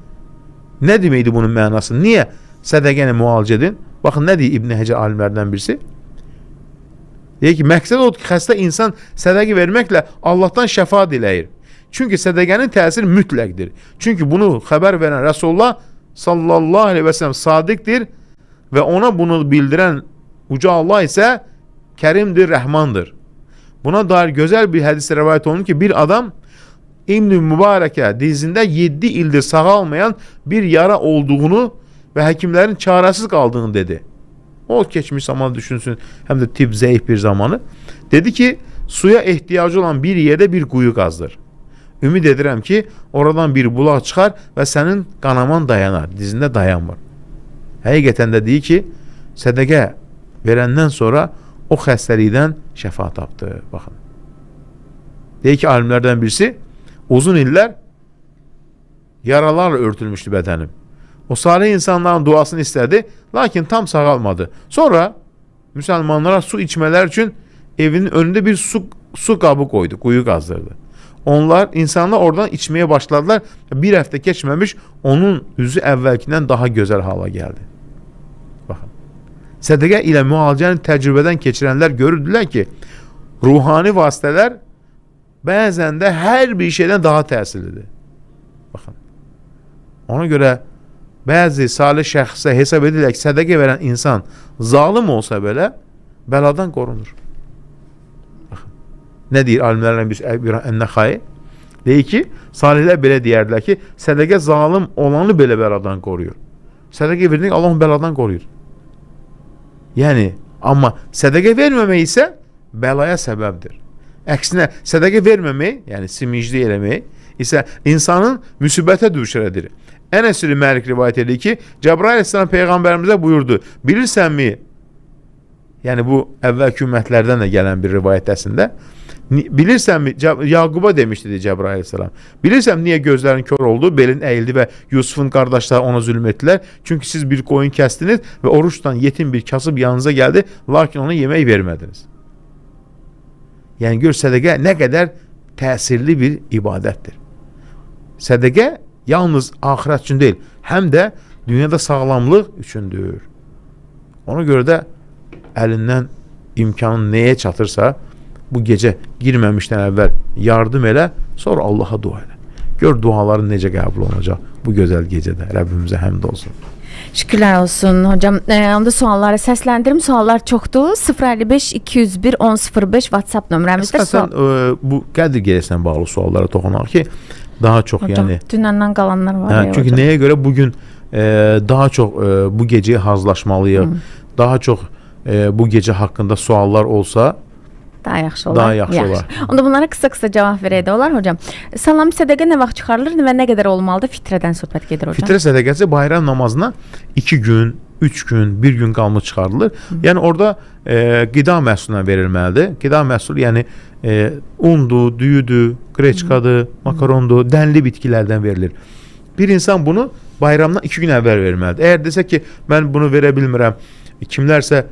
Nə deməkdir bunun mənası? Niyə sədəqə ilə müalicə edin? Baxın, nə deyir İbn Həcər alimlərdən birisi? Deyir ki, məqsəd odur ki, xəstə insan sədəqə verməklə Allahdan şəfa diləyir. Çünki sədəqənin təsiri mütləqdir. Çünki bunu xəbər verən Rasulullah sallallahu aleyhi və səlləm sadiqdir və ona bunu bildirən Uca Allah isə Kərimdir, Rəhmandır. Buna dair gözəl bir hədis rəvayət olunur ki, bir adam İbn-i Mübarəkə dizində 7 ildir sağalmayan bir yara olduğunu və həkimlərin çarəsiz qaldığını dedi. O keçmiş zamanı düşünsün, həm də tibb zəif bir zamanı. Dedi ki, suya ehtiyacı olan bir yerdə bir quyu qazdır. Ümid edirəm ki, oradan bir bulaq çıxar və sənin qanaman dayanar, dizində dayanmır. Həqiqətən də deyir ki, sədəqə verəndən sonra o xəstəlikdən şəfa tapdı. Baxın. Deyir ki, alimlərdən birisi uzun illər Yaralarla örtülmüşdü bədənim. O salih insanların duasını istədi, lakin tam sağalmadı. Sonra müsəlmanlara su içmələr üçün evinin önündə bir su qabı qoydu, quyu qazdırdı. İnsanlar oradan içməyə başladılar. Bir həftə keçməmiş onun üzü əvvəlkindən daha gözəl hala gəldi. Baxın. Sədəqə ilə müalicəni təcrübədən keçirənlər görürdülər ki, ruhani vasitələr bəzən də hər bir şeydən daha təsirlidir. Baxın. Ona görə bəzi salih şəxsə hesab edilir ki, sədəqə verən insan zalim olsa belə bəladan qorunur. Baxın. Nə deyir alimlərlə bir Ən-Nəxai? Deyir ki, salihlər belə deyərdilər ki, sədəqə zalim olanı belə bəladan qoruyur. Sədəqə verdik, Allah onu bəladan qoruyur. Yəni, amma sədəqə verməmək isə bəlaya səbəbdir. Əksinə, sədəqə verməmək, yəni simiclik eləmək isə insanın müsibətə düşər edir. Ənəs-i Məlik rivayət edir ki, Cəbrail əleyhissalam peyğəmbərimizə buyurdu, bilirsənmi, yəni bu əvvəlki ümmətlərdən də gələn bir rivayətəsində, bilirsənmi, Yaquba demişdi Cəbrail əleyhissalam, bilirsəm niyə gözlərin kör oldu, belin əyildi və Yusufun qardaşları ona zülm etdilər, çünki siz bir qoyun kəstiniz və oruçdan yetim bir kasıb yanınıza gəldi, lakin ona yemək vermədiniz. Yəni gör, sədəqə nə qədər təsirli bir ibadətdir. Sədəqə yalnız axirət üçün deyil, həm də dünyada sağlamlıq üçündür. Ona görə də əlindən imkanın nəyə çatırsa, bu gecə girməmişdən əvvəl yardım elə, sonra Allaha dua elə. Gör duaların necə qəbul olacaq bu gözəl gecədə. Rəbbimizə həmd olsun. Şükürlər olsun hocam. Onda sualları səsləndirim. Suallar çoxdur. 055-201-1005 WhatsApp nömrəmizdə. Əsasən bu Qədir gecəsinə bağlı suallara toxunaq ki, daha çox hocam, yəni. Dünəndən qalanlar var. Çünki hocam, nəyə görə bugün daha çox bu gecəyə hazırlaşmalıyıq. Daha çox bu gecə haqqında suallar olsa daha yaxşı olar. Daha yaxşı olar. Onda bunlara qısa-qısa cavab verək də olar hocam. Salam sədəqə nə vaxt çıxarılır və nə qədər olmalıdır? Fitrədən söhbət gedir hocam. Fitrə sədəqəsi bayram namazına 2 gün, 3 gün, 1 gün qalmış çıxarılır. Yəni orada qida məhsuluna verilməlidir. Qida məhsulu yəni undur, düyüdür, qreçkadır, makarondur, dənli bitkilərdən verilir. Bir insan bunu bayramdan 2 gün əvvəl verməlidir. Əgər desə ki, mən bunu verə bilmirəm, kimlərsə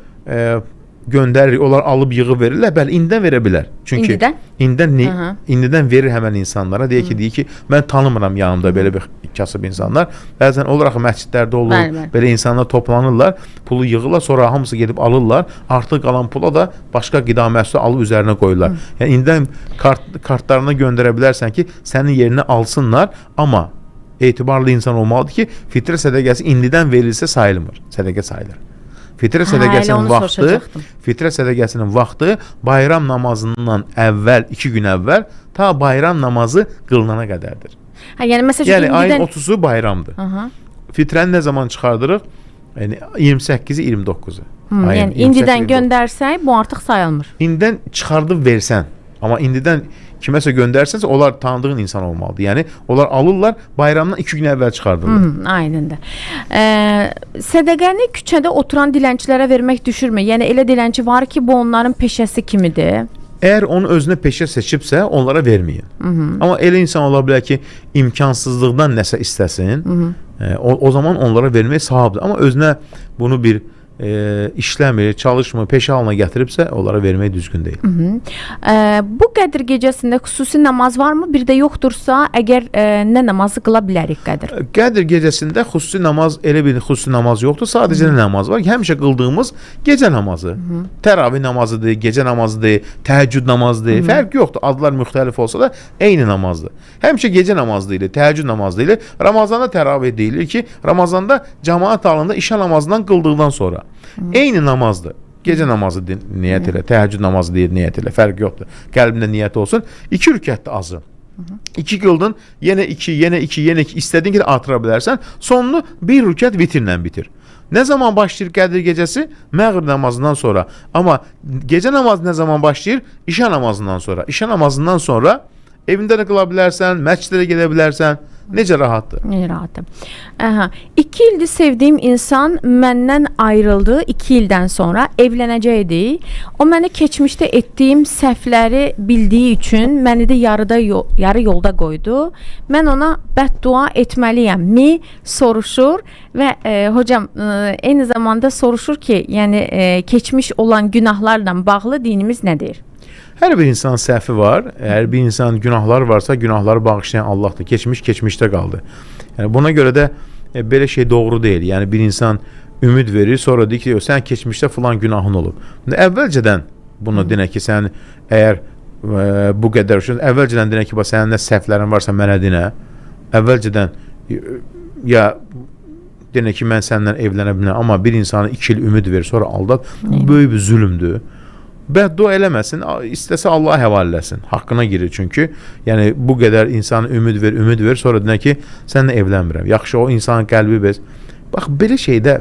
göndərir, onlar alıb yığıb verirlər, bəli, indidən verə bilər. Çünki indidən verir həmən insanlara, deyir ki, mən tanımıram yanımda belə bir kasıb insanlar. Bəzən olaraq məscidlərdə olur, belə insanlar toplanırlar, pulu yığırlar, sonra hamısı gedib alırlar, artıq qalan pula da başqa qida məhsulu alıb üzərinə qoyurlar. Yəni indidən kartlarına göndərə bilərsən ki, sənin yerinə alsınlar, amma etibarlı insan olmalıdır ki, fitrə sədəqəsi indidən verilsə sayılmır, sədəqə sayılır. Fitrə sədəqəsinin vaxtı bayram namazından əvvəl, 2 gün əvvəl ta bayram namazı qılınana qədərdir. Yəni ayın 30-u bayramdır. Fitrəni nə zaman çıxardırıq? Yəni 28-i, 29-u. Yəni indidən göndərsək bu artıq sayılmır. İndidən çıxardıb versən, amma indidən kiməsə göndərsənsə, onlar tanıdığın insan olmalıdır. Yəni, onlar alırlar, bayramdan 2 gün əvvəl çıxardırlar. Aynıdır. Sədəqəni küçədə oturan dilənçilərə vermək düşürmü? Yəni, elə dilənçi var ki, bu onların peşəsi kimidir. Əgər onu özünə peşə seçibsə, onlara verməyin. Amma elə insan ola bilər ki, imkansızlıqdan nəsə istəsin, o zaman onlara vermək savabdır. Amma özünə bunu bir işləmir, çalışmır, peşə halına gətiribsə, onlara vermək düzgün deyil. Bu Qədir gecəsində xüsusi namaz varmı? Bir də yoxdursa, əgər nə namazı qıla bilərik Qədir? Qədir gecəsində xüsusi namaz, elə bir xüsusi namaz yoxdur. Sadəcə namaz var ki, həmişə qıldığımız gecə namazı. Təravih namazıdır, gecə namazıdır, təhəccüd namazıdır. Fərq yoxdur. Adlar müxtəlif olsa da eyni namazdır. Həmişə gecə namazı deyilir, təhəccüd namazı deyilir. Ramazanda təravih deyilir ki, Ramazanda cəmaət halında işə namazından qıldıqdan sonra. Eyni namazdır. Gecə namazı niyyət elə, təhəccüd namazı deyir niyyət elə, fərq yoxdur. Qəlbində niyyət olsun. 2 rükətdə azı. 2 qıldın, yenə 2, yenə 2, yenə 2 istədiyin ki artıra bilərsən. Sonunu 1 rükət vitrlə bitir. Nə zaman başlayır Qədir gecəsi? Məğrib namazından sonra. Amma gecə namazı nə zaman başlayır? İşə namazından sonra. İşə namazından sonra evində də qıla bilərsən, məscidə də gedə bilərsən. Necə rahatdır? Ne rahatım. Aha. 2 ildir sevdiğim insan məndən ayrıldı. 2 ildən sonra evlənəcəkdi. O məni keçmişdə etdiyim səhvləri bildiyi üçün məni də yarı yolda qoydu. Mən ona bəddua etməliyəm mi soruşur və hocam eyni zamanda soruşur ki, yəni keçmiş olan günahlarla bağlı dinimiz nədir? Hər bir insanın səhvi var. Əgər bir insanın günahları varsa, günahları bağışlayan Allahdır. Keçmiş keçmişdə qaldı. Yəni buna görə də belə şey doğru deyil. Yəni bir insan ümid verir, sonra deyir ki, sən keçmişdə filan günahın olub. Əvvəlcədən bunu denək ki, sən əgər bu qədər əvvəlcədən denək ki, sənin nə səhvlərin varsa mənə denə. Əvvəlcədən ya denək ki, mən səndən evlənə bilməm, amma bir insana 2 il ümid verir, sonra aldat. Bu böyük bir zülmdür. Bəddua eləməsin, istəsə Allah həvalə eləsin. Haqqına girir çünki. Yəni bu qədər insana ümid ver, sonra deyək ki, səninlə evlənmirəm. Yaxşı, o insanın qəlbi bez. Bax, belə şeydə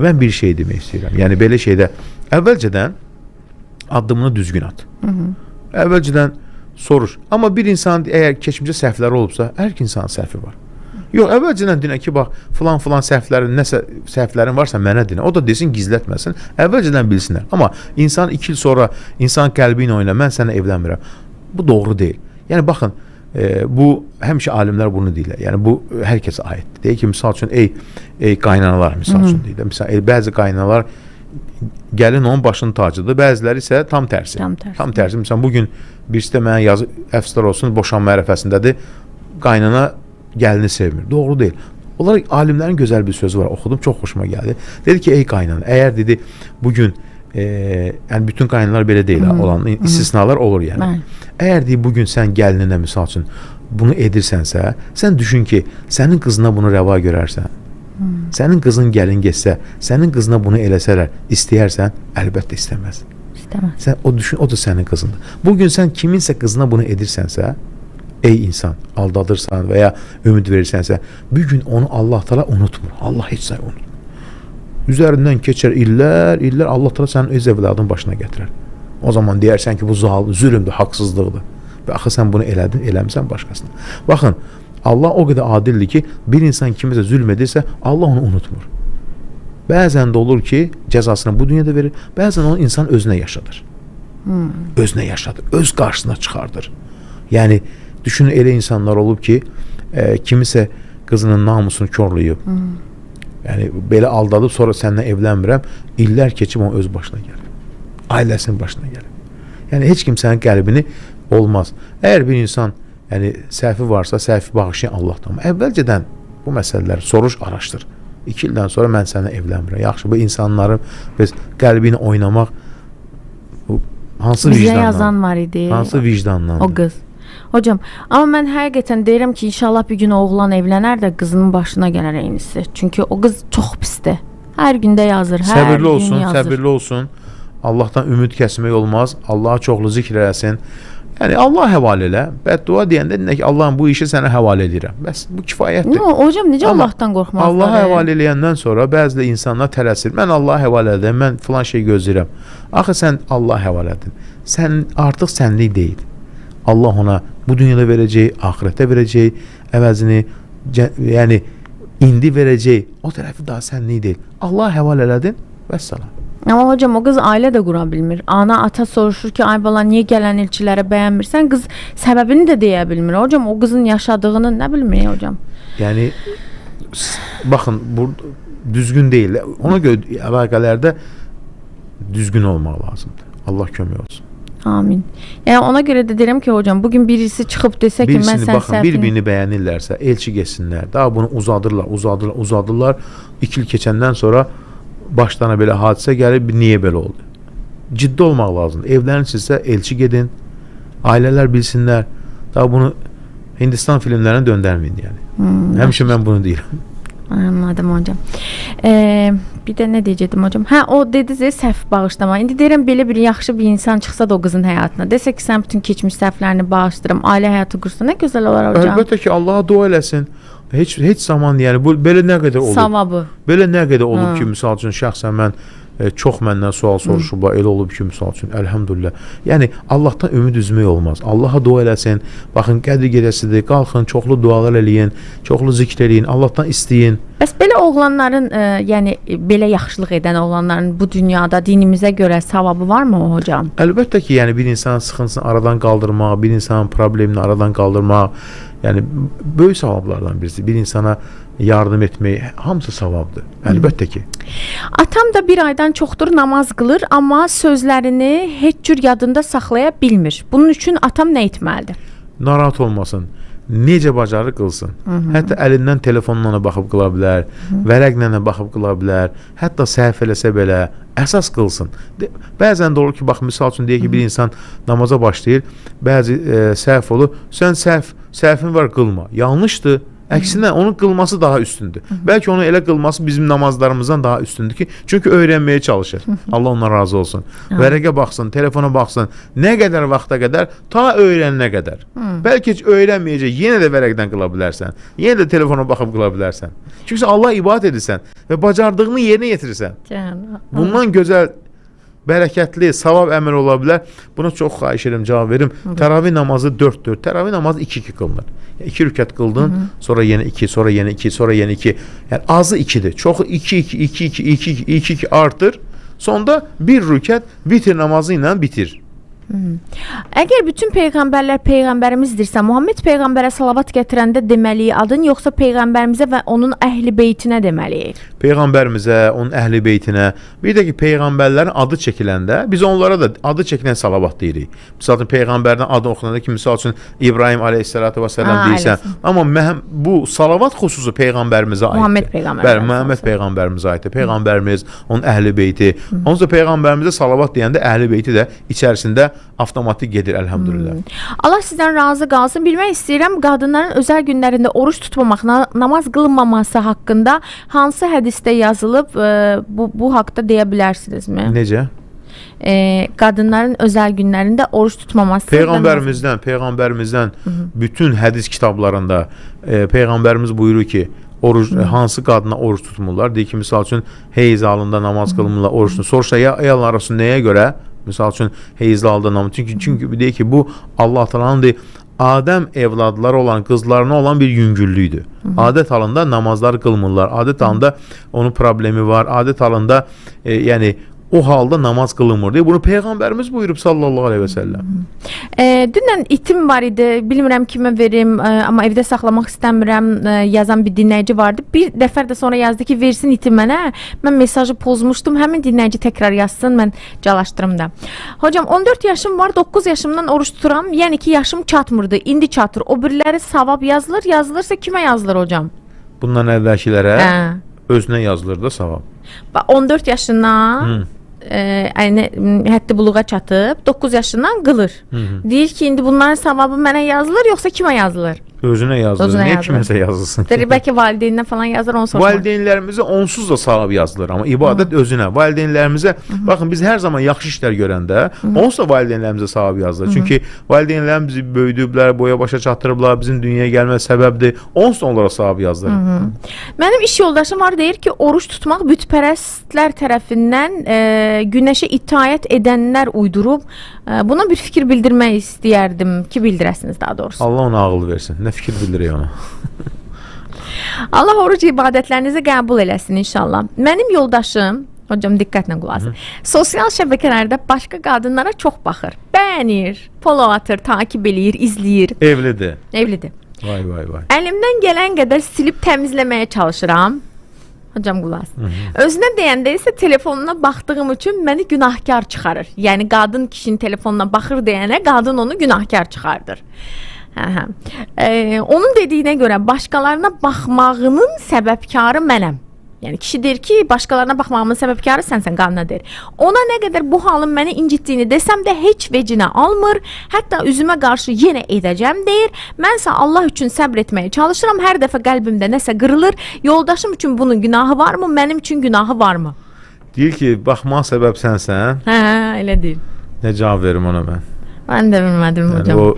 mən bir şey demək istəyirəm. Yəni belə şeydə əvvəlcədən addımını düzgün at. Əvvəlcədən soruş. Amma bir insan əgər keçmişdə səhvləri olubsa, hər insanın səhvi var. Yox, əvvəlcədən deyək ki, bax, filan səhvlərin, nəsə səhvlərin varsa mənə dinə. O da desin, gizlətməsin. Əvvəlcədən bilsinlər. Amma insan 2 il sonra insan qəlbi ilə oynar, mən sənə evlənmirəm. Bu doğru deyil. Yəni baxın, bu həmişə alimlər bunu deyirlər. Yəni bu hər kəsə aiddir. Deyək ki, misal üçün ey qaynanalar misal üçün deyirlər. Misal bəzi qaynanalar gəlin onun başının tacıdır. Bəziləri isə tam tərsi. Tam tərsi. Məsələn, bu gün birisi də mənə yazıb, əfsuslar olsun, boşanma ərəfəsindədir. Qaynana gəlini sevmir. Doğru deyil. Onlar alimlərin gözəl bir sözü var. Oxudum, çox xoşuma gəldi. Dedi ki, ey qaynana, əgər dedi bugün yəni bütün qaynanalar belə deyil olan istisnalar olur yəni. Əgər deyir bugün sən gəlininə misal üçün bunu edirsənsə, sən düşün ki, sənin qızına bunu rəva görərsən. Sənin qızın gəlin getsə, sənin qızına bunu eləsələr, istəyərsən, əlbəttə istəməz. Sən o düşün, o da sənin qızındır. Bugün sən kiminsə qızına bunu edirsənsə, ey insan, aldadırsan və ya ümid verirsənsə, bir gün onu Allah Teala unutmur. Allah heç say unutmur. Üzərindən keçər illər, Allah Teala sənin öz evladın başına gətirər. O zaman deyərsən ki, bu zülmdür, haqsızlıqdır. Və axı sən bunu eləmirsən başqasına. Baxın, Allah o qədər adildir ki, bir insan kimisə zülm edirsə, Allah onu unutmur. Bəzən də olur ki, cəzasını bu dünyada verir, bəzən onu insan özünə yaşadır. Özünə yaşadır, öz qarşısına çıxardır. Yəni, düşünün, elə insanlar olub ki, kimisə qızının namusunu korlayıb, yəni belə aldadıb, sonra səndən evlənmirəm, illər keçib onun öz başına gəlir. Ailəsinin başına gəlir. Yəni, heç kim sənin qəlbini olmaz. Əgər bir insan səhvi varsa, səhvi bağışlayan Allahdan. Əvvəlcədən bu məsələləri soruş, araşdır. 2 ildən sonra mən sənə evlənmirəm. Yaxşı, bu insanların qəlbi ilə oynamaq hansı vicdanla? Bizə yazan var idi. Hansı vicdanla? O qız. Hocam, amma mən həqiqətən deyirəm ki, inşallah bir gün oğlan evlənər də qızının başına gələr eynisi. Çünki o qız çox pisdir. Hər gündə yazır, hər gün yazır. Səbirli olsun. Allahdan ümid kəsmək olmaz. Allaha çoxlu zikr eləsin. Yəni Allah həvalə elə. Bəddua deyəndə deyək ki, Allahım bu işi sənə həvalə edirəm. Bəs bu kifayətdir. Hocam, necə Allahdan qorxmazlar? Allaha həvalə eləyəndən sonra bəzi insanlar tələsir. Mən Allaha həvalə edirəm, mən filan şey gözləyirəm. Axı sən Allaha həvalə edin. Sən artıq sənlik deyil. Allah ona bu dünyada verəcək, axirətdə verəcək, əvəzini, yəni indi verəcək. O tərəfi daha sənlik deyil. Allaha həvalə elədin, vəssalam. Amma hocam, o qız ailə də qura bilmir. Ana, ata soruşur ki, ay bala, niyə gələn elçilərə bəyənmirsən? Qız səbəbini də deyə bilmir. Hocam, o qızın yaşadığını nə bilmir hocam? Yəni, baxın, bu düzgün deyil. Ona görə əlaqələrdə düzgün olmaq lazımdır. Allah kömək olsun. Amin. Yəni ona görə də deyirəm ki, hocam, bugün birisi çıxıb desə ki, mən sən baxın, bir-birini bəyənirlərsə, elçi getsinlər. Daha bunu uzadırlar. 2 il keçəndən sonra başlarına belə hadisə gəlib, niyə belə oldu? Ciddi olmaq lazımdır. Evlənirsinizsə elçi gedin, ailələr bilsinlər. Daha bunu Hindistan filmlərinə döndərməyin yəni. Həmişə mən bunu deyirəm. Anladım hocam. Bir də nə deyəcəkdim hocam? Hə, o dediniz səhv bağışlama. İndi deyirəm, belə bir yaxşı bir insan çıxsa da o qızın həyatına, desə ki, sən bütün keçmiş səhvlərini bağışlayıram, ailə həyatı qursa, nə gözəl olar hocam. Əlbəttə ki, Allaha dua eləsin. Heç zaman yəni bu belə nə qədər olub? Savabı. Belə nə qədər olub ki, misal üçün şəxsən mən çox məndən sual soruşublar, elə olub ki, misal üçün, əlhamdülillah. Yəni, Allahdan ümid üzmək olmaz. Allaha dua eləsin, baxın, qədri gecəsidir, qalxın, çoxlu dualar eləyin, çoxlu zikr eləyin, Allahdan istəyin. Bəs belə oğlanların, yəni belə yaxşılıq edən oğlanların bu dünyada dinimizə görə savabı varmı hocam? Əlbəttə ki, yəni bir insanın sıxıntısını aradan qaldırmaq, bir insanın problemini aradan qaldırmaq, yəni böyük savablardan birisi. Bir insana yardım etmək, hamısı savabdır. Əlbəttə ki. Atam da bir aydan çoxdur namaz qılır, amma sözlərini heç cür yadında saxlaya bilmir. Bunun üçün atam nə etməlidir? Narahat olmasın. Necə bacarır qılsın. Hətta əlindən telefonla baxıb qıla bilər, vərəqlə baxıb qıla bilər, hətta səhv eləsə belə əsas qılsın. Bəzən də olur ki, bax, misal üçün deyək ki, bir insan namaza başlayır, bəzi səhv olur, sən səhvin var, qılma. Yanlışdır. Əksinə, onun qılması daha üstündür. Bəlkə onu elə qılması bizim namazlarımızdan daha üstündür ki, çünki öyrənməyə çalışır. Allah ondan razı olsun. Vərəqə baxsın, telefona baxsın, nə qədər vaxta qədər, ta öyrənənə qədər. Bəlkə heç öyrənməyəcək, yenə də vərəqdən qıla bilərsən, yenə də telefona baxıb qıla bilərsən. Çünki Allah ibadət edirsən və bacardığını yerinə yetirirsən. Bundan gözəl, bərəkətli, savab əməl ola bilər. Buna çox xahiş edirəm, cavab verim. Təravih namazı 4-4, təravih namazı 2-2 qılınır. 2 rükət qıldın, sonra yenə 2, sonra yenə 2, sonra yenə 2. Yəni azı 2-dir. Çoxu 2-2, 2-2, 2-2, 2-2 artır. Sonda bir rükət vitr namazı ilə bitir. Əgər bütün peyğəmbərlər peyğəmbərimizdirsə, Muhammed peyğəmbərə salavat gətirəndə deməliyik adın, yoxsa peyğəmbərimizə və onun əhli beytinə deməliyik? Peyğəmbərimizə, onun əhli beytinə, bir də ki, peyğəmbərlərin adı çəkiləndə biz onlara da adı çəkilən salavat deyirik. Misal üçün peyğəmbərdən adı oxunanda ki, misal üçün İbrahim əleyhissalatu vesselam deyirsən, amma bu salavat xüsusu peyğəmbərimizə aiddir. Muhammed peyğəmbər. Bəli, Muhammed peyğəmbərimizə aiddir. Peyğəmbərimiz, onun əhli beyti. Onsuz da peyğəmbərimizə salavat deyəndə əhli beyti də içərisində avtomatik gedir, əlhamdülillah. Allah sizdən razı qalsın. Bilmək istəyirəm, qadınların özəl günlərində oruç tutmamaq, namaz qılınmaması haqqında hansı hədisdə yazılıb, bu haqda deyə bilərsinizmi? Necə? Qadınların özəl günlərində oruç tutmaması. Peyğəmbərimizdən bütün hədis kitablarında Peyğəmbərimiz buyurur ki, hansı qadına oruç tutmurlar? Deyir ki, misal üçün heyz halında namaz qılmırlar, oruçunu. Soruşsa, ya ayal arası nəyə görə? Misal üçün heyzli halda namaz. Çünki deyir ki, bu Allah Taala'nın deyir, Adəm evladları olan, qızlarına olan bir yüngüllüydür. Adət halında namazları qılmırlar. Adət halında onun problemi var. Adət halında yəni o halda namaz qılınmır deyə bunu Peyğəmbərimiz buyurub sallallahu aleyhi və səlləm. Dünən itim var idi, bilmirəm kimə verim, amma evdə saxlamaq istəmirəm, yazan bir dinləyici vardı. Bir dəfər də sonra yazdı ki, versin itim mənə. Mən mesajı pozmuşdum, həmin dinləyici təkrar yazsın, mən calaşdırım da. Hocam, 14 yaşım var, 9 yaşımdan oruç tuturam, yəni ki, yaşım çatmırdı, indi çatır. O biriləri savab yazılır, yazılırsa kimə yazılır hocam? Bundan əvvəlkilərə özünə yazılır da savab. 14 yaşından həddi buluğa çatıb 9 yaşından qılır. Deyir ki, indi bunların savabı mənə yazılır, yoxsa kimə yazılır? Özünə yazılır. Niyə kiməsə yazılsın? Bəlkə valideyninə falan yazılır, onu soruşmaq. Valideynlərimizə onsuz da savab yazılır, amma ibadət özünə. Valideynlərimizə, baxın, biz hər zaman yaxşı işlər görəndə onsuz da valideynlərimizə savab yazılır. Çünki valideynlərimiz bizi böyüdüblər, boya başa çatdırıblar, bizim dünyaya gəlmə səbəbdir. Onsuz da onlara savab yazılır. Mənim iş yoldaşım var, deyir ki, oruç tutmaq bütpərəstlər tərəfindən günəşə itaət edənlər uydurub. Buna bir fikir bildirmək istəyərdim ki, bildirəsiniz daha doğrusu. Allah ona ağıl versin. Nə fikir bildirək ona? Allah oruc ibadətlərinizi qəbul eləsin inşallah. Mənim yoldaşım, hocam diqqətlə qulaq asın, sosial şəbəkələrdə başqa qadınlara çox baxır, bəyənir, follow atır, takib eləyir, izləyir. Evlidir. Evlidir. Vay vay vay. Əlimdən gələn qədər silib təmizləməyə çalışıram. Hocam qulaq asın. Özünə deyəndə isə telefonuna baxdığım üçün məni günahkar çıxarır. Yəni qadın kişinin telefonuna baxır deyənə qadın onu günahkar çıxardır. Onun dediyinə görə başqalarına baxmağının səbəbkarı mənəm. Yəni kişi deyir ki, başqalarına baxmağımın səbəbkarı sənsən, qadına deyir. Ona nə qədər bu halın məni incitdiyini desəm də heç vecinə almır. Hətta üzümə qarşı yenə edəcəm deyir. Mənsə Allah üçün səbr etməyə çalışıram. Hər dəfə qəlbimdə nəsə qırılır. Yoldaşım üçün bunun günahı varmı? Mənim üçün günahı varmı? Deyir ki, baxmaq səbəb sənsən. Elə deyir. Nə cavab verim ona mən? Mən də bilmədim hocam. O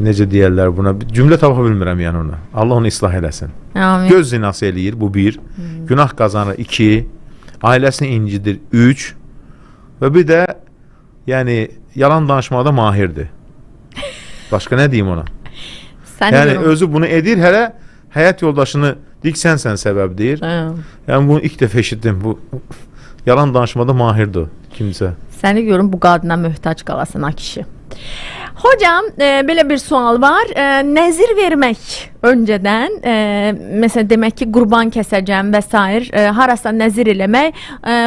necə deyərlər buna? Cümlə tapa bilmirəm yəni ona. Allah onu islah eləsin. Amin. Göz zinası eləyir, bu bir. Günah qazanır, 2. ailəsini incidir 3 və bir də yəni yalan danışmada mahirdir. Başqa nə deyim ona? Yəni özü bunu edir, hələ həyat yoldaşını dik sənsən səbəb deyir. Yəni bunu ilk dəfə eşitdim. Bu yalan danışmada mahirdir kimsə. Səni görüm bu qadına möhtac qalasan ha kişi. Hocam belə bir sual var. Nəzir vermək öncədən, məsələn demək ki qurban kəsəcəm və s. harasa nəzir eləmək,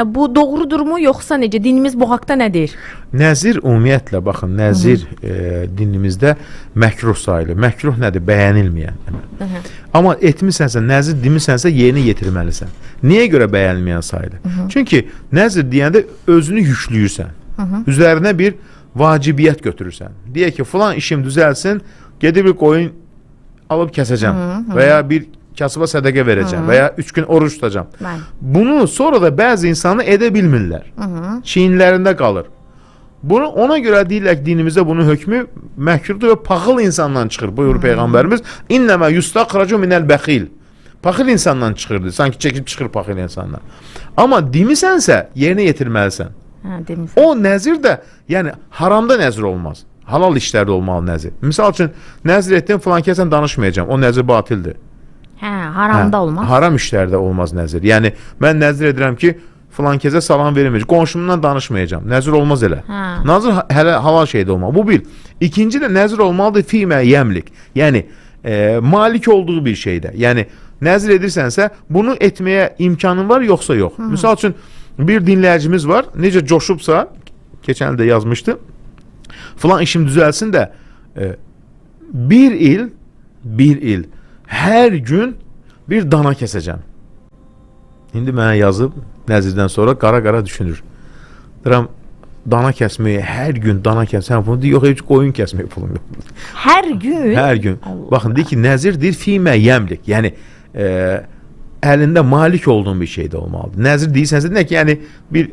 bu doğrudurmu yoxsa necə? Dinimiz bu haqqda nə deyir? Nəzir ümumiyyətlə baxın, nəzir dinimizdə məkruh sayılır. Məkruh nədir? Bəyənilməyən. Amma etmisənsə, nəzir demisənsə yerinə yetirməlisən. Niyə görə bəyənilməyən sayılır? Çünki nəzir deyəndə özünü yükləyirsən. Üzərinə bir vacibiyyət götürürsən. Deyək ki, filan işim düzəlsin, gedib bir qoyun alıb kəsəcəm və ya bir kasıba sədəqə verəcəm və ya 3 gün oruç tutacam. Bunu sonra da bəzi insanlar edə bilmirlər. Çiyinlərində qalır. Bunu ona görə deyirlər ki, dinimizdə bunun hökmü məhkurdur və paxıl insandan çıxır. Buyurur Peyğəmbərimiz, İnnəmə yustaqracu minəl bəxil. Paxıl insandan çıxırdı. Sanki çəkib çıxır paxıl insandan. Amma demisənsə, yerinə yetirməlisən. O nəzir də, yəni haramda nəzir olmaz. Halal işlərdə olmalı nəzir. Misal üçün, nəzir etdim, filan kəsən danışmayacağım. O nəzir batildir. Haramda olmaz. Haram işlərdə olmaz nəzir. Yəni, mən nəzir edirəm ki, filan kəsə salam verməyəcəm. Qonşumdan danışmayacağım. Nəzir olmaz elə. Nəzir hələ halal şeydə olmalı. Bu bir. İkinci də nəzir olmalıdır fîmə yəmlik. Yəni, malik olduğu bir şeydə. Yəni, nəzir edirsənsə, bunu etməyə imkanın var, yoxsa yox. Misal üçün, bir dinləyicimiz var, necə coşubsa, keçən ildə yazmışdı, filan işim düzəlsin də, bir il, hər gün bir dana kəsəcəm. İndi mənə yazıb, nəzirdən sonra qara-qara düşünür. Deyirəm, dana kəsməyə, hər gün dana kəsəm, bunu deyir, yox, heç qoyun kəsməyə pulum yox. Hər gün? Hər gün. Baxın, deyir ki, nəzir deyir, fîmə yəmlik, yəni, əlində malik olduğun bir şey də olmalıdır. Nəzir deyirsənsə, nə ki, yəni bir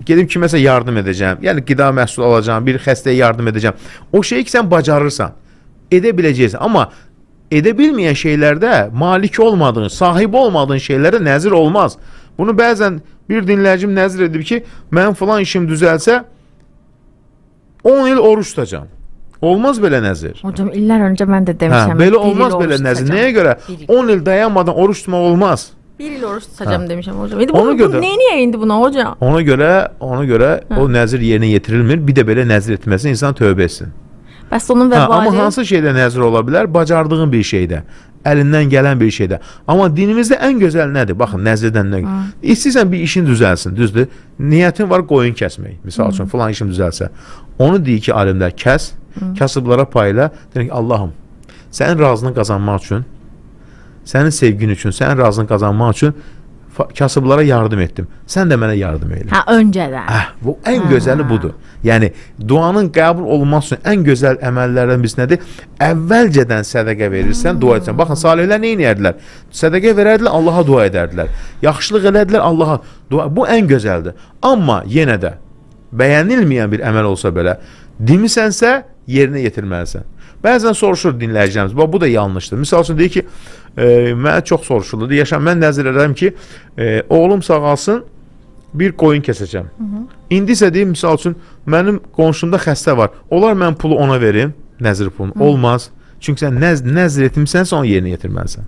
gedib kiməsə yardım edəcəm, yəni qida məhsul alacağım, bir xəstəyə yardım edəcəm. O şeyi ki, sən bacarırsan, edə biləcəksən. Amma edə bilməyən şeylərdə malik olmadığın, sahib olmadığın şeylərdə nəzir olmaz. Bunu bəzən bir dinləyicim nəzir edib ki, mən filan işim düzəlsə 10 il oruç tutacağam. Olmaz belə nəzir. Hocam, illər öncə mən də demişəm. Belə olmaz belə nəzir. Nəyə görə? 10 il dayanmadan oruç tutmaq olmaz. Bir il oruç tutacağım demişəm hocam. Niyə indi buna hocam? Ona görə o nəzir yerinə yetirilmir. Bir də belə nəzir etməsin, insan tövbə etsin. Bəs onun vəbali... Amma hansı şeydə nəzir ola bilər? Bacardığın bir şeydə. Əlindən gələn bir şeydə. Amma dinimizdə ən gözəl nədir? Baxın, nəzirdən nə? İstəyirsən bir işin düzəlsin, düzdür? Niyyətin var qoyun kəsmək. Misal üçün, filan işin düzəlsə. Onu deyir ki, alimlər, kəs. Kasıblara payla, deyir ki, Allahım, sənin razını qazanmaq üçün, sənin sevgin üçün, sənin razını qazanmaq üçün kasıblara yardım etdim. Sən də mənə yardım elə. Öncədən. Bu ən gözəli budur. Yəni, duanın qəbul olunması üçün ən gözəl əməllərdən birisi nədir? Əvvəlcədən sədəqə verirsən, dua etsən. Baxın, salihlər nə edərdilər? Sədəqə verərdilər, Allaha dua edərdilər. Yaxşılıq elədilər, Allaha dua. Bu ən gözəldir. Amma yenə də bəyənilməyən bir əməl olsa belə, demisənsə, yerinə yetirməlisən. Bəzən soruşur dinləyicilərimiz, bu da yanlışdır. Misal üçün deyir ki, mənə çox soruşulur. Mən nəzir edirəm ki, oğlum sağalsın, bir qoyun kəsəcəm. İndi isə deyim, misal üçün, mənim qonşumda xəstə var. Olar mən pulu ona verim, nəzir pulunu. Olmaz. Çünki sən nəzir etmisənsə, onu yerinə yetirməlisən.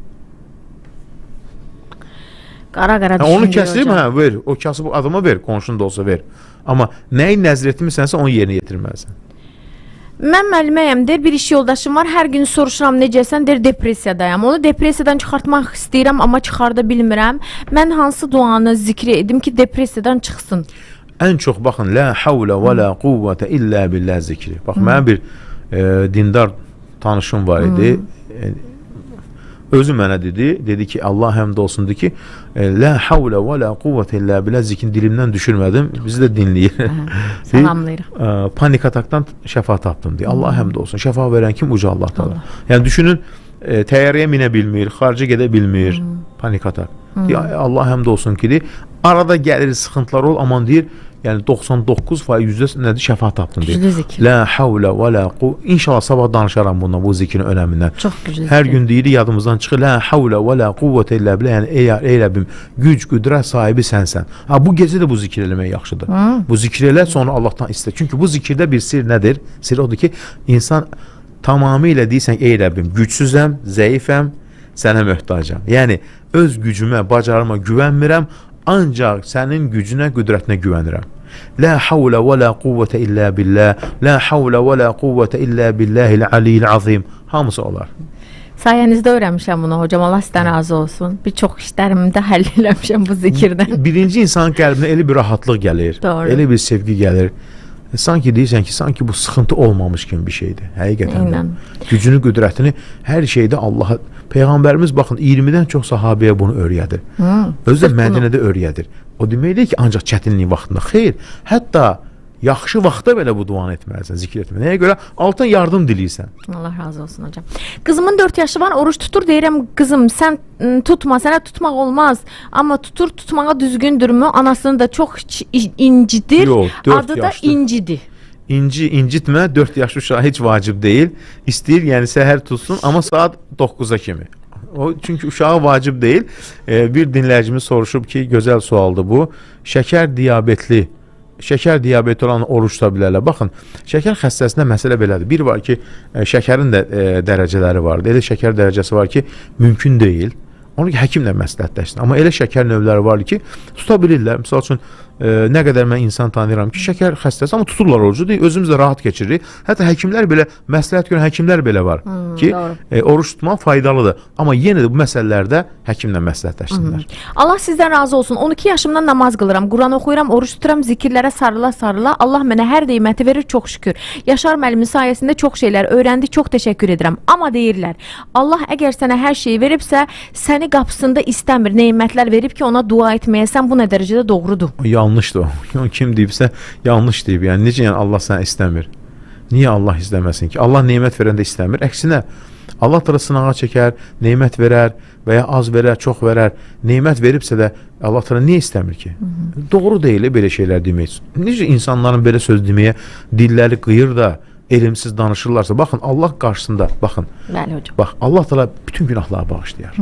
Qara-qara düşünür onu kəsib, ver. O kasıb adama ver, qonşun da olsa ver. Amma nəyi nəzir etmisənsə, onu yerinə yetirməlisən. Mən müəlliməyəm, deyir, bir iş yoldaşım var, hər gün soruşuram necəsən, deyir, depressiyadayam. Onu depressiyadan çıxartmaq istəyirəm, amma çıxarda bilmirəm. Mən hansı duanı zikr edim ki, depressiyadan çıxsın? Ən çox, baxın, la havlə və la quvvətə illə billah zikri. Bax, mənim bir dindar tanışım var idi. Özü mənə dedi ki, Allah həmd olsundur ki, la havlə və la quvvətə illə billah zikrini dilimdən düşürmədim. Bizi də dinləyir. Salamlayırıq. Panik atakdan şəfa tapdım deyə. Allah həmd olsun. Şəfa verən kim? Uca Allah'tan. Yəni düşünün, təyyarəyə minə bilmir, xarici gedə bilmir. Panik atak. Allah həmd olsun ki, arada gəlir, sıxıntılar ol, aman deyir, yəni 99% nədir? Şəfaət tapdın deyir. Güclü zikir. La havle və la quv. İnşallah sabah danışaram bundan, bu zikrin önəmindən. Çox güclü Hər zikir. gün deyir, yadımızdan çıxır. La havle və la quvvətə illə billah. Yəni ey Rəbbim, güc, qüdrət sahibi sənsən. Ha, bu gecə də bu zikir eləmək yaxşıdır. Bu zikir elə, sonra Allahdan istə. Çünki bu zikirdə bir sir nədir? Sir odur ki, insan tamamilə deyirsən, ey Rəbbim, gücsüzəm, zəifəm, sənə möhtacam. Yəni öz gücümə, bacarıma güvənmirəm, ancaq sənin gücünə, qüdrətinə güvənirəm. La havle və la quvvətə illə billah. La havle və la quvvətə illə billahil aliyyil azim. Hamısı olar. Sayənizdə öyrənmişəm bunu hocam. Allah sizdən razı olsun. Bir çox işlərimi də həll eləmişəm bu zikirdən. Birinci insanın qəlbinə elə bir rahatlıq gəlir. Doğru. Elə bir sevgi gəlir. Sanki deyirsən ki, sanki bu sıxıntı olmamış kimi bir şeydir. Həqiqətən də. Eynən. Gücünü, qüdrətini hər şeydə Allaha, Peyğəmbərimiz baxın 20-dən çox sahabəyə bunu öyrədir. Özü də Mədinədə öyrədir. O deməkdir ki, ancaq çətinlik vaxtında. Xeyr, hətta yaxşı vaxtda belə bu duanı etməlisən, zikr etməlisən. Nəyə görə? Altdan yardım diləyirsən. Allah razı olsun hocam. Qızımın 4 yaşı var, oruç tutur. Deyirəm, qızım sən tutma, sənə tutmaq olmaz. Amma tutur, tutmağa düzgündürmü? Anasını da çox incidir. Yox, 4 Adı da yaşlı. İncidir. İncitmə, 4 yaş uşağı heç vacib deyil. İstəyir, yəni səhər tutsun, amma saat 9-a kimi. O çünki uşağa vacib deyil. Bir dinləyicimiz soruşub ki, gözəl sualdır bu. Şəkər diabeti olan oruç tuta bilərlər. Baxın, şəkər xəstəsində məsələ belədir. Bir var ki, şəkərin də dərəcələri vardır. Elə şəkər dərəcəsi var ki, mümkün deyil. Onu ki, həkimlə məsləhətləşsin. Amma elə şəkər növləri var ki, tuta bilirlər. Misal üçün, nə qədər mən insan tanıyıram ki, şəkər xəstəsi, amma tuturlar orucu deyil, özümüz də rahat keçiririk. Hətta həkimlər belə, məsləhət görən həkimlər belə var ki, oruç tutmaq faydalıdır. Amma yenə də bu məsələlərdə həkimlə məsləhətləşsinlər. Allah sizdən razı olsun. 12 yaşımdan namaz qılıram, Quran oxuyuram, oruç tuturam, zikirlərə sarıla-sarıla. Allah mənə hər neməti verir, çox şükür. Yaşar müəllimin sayəsində çox şeylər öyrəndik, çox təşəkkür edirəm. Amma deyirlər, Allah əgər sənə hər şeyi veribsə, səni qapısında istəmir, nemətlər verib ki, ona dua etməyəsən, bu nə dərəcədə doğrudur? Yanlışdır o. Kim deyibsə yanlış deyib. Yəni necə yəni Allah səni istəmir? Niyə Allah istəməsin ki? Allah nemət verəndə istəmir. Əksinə Allah da sınağa çəkər, nemət verər və ya az verər, çox verər. Nemət veribsə də Allah da niyə istəmir ki? Doğru deyil belə şeylər demək. Necə insanların belə söz deməyə dilləri qıyır da elmsiz danışırlarsa, baxın Allah qarşısında, baxın. Bəli hocam. Bax, Allah da bütün günahları bağışlayar.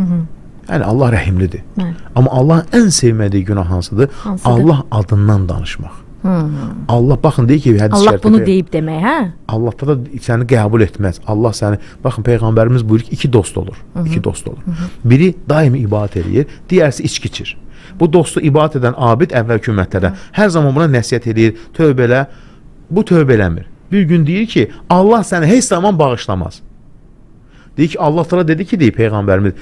Yəni Allah rəhimlidir. Bəli. Amma Allahın ən sevmədiyi günah hansıdır? Allah adından danışmaq. Allah baxın deyir ki, hədis-i Allah şərifdə bunu deyib demək, hə? Allah da səni qəbul etməz. Allah səni, baxın Peyğəmbərimiz buyurur ki, iki dost olur. İki dost olur. Biri daimi ibadət edir, digərisi içki içir. Bu dostu ibadət edən abid əvvəlki ümmətlərə hər zaman buna nəsihət edir, tövbə elə. Bu tövbə eləmir. Bir gün deyir ki, Allah səni heç zaman bağışlamaz. Deyir ki, Allah təala dedi ki, deyir Peyğəmbərimiz,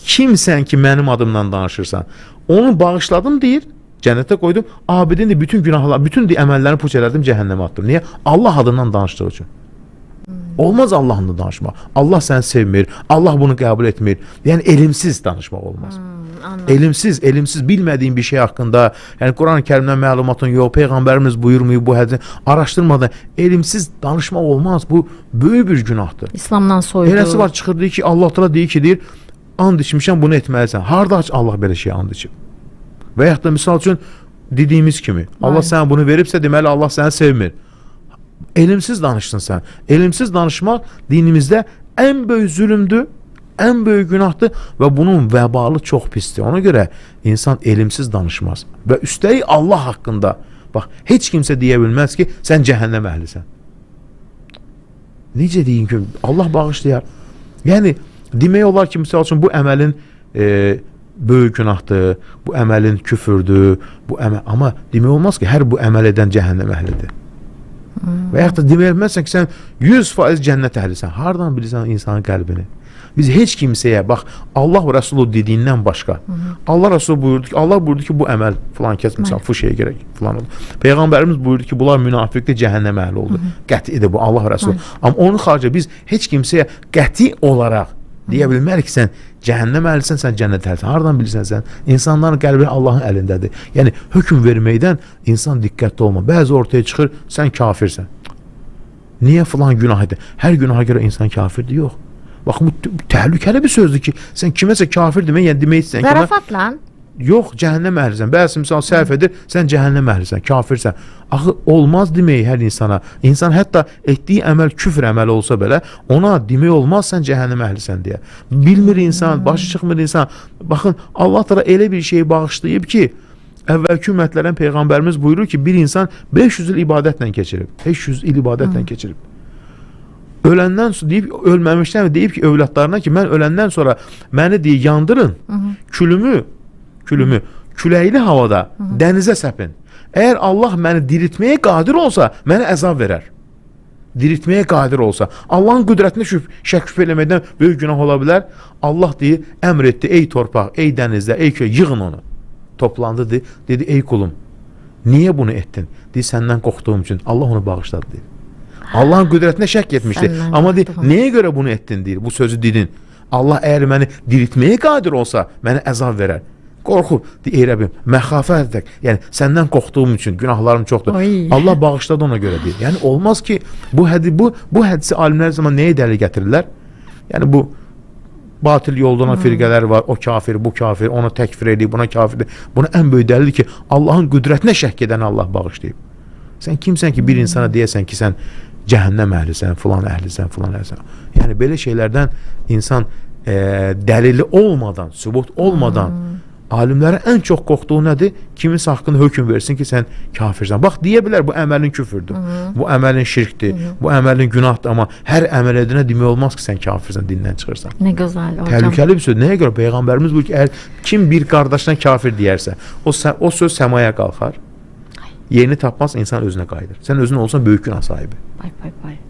kimsən ki mənim adımdan danışırsan, onu bağışladım deyir, cənnətə qoydum, abidin də bütün günahlar, bütün əməllərini puç elədim, cəhənnəmə atdım. Niyə? Allah adından danışdığı üçün. Olmaz Allah'la danışmaq. Allah səni sevmir, Allah bunu qəbul etmir. Yəni elmsiz danışmaq olmaz. Elmsiz bilmədiyin bir şey haqqında, yəni Quran-ı Kərimdən məlumatın yox, Peyğəmbərimiz buyurmayıb bu hədisi araşdırmadan elmsiz danışmaq olmaz. Bu böyük bir günahdır. İslamdan soyudu. Eləsi var çıxır deyir ki, Allah təala deyir ki, deyir, and içmişəm bunu etməlisən. Harda Allah belə şey and içib? Və yaxud da misal üçün dediyimiz kimi, Allah sənə bunu veribsə, deməli Allah səni sevmir. Elmsiz danışsın sən. Elmsiz danışmaq dinimizdə ən böyük zülümdür, ən böyük günahdır və bunun vəbalı çox pisdir. Ona görə insan elmsiz danışmaz. Və üstəlik Allah haqqında, bax, heç kimsə deyə bilməz ki, sən cəhənnəm əhlisən. Necə deyin ki, Allah bağışlayar. Yəni, demək olar ki, misal üçün bu əməlin böyük günahdır, bu əməlin küfürdür, amma demək olmaz ki, hər bu əməl edən cəhənnəm əhlidir. Və yaxud da demək bilməzsən ki, sən 100% cənnət əhlisən. Hardan bilirsən insanın qəlbini? Biz heç kimsəyə, bax, Allah və Rəsulü dediyindən başqa. Allah Rəsulü buyurdu ki, bu əməl filan kəs, misal, fışıya gerək filan oldu. Peyğəmbərimiz buyurdu ki, bunlar münafiqdir, cəhənnəm əhli oldu. Qətidir bu, Allah və Rəsulü. Amma onun xarici biz heç kimsəyə qəti olaraq deyə bilmərik ki, sən cəhənnəm əhlisən, sən cənnət əhlisən. Hardan bilirsən sən? İnsanların qəlbi Allahın əlindədir. Yəni, hökm verməkdən insan diqqətli olma. Bəzi ortaya çıxır, sən kafirsən. Niyə filan günah edir? Hər günaha görə insan kafirdir, yox. Bax, bu təhlükəli bir sözdür ki, sən kiməsə kafir demək, yəni demək istəyən Zarafat lan. yox, cəhənnəm əhlisən. Bəzi misal səhv edir, sən cəhənnəm əhlisən, kafirsən. Axı olmaz demək hər insana. İnsan hətta etdiyi əməl küfr əməli olsa belə, ona demək olmaz sən cəhənnəm əhlisən deyə. Bilmir insan, başı çıxmır insan. Baxın, Allah təala elə bir şeyi bağışlayıb ki, əvvəlki ümmətlərdən peyğəmbərimiz buyurur ki, bir insan 500 il ibadətlə keçirib. 500 il ibadətlə keçirib. Öləndən sonra deyib, ölməmişdən deyib ki, övladlarına ki, mən öləndən sonra məni deyir, yandırın, külümü küləkli havada dənizə səpin. Əgər Allah məni diriltməyə qadir olsa, mənə əzab verər. Diriltməyə qadir olsa. Allahın qüdrətinə şək şübhə eləməkdən böyük günah ola bilər. Allah deyir, əmr etdi, ey torpaq, ey dənizdə, ey köy, yığın onu. Toplandı, dedi, ey kulum, niyə bunu etdin? Deyir, səndən qorxduğum üçün. Allah onu bağışladı, deyir. Allahın qüdrətinə şək etmişdi. Amma deyir, nəyə görə bunu etdin, deyir, bu sözü dedin. Allah əgər məni diriltməyə qadir olsa, mənə əzab verər. Qorxub, deyir, ey Rəbbim, məxafət edək. Yəni, səndən qorxduğum üçün, günahlarım çoxdur. Allah bağışladı ona görə, deyir. Yəni, olmaz ki, bu hədisi alimlər zaman nəyə dəlil gətirirlər? Yəni, bu batil yoldan firqələr var, o kafir, bu kafir, ona təkfir edir, buna kafir edir. Buna ən böyük dəlildir ki, Allahın qüdrətinə şək edən Allah bağışlayıb. Sən kimsən ki, bir insana deyəsən ki, sən cəhənnəm əhlisən, filan əhlisən, filan əhlisən. Yəni, belə şeylərdən insan dəlili olmadan, sübut olmadan alimlərin ən çox qorxduğu nədir? Kiminsə haqqında hökm versin ki, sən kafirsən. Bax, deyə bilər, bu əməlin küfürdür, bu əməlin şirkdir, bu əməlin günahdır, amma hər əməl edinə demək olmaz ki, sən kafirsən, dindən çıxırsan. Nə gözəl hocam. Təhlükəli bir söz. Nəyə görə? Peyğəmbərimiz buyurur ki, əgər kim bir qardaşına kafir deyərsə, o söz səmaya qalxar, yerini tapmaz, insan özünə qayıdır. Sən özün olsan böyük günah sahibi.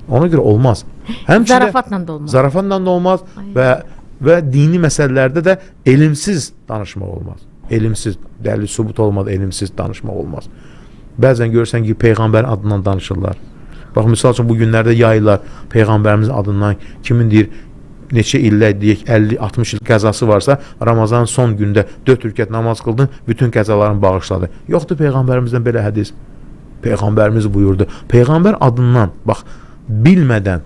Ona görə olmaz. Zarafatla da olmaz. Zarafatla da olmaz və dini məsələlərdə də elmsiz danışmaq olmaz. Elmsiz, dəlil sübut olmadan elmsiz danışmaq olmaz. Bəzən görürsən ki, Peyğəmbərin adından danışırlar. Bax, misal üçün, bu günlərdə yayırlar Peyğəmbərimizin adından, kimin deyir, neçə illə deyək, 50-60 il qəzası varsa, Ramazanın son gündə 4 rükət namaz qıldın, bütün qəzalarını bağışladı. Yoxdur Peyğəmbərimizdən belə hədis. Peyğəmbərimiz buyurdu. Peyğəmbər adından, bax, bilmədən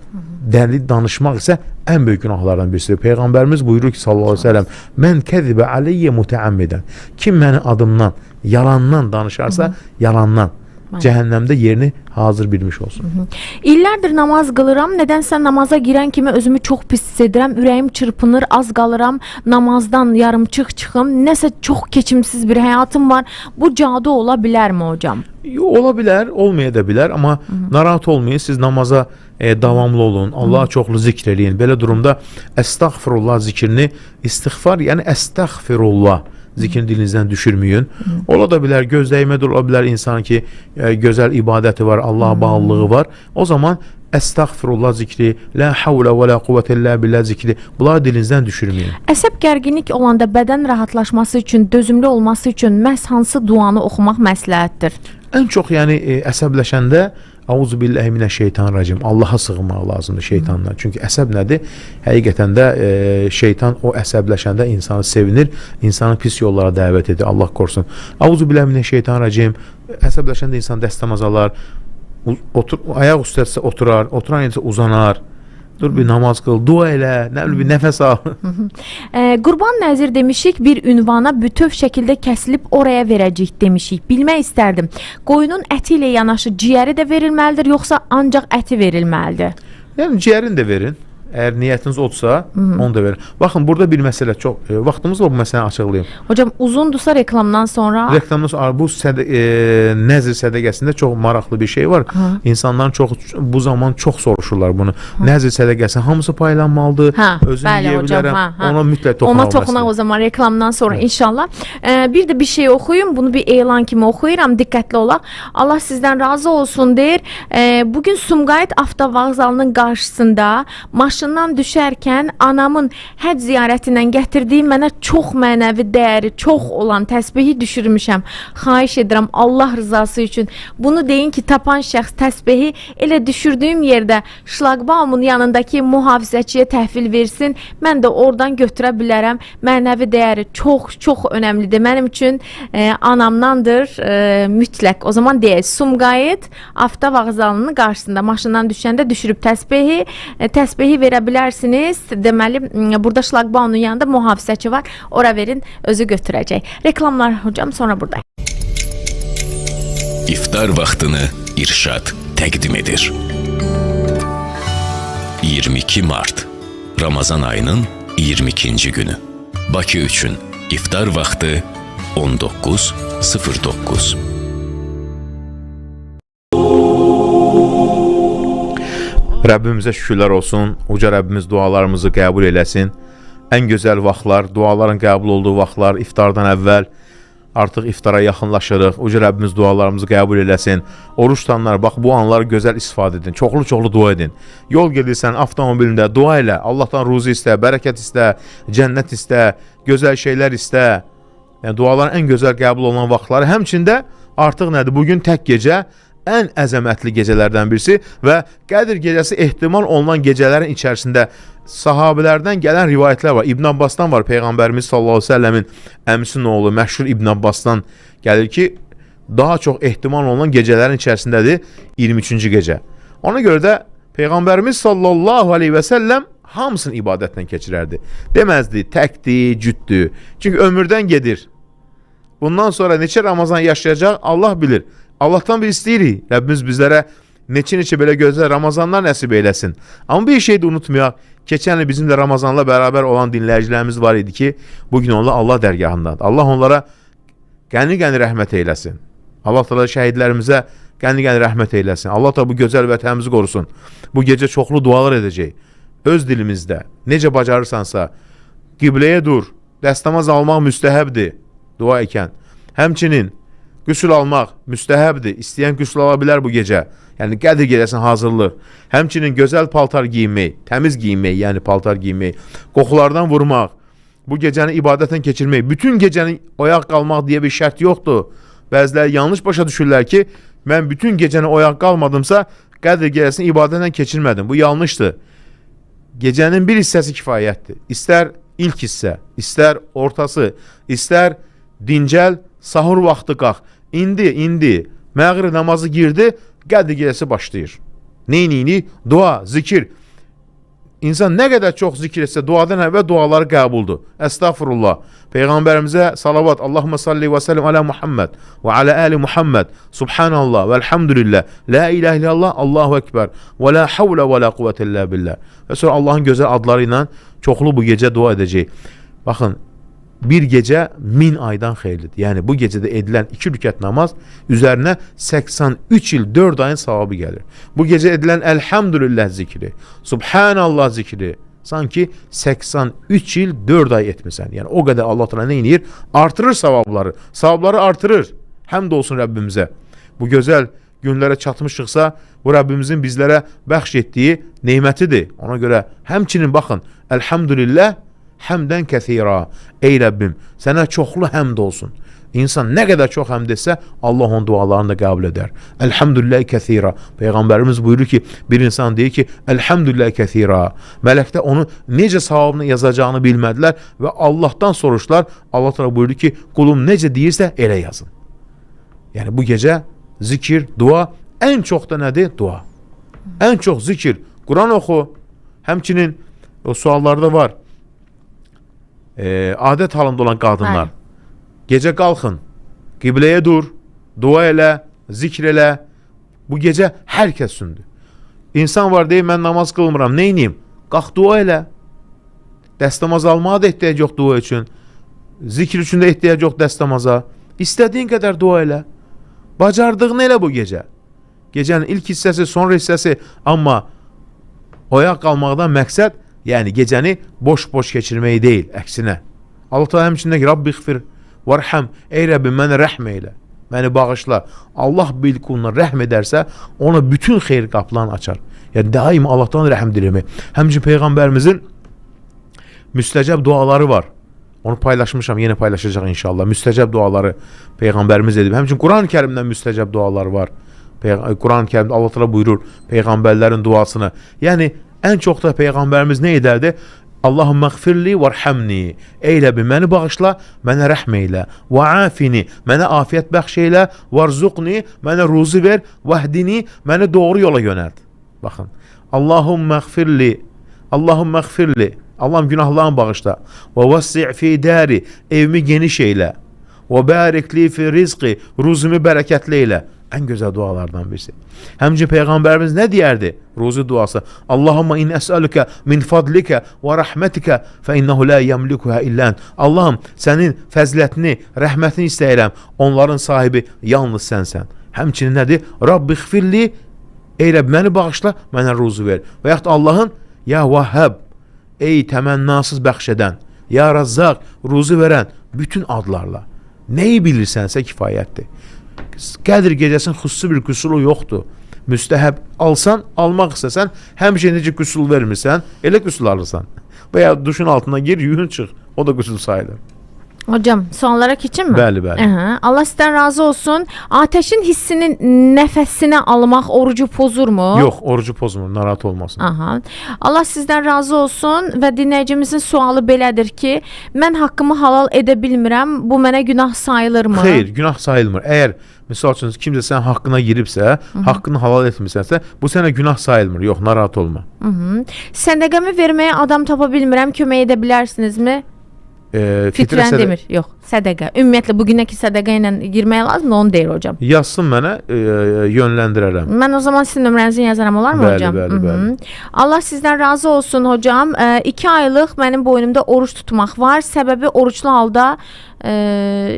dəlil danışmaq isə ən böyük günahlardan birisidir. Peyğəmbərimiz buyurur ki, sallallahu aleyhi ve sellem, mən kəzibə aleyyə mütəəmmidən. Kim məni adımdan, yalandan danışarsa, yalandan cəhənnəmdə yerini hazır bilmiş olsun. İllərdir namaz qılıram, nədənsə namaza girən kimi özümü çox pis hiss edirəm, ürəyim çırpınır, az qalıram, namazdan yarımçıq çıxım, nəsə çox keçimsiz bir həyatım var. Bu cadu ola bilərmi hocam? Ola bilər, olmaya da bilər, amma narahat olmayın, siz namaza davamlı olun, Allah'a çoxlu zikr eləyin. Belə durumda əstəğfirullah zikrini, istiğfar, yəni əstəğfirullah zikrini dilinizdən düşürməyin. Ola da bilər, gözdəymədə ola bilər insan ki, gözəl ibadəti var, Allah'a bağlılığı var. O zaman əstəğfirullah zikri, la havlə və la quvvətə illə billah zikri, bunları dilinizdən düşürməyin. Əsəb gərginlik olanda bədən rahatlaşması üçün, dözümlü olması üçün məhz hansı duanı oxumaq məsləhətdir? Ən çox, yəni əsəbləşəndə Auzu billahi mineşşeytanirracim. Allah'a sığınmaq lazımdır şeytandan. Çünki əsəb nədir? Həqiqətən də şeytan o əsəbləşəndə insanı sevinir, insanı pis yollara dəvət edir. Allah qorusun. Auzu billahi mineşşeytanirracim. Əsəbləşəndə insan dəstəmaz alar, ayaq üstəsə oturar, oturan yersə uzanar. Dur bir namaz qıl, dua elə, nə bilim bir nəfəs al. Qurban nəzir demişik, bir ünvana bütöv şəkildə kəsilib oraya verəcəyik demişik. Bilmək istərdim. Qoyunun əti ilə yanaşı ciyəri də verilməlidir, yoxsa ancaq əti verilməlidir? Yəni ciyərini də verin. Əgər niyyətiniz odsa, onu da verin. Baxın, burada bir məsələ çox, vaxtımız var bu məsələni açıqlayayım. Hocam, uzundursa reklamdan sonra? Reklamdan sonra, bu nəzir sədəqəsində çox maraqlı bir şey var. İnsanların bu zaman çox soruşurlar bunu. Nəzir sədəqəsi hamısı paylanmalıdır, özünü yeyə bilərəm, ona mütləq toxunmaq. Ona toxunaq o zaman reklamdan sonra inşallah. Bir də bir şey oxuyum, bunu bir elan kimi oxuyuram, diqqətli olaq. Allah sizdən razı olsun deyir. Bugün Sumqayıt avtovağzalının qarşısında maşından düşərkən anamın həcc ziyarətindən gətirdiyi mənə çox mənəvi dəyəri çox olan təsbehi düşürmüşəm. Xahiş edirəm Allah rızası üçün. Bunu deyin ki, tapan şəxs təsbehi elə düşürdüyüm yerdə şlagbaumun yanındakı mühafizəçiyə təhvil versin. Mən də oradan götürə bilərəm. Mənəvi dəyəri çox önəmlidir. Mənim üçün anamdandır mütləq. O zaman deyək, Sumqayıt avtovağzalının qarşısında maşından düşəndə düşürüb təsbehi verə bilərsiniz. Deməli, burada şlaqbaunun yanında mühafizəçi var. Ora verin, özü götürəcək. Reklamlar hocam, sonra buradayım. İftar vaxtını İrşad təqdim edir. 22 Mart Ramazan ayının 22-ci günü. Bakı üçün iftar vaxtı 19:09. Rəbbimizə şükürlər olsun. Uca Rəbbimiz dualarımızı qəbul eləsin. Ən gözəl vaxtlar, duaların qəbul olduğu vaxtlar, iftardan əvvəl. Artıq iftara yaxınlaşırıq. Uca Rəbbimiz dualarımızı qəbul eləsin. Oruç tutanlar, bax bu anları gözəl istifadə edin. Çoxlu dua edin. Yol gedirsən, avtomobilində dua elə. Allahdan ruzi istə, bərəkət istə, cənnət istə, gözəl şeylər istə. Yəni duaların ən gözəl qəbul olunan vaxtları. Həmçində artıq nədir? Bugün tək gecə ən əzəmətli gecələrdən birisi və Qədr gecəsi ehtimal olunan gecələrin içərisində sahabelərdən gələn rivayətlər var. İbn Abbasdan var. Peyğəmbərimiz sallallahu əleyhi və səlləmin əmisinin oğlu məşhur İbn Abbasdan gəlir ki, daha çox ehtimal olunan gecələrin içərisindədir 23-cü gecə. Ona görə də Peyğəmbərimiz sallallahu əleyhi və səlləm hamısını ibadətlə keçirərdi. Deməzdi, təkdir, cütdür. Çünki ömürdən gedir. Bundan sonra neçə Ramazan yaşayacaq Allah bilir. Allahdan biz istəyirik. Rəbbimiz bizlərə neçə belə gözəl Ramazanlar nəsib eyləsin. Amma bir şey də unutmayaq. Keçən il bizim də Ramazanla bərabər olan dinləyicilərimiz var idi ki, bugün onlar Allah dərgahındadır. Allah onlara qəni-qəni rəhmət eyləsin. Allah da şəhidlərimizə qəni-qəni rəhmət eyləsin. Allah da bu gözəl vətənimizi qorusun. Bu gecə çoxlu dualar edəcək. Öz dilimizdə, necə bacarırsansa, qibləyə dur, dəstəmaz almaq müstəhəbdir dua ikən. Həmçinin qüsül almaq müstəhəbdir. İstəyən qüsül ala bilər bu gecə. Yəni Qədr gecəsinə hazırlıq. Həmçinin gözəl paltar giyinmək, təmiz giyinmək, yəni paltar giyinmək, qoxulardan vurmaq, bu gecəni ibadətlə keçirmək, bütün gecəni oyaq qalmaq deyə bir şərt yoxdur. Bəziləri yanlış başa düşürlər ki, mən bütün gecəni oyaq qalmadımsa, Qədr gecəsini ibadətlə keçirmədim. Bu yanlışdır. Gecənin bir hissəsi kifayətdir. İstər ilk hissə, istər ortası, istər dincəl, sahur vaxtı qalx. İndi məğrib namazı girdi, Qədr gecəsi başlayır. Neyini? Dua, zikir. İnsan nə qədər çox zikir etsə, duadan əvvəl duaları qəbuldur. Əstəğfurullah. Peyğəmbərimizə salavat. Allahumma salli və səllim alə Muhammed və alə əli Muhammed. Subhanallah və elhamdülillah. La ilahe illallah, Allahu ekber. Və la havlə və la quvvətə illə billah. Və sonra Allahın gözəl adları ilə çoxlu bu gecə dua edəcək. Baxın, bir gecə 1000 aydan xeyirlidir. Yəni bu gecədə edilən 2 rükət namaz üzərinə 83 il 4 ayın savabı gəlir. Bu gecə edilən Elhamdülillah zikri, Subhanallah zikri sanki 83 il 4 ay etmisən. Yəni o qədər Allah təala nə edir? Artırır savabları. Savabları artırır. Həmd olsun Rəbbimizə. Bu gözəl günlərə çatmışıqsa, bu Rəbbimizin bizlərə bəxş etdiyi nemətidir. Ona görə həmçinin baxın, Elhamdülillah həmdən kəthira. Ey Rəbbim, sənə çoxlu həmd olsun. İnsan nə qədər çox həmd etsə, Allah onun dualarını da qəbul edər. Elhamdülillah kəthira. Peyğəmbərimiz buyurur ki, bir insan deyir ki, Elhamdülillah kəthira. Mələkdə onu necə savabını yazacağını bilmədilər və Allahdan soruşdular. Allah təala buyurdu ki, qulum necə deyirsə elə yazın. Yəni bu gecə zikir, dua, ən çox da nədir? Dua. Ən çox zikir, Quran oxu. Həmçinin o suallarda var. Adət halında olan qadınlar. Gecə qalxın, qibləyə dur, dua elə, zikr elə. Bu gecə hər kəs üstündür. İnsan var deyir, mən namaz qılmıram, neyniyim? Qalx dua elə. Dəstəmaz almağa da ehtiyac yox dua üçün. Zikr üçün də ehtiyac yox dəstəmaza. İstədiyin qədər dua elə. Bacardığını elə bu gecə. Gecənin ilk hissəsi, sonra hissəsi. Amma oyaq qalmaqdan məqsəd, yəni gecəni boş-boş keçirmək deyil, əksinə. Allah Teala həmçində ki, Rabbi xfir, vərhəm, ey Rəbbim, mənə rəhm eylə, məni bağışla. Allah bil quluna rəhm edərsə, ona bütün xeyir qapılarını açar. Yəni, daim Allahdan rəhm diləmək. Həmçin Peyğəmbərimizin müstəcəb duaları var. Onu paylaşmışam, yenə paylaşacaq inşallah. Müstəcəb duaları Peyğəmbərimiz edib. Həmçin Quran-ı Kərimdən müstəcəb duaları var. Quran-ı Kərimdə Allah Teala buyurur Peyğəmbərlərin duasını. Yəni, ən çox da Peyğəmbərimiz nə edərdi? Allahümmə xfirli vərhəmni. Ey Rəbbim, məni bağışla, mənə rəhm eylə. Və afini, mənə afiyyət bəxş eylə. Vərzuqni, mənə ruzi ver. Vəhdini, məni doğru yola yönəlt. Baxın. Allahümmə xfirli Allahümme gfirli. Allah'ım günahlarımı bağışla. Ve vesi' fi dari. Evimi geniş eyle. Ve barikli fi rizqi. Ruzumu bereketli eyle. En güzel dualardan birisi. Həmçinin Peyğəmbərimiz nə deyərdi? Ruzu duası. Allahumma inni əs'aluka min fadlika və rahmetika fe innehu la yemlikuha illa ent. Allahım, sənin fəzilətini, rəhmətini istəyirəm. Onların sahibi yalnız sənsən. Həmçinin nədir? Rabbi xfirli, ey Rəbb, məni bağışla, mənə ruzu ver. Və yaxud Allahın, ya Vahhab, ey təmənnasız bəxş edən, ya Razzaq, ruzu verən, bütün adlarla. Nəyi bilirsənsə kifayətdir. Qədir gecəsinin xüsusi bir qüsulu yoxdur. Müstəhəb alsan, almaq istəsən, həmişə necə qüsul vermirsən, elə qüsul alırsan. Və ya duşun altına gir, yuyun çıx. O da qüsul sayılır. Hocam, suallara keçin mi? Bəli, bəli. Allah sizdən razı olsun. Ateşin hissinin nəfəsini almaq orucu pozurmu? Yox, orucu pozmur, narahat olmasın. Allah sizdən razı olsun və dinləyicimizin sualı belədir ki, mən haqqımı halal edə bilmirəm, bu mənə günah sayılırmı? Xeyr, günah sayılmır. Əgər misal üçün kimsə sənin haqqına giribsə, haqqını halal etmirsənsə, bu sənə günah sayılmır. Yox, narahat olma. Sədəqəmi verməyə adam tapa bilmirəm, kömək edə bilərsinizmi? Fitrən demir. Yox, sədəqə. Ümumiyyətlə bugünəki sədəqə ilə girmək lazımdır, onu deyir hocam. Yazsın mənə, yönləndirərəm. Mən o zaman sizin nömrənizi yazaram, olar mı hocam? Bəli. Allah sizdən razı olsun hocam. 2 aylıq mənim boynumda oruç tutmaq var. Səbəbi oruçlu halda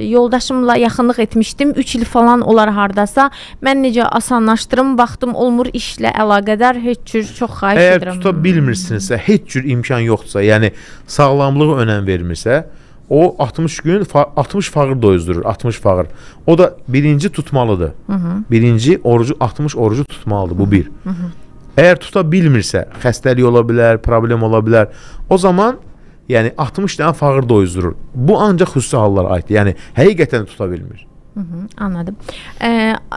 yoldaşımla yaxınlıq etmişdim. 3 il falan olar hardasa. Mən necə asanlaşdırım, vaxtım olmur işlə əlaqədar. Heç cür çox xahiş edirəm. Əgər tuta bilmirsinizsə, heç cür imkan yoxdursa, yəni sağlamlığı önəm vermirsə, o 60 gün 60 fağır doyuzdurur, 60 fağır. O da birinci tutmalıdır. Birinci orucu 60 orucu tutmalıdır, bu bir. Əgər tuta bilmirsə, xəstəlik ola bilər, problem ola bilər. O zaman yəni 60 dənə fağır doyuzdurur. Bu ancaq xüsusi hallara aiddir. Yəni həqiqətən tuta bilmir. Anladım.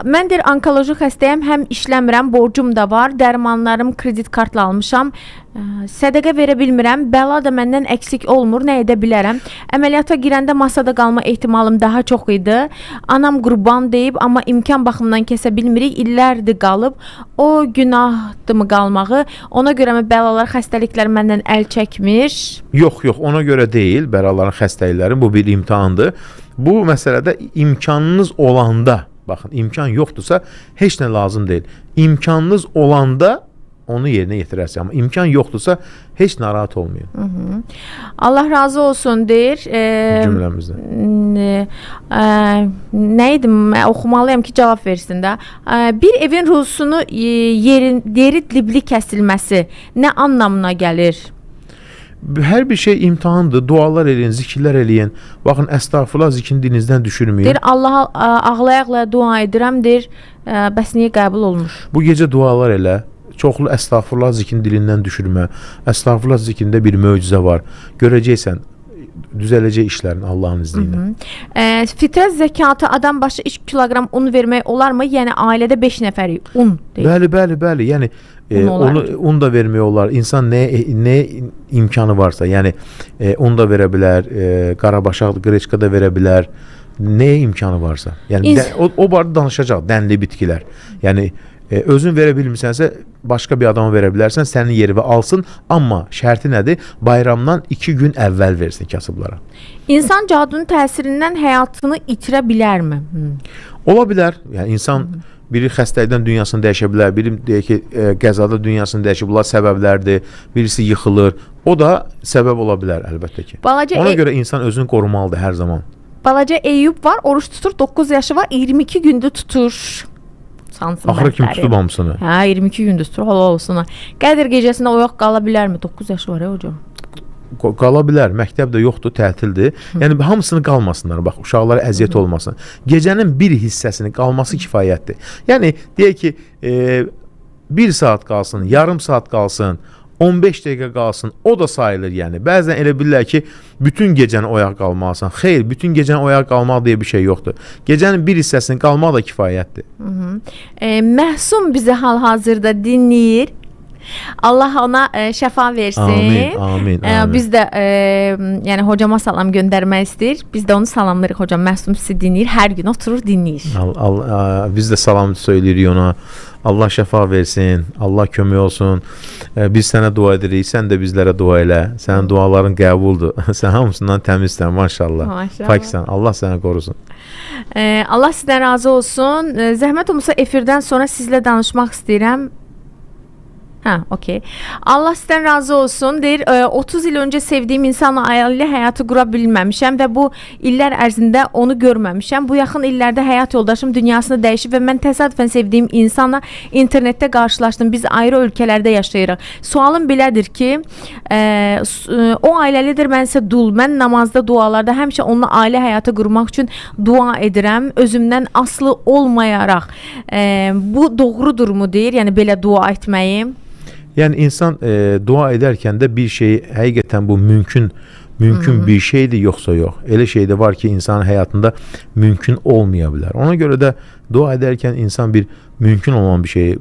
Mən deyir onkoloji xəstəyəm, həm işləmirəm, borcum da var, dərmanlarım kredit kartla almışam, sədəqə verə bilmirəm, bəla da məndən əksik olmur, nə edə bilərəm? Əməliyyata girəndə masada qalma ehtimalım daha çox idi. Anam qurban deyib, amma imkan baxımından kəsə bilmirik, illərdir qalıb. O günahdırmı qalmağı? Ona görə mi bəlalar, xəstəliklər məndən əl çəkmir? Yox, ona görə deyil, bəlaların, xəstəliklərin bu bir imtahandır. Bu məsələdə imkanınız olanda, baxın, imkan yoxdursa heç nə lazım deyil. İmkanınız olanda onu yerinə yetirərsən, amma imkan yoxdursa heç narahat olmayın. Allah razı olsun deyir. Cümləmizdən. Nə idim, oxumalıyam ki, cavab versin də. Bir evin ruzusunu yeri dibli kəsilməsi nə anlamına gəlir? Hər bir şey imtahandır. Dualar eləyin, zikirlər eləyin. Baxın, əstağfurullah zikrini dilinizdən düşürməyin. Deyir, Allaha ağlaya-ağlaya dua edirəm, deyir, bəs niyə qəbul olmur? Bu gecə dualar elə. Çoxlu əstağfurullah zikrini dilindən düşürmə. Əstağfurullah zikrində bir möcüzə var. Görəcəksən, düzələcək işlərin Allahın izni ilə. Fitrə zəkatı adam başı 2 kiloqram un vermək olarmı? Yəni ailədə 5 nəfərik un deyir. Bəli. Yəni un da vermək olar. İnsan nə imkanı varsa, yəni un da verə bilər, qarabaşaq, qreçka da verə bilər. Nə imkanı varsa. Yəni o barədə danışacaq, dənli bitkilər. Yəni özün verə bilmirsənsə, başqa bir adama verə bilərsən, sənin yeri və alsın, amma şərti nədir? Bayramdan 2 gün əvvəl versin kasıblara. İnsan cadunun təsirindən həyatını itirə bilərmi? Ola bilər. Yəni insan biri xəstəlikdən dünyasını dəyişə bilər, biri deyək ki, qəzada dünyasını dəyişə bilər, səbəblərdir, birisi yıxılır. O da səbəb ola bilər əlbəttə ki. Ona görə insan özünü qorumalıdır hər zaman. Balaca Eyüp var, oruç tutur, 9 yaşı var, 22 gündür tutur. Axırı kim tutub hamısını? 22 gündür tutur, halal olsun. Qədir gecəsində oyaq qala bilərmi? 9 yaşı var ya hocam. Qala bilər, məktəbdə yoxdur, tətildir. Yəni hamısını qalmasınlar, bax, uşaqlara əziyyət olmasın. Gecənin bir hissəsini qalması kifayətdir. Yəni deyək ki, 1 saat qalsın, yarım saat qalsın, 15 dəqiqə qalsın, o da sayılır yəni. Bəzən elə bilirlər ki, bütün gecəni oyaq qalmalısan. Xeyr, bütün gecəni oyaq qalmaq deyə bir şey yoxdur. Gecənin bir hissəsini qalmaq da kifayətdir. Məhsum bizi hal-hazırda dinləyir. Allah ona şəfa versin. Amin, amin, amin. Biz də yəni hocama salam göndərmək istəyir. Biz də onu salamlayırıq hocam. Məsum sizi dinləyir, hər gün oturur dinləyir. Biz də salam söyləyirik ona. Allah şəfa versin, Allah kömək olsun. Biz sənə dua edirik, sən də bizlərə dua elə. Sənin duaların qəbuldur. Sən hamısından təmizsən, maşallah. Maşallah. Paksan, Allah səni qorusun. Allah sizdən razı olsun. Zəhmət olmasa efirdən sonra sizlə danışmaq istəyirəm. Okey. Allah sizdən razı olsun. Deyir, 30 il öncə sevdiyim insanla ailə həyatı qura bilməmişəm və bu illər ərzində onu görməmişəm. Bu yaxın illərdə həyat yoldaşım dünyasını dəyişib və mən təsadüfən sevdiyim insanla internetdə qarşılaşdım. Biz ayrı ölkələrdə yaşayırıq. Sualım belədir ki, o ailəlidir, mən isə dul. Mən namazda, dualarda həmişə onunla ailə həyatı qurmaq üçün dua edirəm. Özümdən aslı olmayaraq. Bu doğrudurmu deyir, yəni belə dua etməyim? Yəni insan dua edərkən də bir şey həqiqətən bu mümkün bir şeydir yoxsa yox. Elə şey də var ki, insanın həyatında mümkün olmaya bilər. Ona görə də dua edərkən insan bir mümkün olan bir şey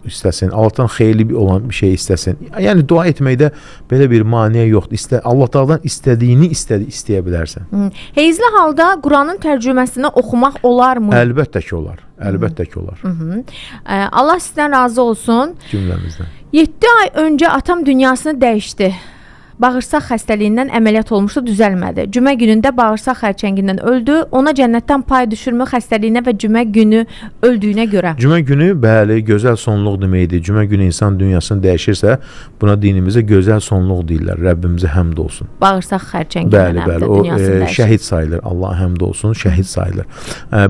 istəsin, Allahdan xeyirli olan bir şey istəsin. Yəni dua etməkdə belə bir maneə yoxdur. Allah Taala'dan istədiyini istəyə bilərsən. Heyzli halda Quranın tərcüməsini oxumaq olarmı? Əlbəttə ki olar. Əlbəttə ki olar. Allah sizdən razı olsun. Cümləmizdən. 7 ay öncə atam dünyasını dəyişdi. Bağırsaq xəstəliyindən əməliyyat olmuşdu, düzəlmədi. Cümə günündə bağırsaq xərçəngindən öldü. Ona cənnətdən pay düşürmü xəstəliyinə və cümə günü öldüyünə görə? Cümə günü, bəli, gözəl sonluq deməkdir. Cümə günü insan dünyasını dəyişirsə, buna dinimizdə gözəl sonluq deyirlər. Rəbbimizə həmd olsun. Bağırsaq xərçəngindən bəli, o şəhid sayılır. Allah həmd olsun, şəhid sayılır.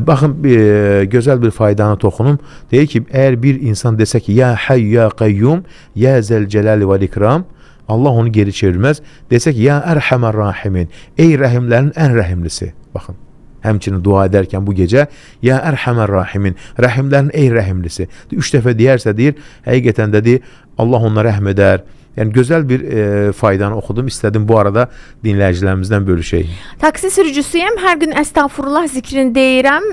Baxın, gözəl bir faydanı toxunum. Deyir ki, əgər bir insan desə ki, ya hayy, ya qayyum, ya zəlcəlali vəl ikram, Allah onu geri çevirməz. Desək, ya ərhəmər rahimin, ey rəhimlərin ən rəhimlisi. Baxın, həmçinin dua edərkən bu gecə, ya ərhəmər rahimin, rəhimlərin ey rəhimlisi. 3 dəfə deyərsə deyir, həqiqətən də deyir, Allah ona rəhm edər. Yəni gözəl bir faydanı oxudum. İstədim bu arada dinləyicilərimizdən bölüşək. Taksi sürücüsüyəm. Hər gün əstağfurullah zikrini deyirəm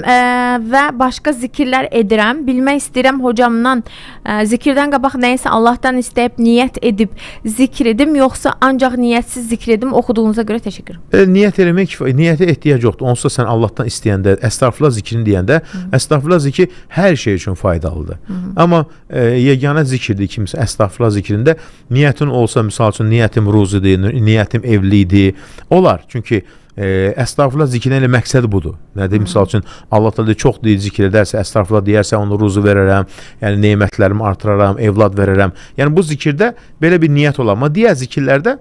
və başqa zikirlər edirəm. Bilmək istəyirəm hocamdan zikirdən qabaq nəyisə Allahdan istəyib niyyət edib zikr edim, yoxsa ancaq niyyətsiz zikr edim? Oxuduğunuza görə təşəkkür. Niyyət eləmək, niyyətə ehtiyac yoxdur. Onsuz sən Allahdan istəyəndə, əstağfurullah zikrini deyəndə, əstağfurullah zikri hər şey üçün faydalıdır. Amma yeganə zikirdir kimsə əstağfurullah zikrində niyyət olsa, misal üçün niyyətim ruzidir, niyyətim evlidir, olar. Çünki əstağfurullah zikrinə ilə məqsəd budur. Nədir? Misal üçün Allah da çox deyir, zikr edərsə, əstağfurullah deyərsə, onu ruzu verərəm, yəni nemətlərimi artıraram, evlad verərəm. Yəni bu zikirdə belə bir niyyət olar. Amma digər zikirlərdə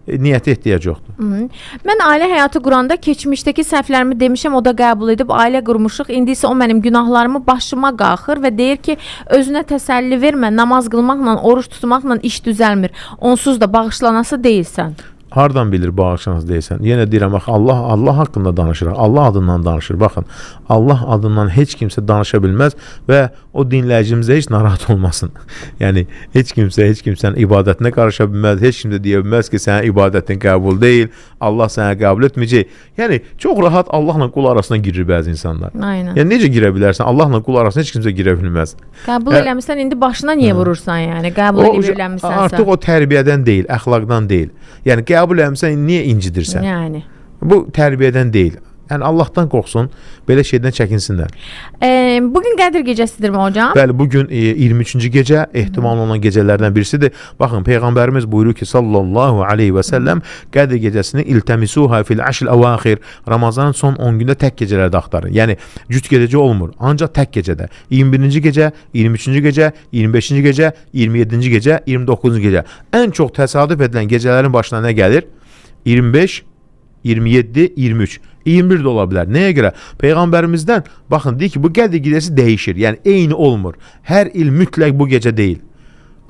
niyyətə ehtiyac yoxdur. Mən ailə həyatı quranda keçmişdəki səhvlərimi demişəm, o da qəbul edib ailə qurmuşuq. İndi isə o mənim günahlarımı başıma qalxır və deyir ki, özünə təsəlli vermə, namaz qılmaqla, oruç tutmaqla iş düzəlmir. Onsuz da bağışlanası deyilsən. Hardan bilir bağışlanası deyilsən? Yenə deyirəm, Allah haqqında danışırıq. Allah adından danışır. Baxın, Allah adından heç kimsə danışa bilməz və o dinləyicimizə heç narahat olmasın. Yəni, heç kimsən ibadətinə qarışa bilməz, heç kimsə deyə bilməz ki, sənin ibadətin qəbul deyil, Allah sənə qəbul etməyəcək. Yəni, çox rahat Allahla qul arasına girir bəzi insanlar. Aynen. Yəni, necə girə bilərsən? Allahla qul arasına heç kimsə girə bilməz. Qəbul eləmirsən, indi başına niyə vurursan yəni? Qəbul eləmirsənsə. Artıq o tərbiyədən deyil, əxlaqdan deyil. Yəni, qəbul eləmirsən, niyə incidirsən? Yəni. Bu tərbiyədən deyil. Yəni Allahdan qorxsun, belə şeydən çəkinsinlər. Bugün Qədir gecəsidirmi hocam? Bəli, bugün 23-cü gecə, ehtimal olunan gecələrdən birisidir. Baxın, Peyğəmbərimiz buyurur ki, sallallahu aleyhi və səlləm, Qədir gecəsini iltəmisuha fil aşl əvaxir, Ramazanın son 10 gündə tək gecələrdə axtarın. Yəni, cüt gecə olmur, ancaq tək gecədə. 21-ci gecə, 23-cü gecə, 25-ci gecə, 27-ci gecə, 29-cu gecə. Ən çox təsadüf edilən gecələrin başına nə gəlir? 25, 27, 23. 21 də ola bilər. Nəyə görə? Peyğəmbərimizdən, baxın, deyir ki, bu Qədir gecəsi dəyişir. Yəni, eyni olmur. Hər il mütləq bu gecə deyil.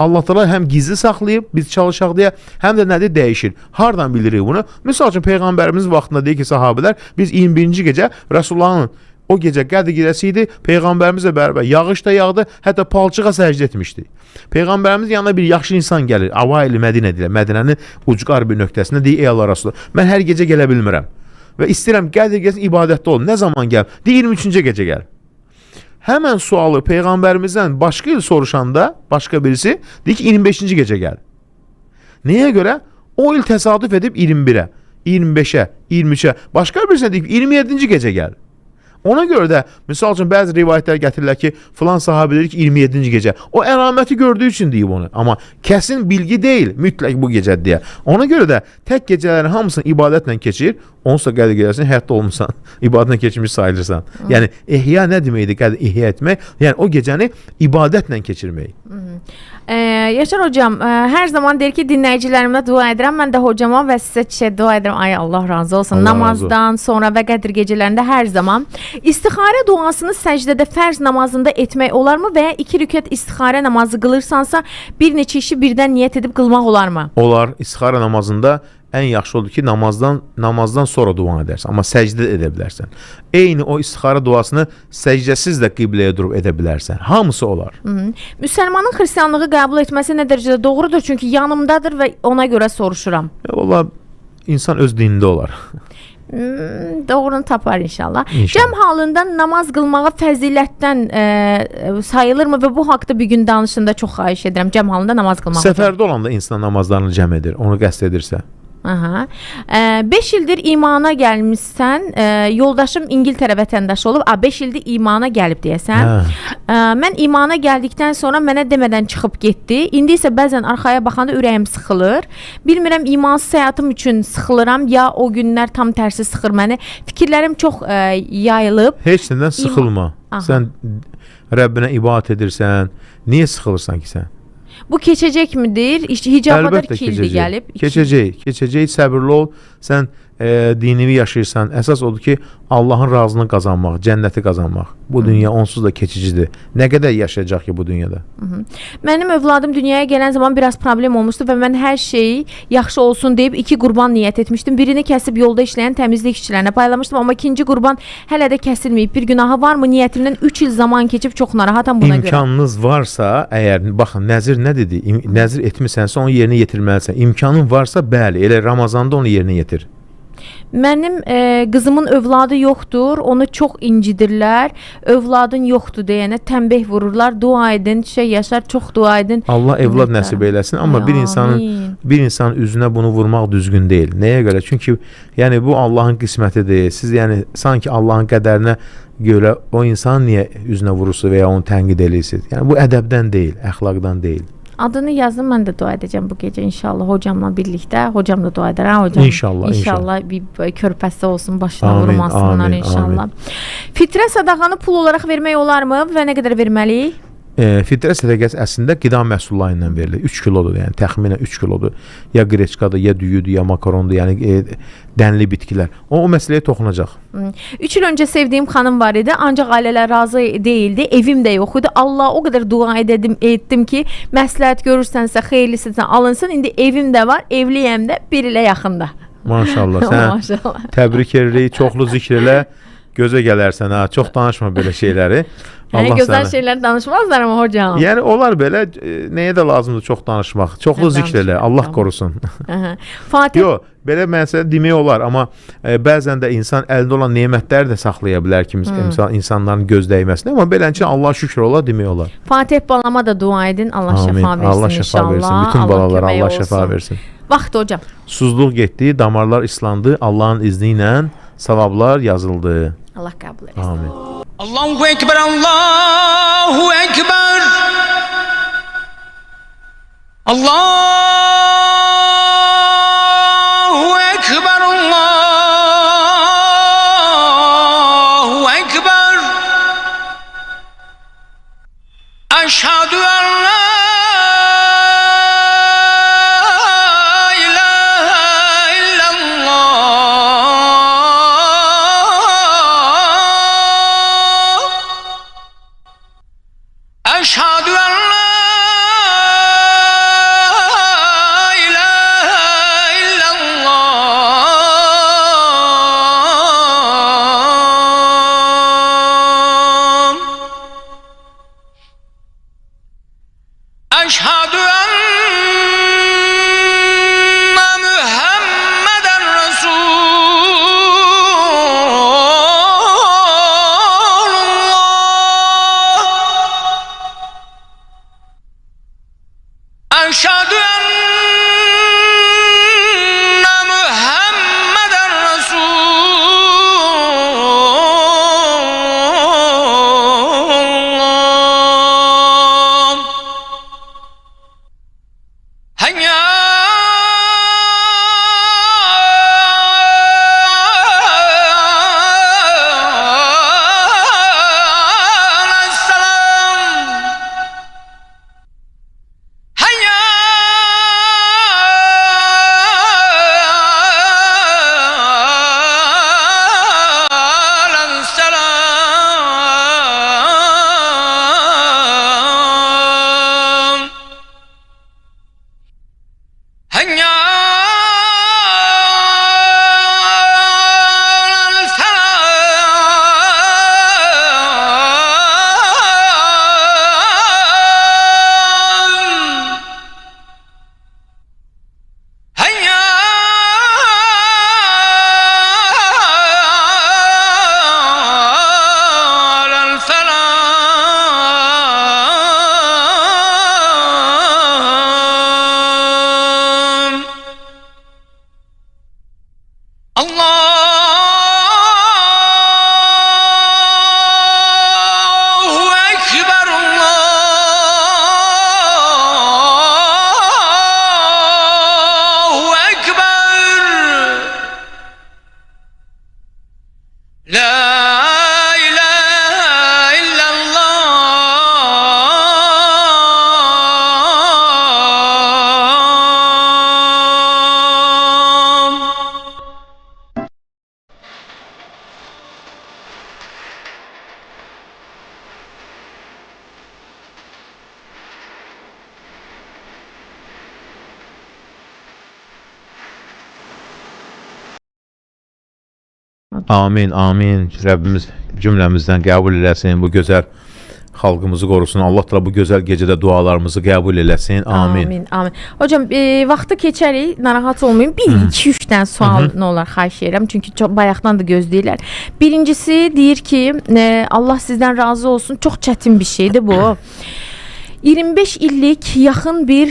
Allah Teala həm gizli saxlayıb, biz çalışaq deyə, həm də nədir? Dəyişir. Hardan bilirik bunu? Misal üçün, Peyğəmbərimiz vaxtında deyir ki, sahabilər, biz 21-ci gecə Rəsullahın o gecə Qədir gecəsi idi, Peyğəmbərimizlə bərabər yağış da yağdı, hətta palçığa səcdə etmişdi. Peyğəmbərimiz yanına bir yaxşı insan gəlir, Avail Mədinə deyir, Mədinənin ucqar bir nöqtəsində deyir, ey Allah Rasulullah, mən hər gecə gələ bilmirəm və istəyirəm Qədir gecəsi ibadətdə olun. Nə zaman gəl? Deyir, 23-cü gecə gəl. Həmən sualı Peyğəmbərimizdən başqa il soruşanda, başqa birisi deyir ki, 25-ci gecə gəl. Nəyə görə? O il təsadüf edib 21-ə, 25-ə, 23-ə, başqa birisine deyib 27-ci gecə gəl. Ona görə də, misal üçün, bəzi rivayətlər gətirirlər ki, filan sahabe deyir ki, 27-ci gecə. O əlaməti gördüyü üçün deyib onu. Amma kəsin bilgi deyil, mütləq bu gecədir deyə. Ona görə də tək gecələrin hamısını ibadətlə keçir, onsuz da qədir gedərsin, həyatda olmuşsan, ibadətlə keçmiş sayılırsan. Yəni, ihya nə deməkdir, qədir ihya etmək? Yəni, o gecəni ibadətlə keçirmək. Yaşar hocam, hər zaman deyir ki, dinləyicilərimlə dua edirəm. Mən də hocama və sizə çiçək dua edirəm. Ay Allah razı olsun. Allah Namazdan sonra və Qədir gecələrində hər zaman. İstixarə duasını səcdədə fərz namazında etmək olarmı və ya 2 rükət istixarə namazı qılırsansa bir neçə işi birdən niyyət edib qılmaq olarmı? Olar. İstixarə namazında ən yaxşı odur ki, namazdan sonra dua edərsən, amma səcdə edə bilərsən. Eyni o istixarə duasını səcdəsiz də qibləyə durub edə bilərsən. Hamısı olar. Müsəlmanın xristianlığı qəbul etməsi nə dərəcədə doğrudur? Çünki yanımdadır və ona görə soruşuram. Valla insan öz dinində olar. Doğrunu tapar inşallah. İnşallah. Cəm halında namaz qılmağa fəzilətdən sayılırmı və bu haqda bir gün danışında çox xahiş edirəm. Cəm halında namaz qılmağa. Səfərdə olanda insan namazlarını cəm edir, onu qəsd edirsə. 5 ildir imana gəlmişsən, yoldaşım İngiltərə vətəndaşı olub, 5 ildir imana gəlib deyəsən. Mən imana gəldikdən sonra mənə demədən çıxıb getdi. İndi isə bəzən arxaya baxanda ürəyim sıxılır. Bilmirəm imansız həyatım üçün sıxılıram ya o günlər tam tərsi sıxır məni. Fikirlərim çox yayılıb. Heç nədən sıxılma. Sən Rəbbinə ibadət edirsən, niyə sıxılırsan ki sən? Bu keçəcəkmidir? Hicabadar 2 ildir gəlib. Keçəcək, səbirli ol. Sən dinini yaşayırsan. Əsas odur ki, Allahın razılığını qazanmaq, cənnəti qazanmaq. Bu dünya onsuz da keçicidir. Nə qədər yaşayacaq ki bu dünyada? Mənim övladım dünyaya gələn zaman biraz problem olmuşdu və mən hər şeyi yaxşı olsun deyib 2 qurban niyyət etmişdim. Birini kəsib yolda işləyən təmizlik işçilərinə paylamışdım, amma ikinci qurban hələ də kəsilməyib. Bir günahı varmı? Niyyətimdən 3 il zaman keçib çox narahatam buna görə. İmkanınız varsa, əgər baxın, nəzir nə dedi? Nəzir etmisənsə onu yerinə yetirməlisən. İmkanın varsa, bəli, elə Ramazanda onu yerinə yetir. Mənim qızımın övladı yoxdur, onu çox incidirlər. Övladın yoxdur deyənə tənbih vururlar. Dua edin, Yaşar, çox dua edin. Allah evlad nəsib eləsin, amma bir insanın üzünə bunu vurmaq düzgün deyil. Nəyə görə? Çünki yəni bu Allahın qismətidir. Siz yəni sanki Allahın qədərinə görə o insan niyə üzünə vurursunuz və ya onu tənqid edirsiniz? Yəni bu ədəbdən deyil, əxlaqdan deyil. Adını yazdım, mən də dua edəcəm bu gecə inşallah hocamla birlikdə. Hocam da dua edər, hocam. İnşallah bir körpəsi olsun, başına vurmasınlar inşallah. Fitrə sadaqanı pul olaraq vermək olarmı və nə qədər verməliyik? Fitrə sədəqəsi əslində qida məhsullarından verilir. 3 kilodur, yəni təxminən 3 kilodur. Ya qreçkadır, ya düyüdür, ya makarondur, yəni dənli bitkilər. O məsələyə toxunacaq. 3 il öncə sevdiyim xanım var idi, ancaq ailələr razı deyildi, evim də yox idi. Allah o qədər dua etdim ki, məsləhət görürsənsə, xeyirlisindən alınsın. İndi evim də var, evliyəm də, 1 ilə yaxında. Maşallah, sən təbrik edirik, çoxlu zikr elə, gözə gələrsən ha. Çox danışma belə şeyləri. Gözəl şeylər danışmazlar amma hocam. Yəni onlar belə nəyə də lazımdır çox danışmaq. Çoxlu zikr elə, Allah qorusun. Fatih. Yox, belə məsələ demək olar, amma bəzən də insan əlində olan nemətləri də saxlaya bilər ki, insanların göz dəyməsinə, amma beləncə Allah şükür ola demək olar. Fatih balama da dua edin, Allah şəfa versin Allah şəfa versin. Bütün balalara Allah şəfa versin. Vaxt hocam. Susuzluq getdi, damarlar islandı, Allahın izni ilə savablar yazıldı. Allah qəbul etsin. Amin. Allahu Ekber, Allahu Ekber. Allahu Ekber, Allahu Ekber. Eşhedü en la أشهد أن لا Amin, amin. Rəbbimiz cümləmizdən qəbul eləsin, bu gözəl xalqımızı qorusun. Allah da bu gözəl gecədə dualarımızı qəbul eləsin. Amin. Amin, amin. Hocam, vaxtı keçərik, narahat olmayın. 1-2-3 dənə sual nə olar xahiş edirəm. Çünki çox bayaqdan da gözləyirlər. Birincisi deyir ki, Allah sizdən razı olsun. Çox çətin bir şeydir bu. 25 illik yaxın bir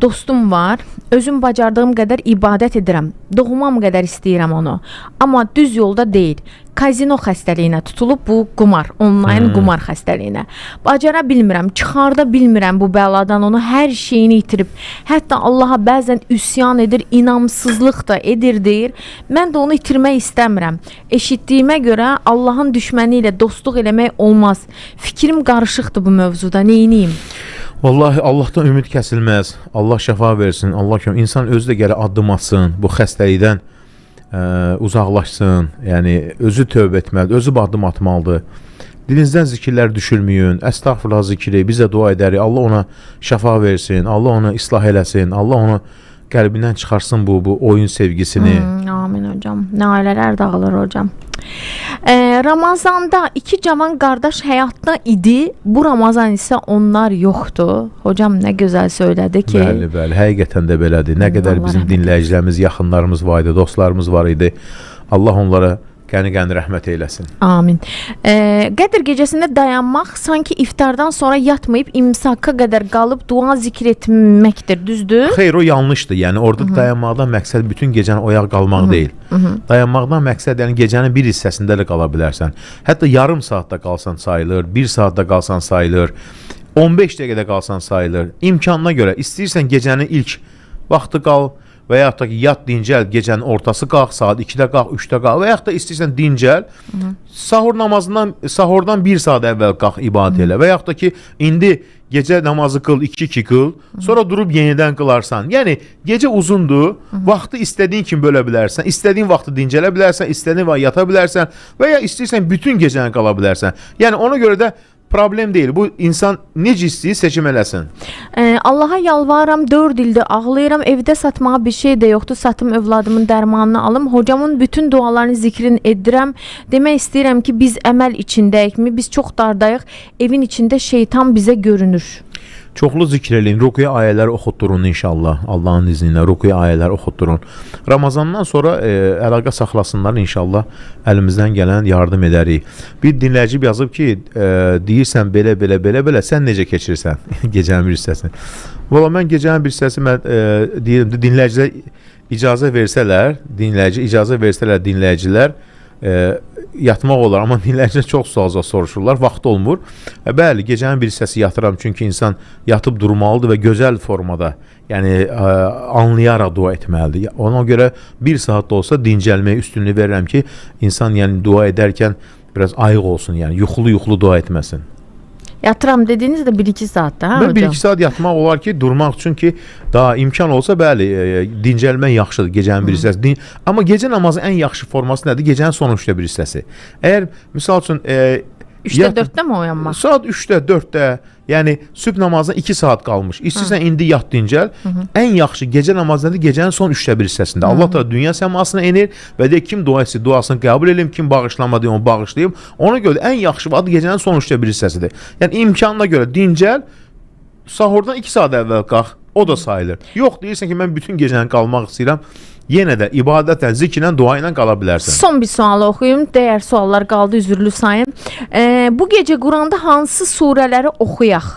dostum var. Özüm bacardığım qədər ibadət edirəm. Doğmam qədər istəyirəm onu. Amma düz yolda deyil. Kazino xəstəliyinə tutulub, bu qumar, onlayn qumar xəstəliyinə. Bacara bilmirəm, çıxarda bilmirəm bu bəladan, onu hər şeyini itirib. Hətta Allaha bəzən üsyan edir, inamsızlıq da edir deyir. Mən də onu itirmək istəmirəm. Eşitdiyimə görə Allahın düşməni ilə dostluq eləmək olmaz. Fikrim qarışıqdır bu mövzuda, neyniyim? Vallahi Allahdan ümid kəsilməz. Allah şəfa versin. Allah kömək. İnsan özü də gələ addım atsın, bu xəstəlikdən uzaqlaşsın. Yəni özü tövbə etməlidir, özü addım atmalıdır. Dilinizdən zikirlər düşürməyin. Əstəğfurullah zikri, biz də dua edərik. Allah ona şəfa versin, Allah onu islah eləsin, Allah onu qəlbindən çıxarsın bu oyun sevgisini. Amin hocam. Nailələr dağılır hocam. Ramazanda 2 cavan qardaş həyatda idi. Bu Ramazan isə onlar yoxdur. Hocam nə gözəl söylədi ki. Bəli, bəli. Həqiqətən də belədir. Nə qədər bizim dinləyicilərimiz, yaxınlarımız var idi, dostlarımız var idi. Allah onlara qəni-qəni rəhmət eyləsin. Amin. Qədr gecəsində dayanmaq sanki iftardan sonra yatmayıb imsaka qədər qalıb dua zikr etməkdir, düzdür? Xeyr, o yanlışdır. Yəni orada dayanmaqdan məqsəd bütün gecəni oyaq qalmaq deyil. Dayanmaqdan məqsəd yəni gecənin bir hissəsində də qala bilərsən. Hətta yarım saatda qalsan sayılır, 1 saatda qalsan sayılır, 15 dəqiqədə qalsan sayılır. İmkanına görə istəyirsən gecənin ilk vaxtı qal və yaxud da ki, yat dincəl, gecənin ortası qalx, saat 2-də qalx, 3-də qalx və yaxud da istəyirsən dincəl, sahur namazından, sahurdan 1 saat əvvəl qalx, ibadət elə və yaxud da ki, indi gecə namazı qıl, 2-2 qıl, sonra durub yenidən qılarsan. Yəni, gecə uzundur, vaxtı istədiyin kimi bölə bilərsən, istədiyin vaxtı dincələ bilərsən, istədiyin vaxtı yata bilərsən və ya istəyirsən bütün gecəni qala bilərsən. Yəni, ona görə də problem deyil. Bu insan necə istəyir seçim eləsin. Allaha yalvarıram, 4 ildir ağlayıram, evdə satmağa bir şey də yoxdur, satım övladımın dərmanını alım, hocamın bütün dualarını zikrini edirəm. Demək istəyirəm ki, biz əməl içindəyikmi, biz çox dardayıq, evin içində şeytan bizə görünür. Çoxlu zikr eləyin, ruqya ayələri oxutdurun inşallah. Allahın izni ilə ruqya ayələri oxutdurun. Ramazandan sonra əlaqə saxlasınlar inşallah. Əlimizdən gələn yardım edərik. Bir dinləyici yazıb ki, deyirsən belə, sən necə keçirirsən gecənin bir hissəsini? Valla mən gecənin bir hissəsini deyirəm, dinləyicilər icazə versələr, dinləyicilər yatmaq olar, amma dinləyicilər çox sual soruşurlar, vaxt olmur. Bəli, gecənin bir hissəsi yatıram, çünki insan yatıb durmalıdır və gözəl formada, yəni anlayaraq dua etməlidir. Ona görə 1 saat da olsa dincəlməyə üstünlük verirəm ki, insan yəni dua edərkən biraz ayıq olsun, yəni yuxulu dua etməsin. Yatıram dediniz də 1-2 saatda, hə hocam? 1-2 saat yatmaq olar ki, durmaq üçün ki, daha imkan olsa, bəli, dincəlmək yaxşıdır gecənin bir hissəsi. Amma gecə namazı ən yaxşı forması nədir? Gecənin son 3də bir hissəsi. Əgər, misal üçün... 3-də 4-də mi oyanmaq? Saat 3-də, 4-də, yəni sübh namazına 2 saat qalmış. İstəyirsən indi yat dincəl. Ən yaxşı gecə namazı nədir? Gecənin son 3də bir hissəsində. Allah da dünya səmasına enir və deyir, kim dua etsin, duasını qəbul edeyim, kim bağışlama deyim, onu bağışlayayım. Ona görə ən yaxşı vaxt gecənin son 3də bir hissəsidir. Yəni imkanına görə dincəl, sahurdan 2 saat əvvəl qalx, o da sayılır. Yox, deyirsən ki, mən bütün gecəni qalmaq istəyirəm. Yenə də ibadətlə, zikirlə, dua ilə qala bilərsən. Son bir sualı oxuyum. Dəyər suallar qaldı, üzürlü sayın. Bu gecə Quranda hansı surələri oxuyaq?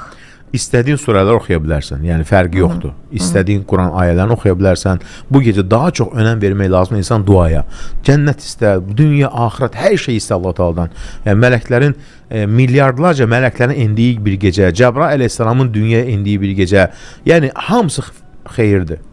İstədiyin surələri oxuya bilərsən. Yəni fərqi yoxdur. İstədiyin Quran ayələrini oxuya bilərsən. Bu gecə daha çox önəm vermək lazım insan duaya. Cənnət istə, dünya, axirət, hər şey istə Allah Taala'dan. Yəni mələklərin milyardlarca mələklərin endiyi bir gecə, Cəbrail əleyhissalamın dünyaya endiyi bir gecə. Yəni hamısı xeyirdir.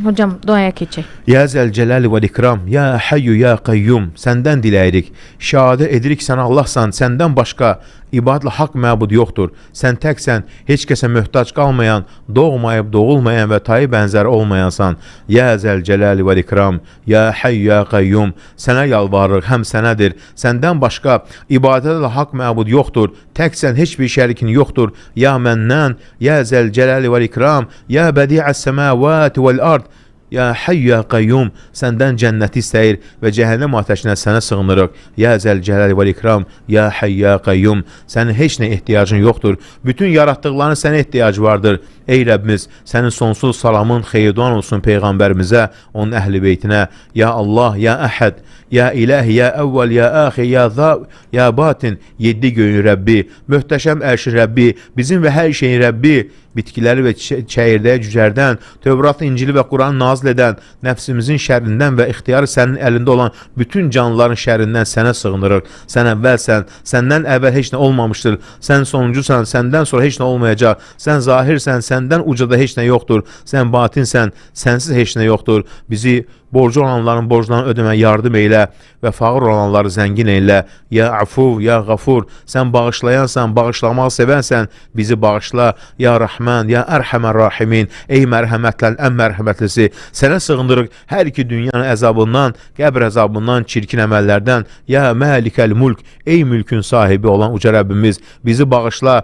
Hocam duaya keçək. Ya Zəlcəlal və İkram, ya Hayyu ya Qayyum, səndən diləyirik. Şəhadət edirik sən Allahsan, səndən başqa ibadətlə haqq məbud yoxdur. Sən təksən, heç kəsə möhtac qalmayan, doğmayıb doğulmayan və tayı bənzəri olmayansan. Ya Zəlcəlal və İkram, ya Hayyu ya Qayyum, sənə yalvarırıq, həm sənədir. Səndən başqa ibadətlə haqq məbud yoxdur. Təksən, heç bir şərikin yoxdur. Ya Mənnən, ya Zəlcəlal və İkram, ya Bədi'əs səmavati vəl ard. Ya Hayy ya Qayyum, səndən cənnəti istəyir və cəhənnəm atəşinə sənə sığınırıq. Ya Zəlcəlal vəl İkram, ya Hayy ya Qayyum, sənin heç nə ehtiyacın yoxdur. Bütün yaratdıqların sənə ehtiyacı vardır. Ey Rəbbimiz, sənin sonsuz salamın, xeyir-duan olsun Peyğəmbərimizə, onun əhl-i beytinə. Ya Allah, ya Əhəd, ya İlahi, ya Əvvəl, ya Əxi, ya Zab, ya Batin, 7 göyün Rəbbi, möhtəşəm ərşin Rəbbi, bizim və hər şeyin Rəbbi, bitkiləri və çəyirdəyə cücərdən, Tövrat, İncili və Quran nazil edən, nəfsimizin şərrindən və ixtiyarı sənin əlində olan bütün canlıların şərrindən sənə sığınırıq. Sən əvvəlsən, səndən əvvəl heç nə olmamışdır. Sən sonuncusan, səndən sonra heç nə olmayacaq. Sən zahirsən, səndən ucada heç nə yoxdur. Sən batinsən, sənsiz heç nə yoxdur. Bizi borcu olanların borclarını ödəmə yardım eylə və fağır olanları zəngin eylə. Ya Afuv, ya Qafur, sən bağışlayansan, bağışlamağı sevənsən, bizi bağışla. Ya Rəhmən, ya Ərhəmən Rahimin, ey mərhəmətlərin ən mərhəmətlisi, sənə sığındırıq hər iki dünyanın əzabından, qəbr əzabından, çirkin əməllərdən. Ya Məlikəl Mülk, ey mülkün sahibi olan uca Rəbbimiz, bizi bağışla.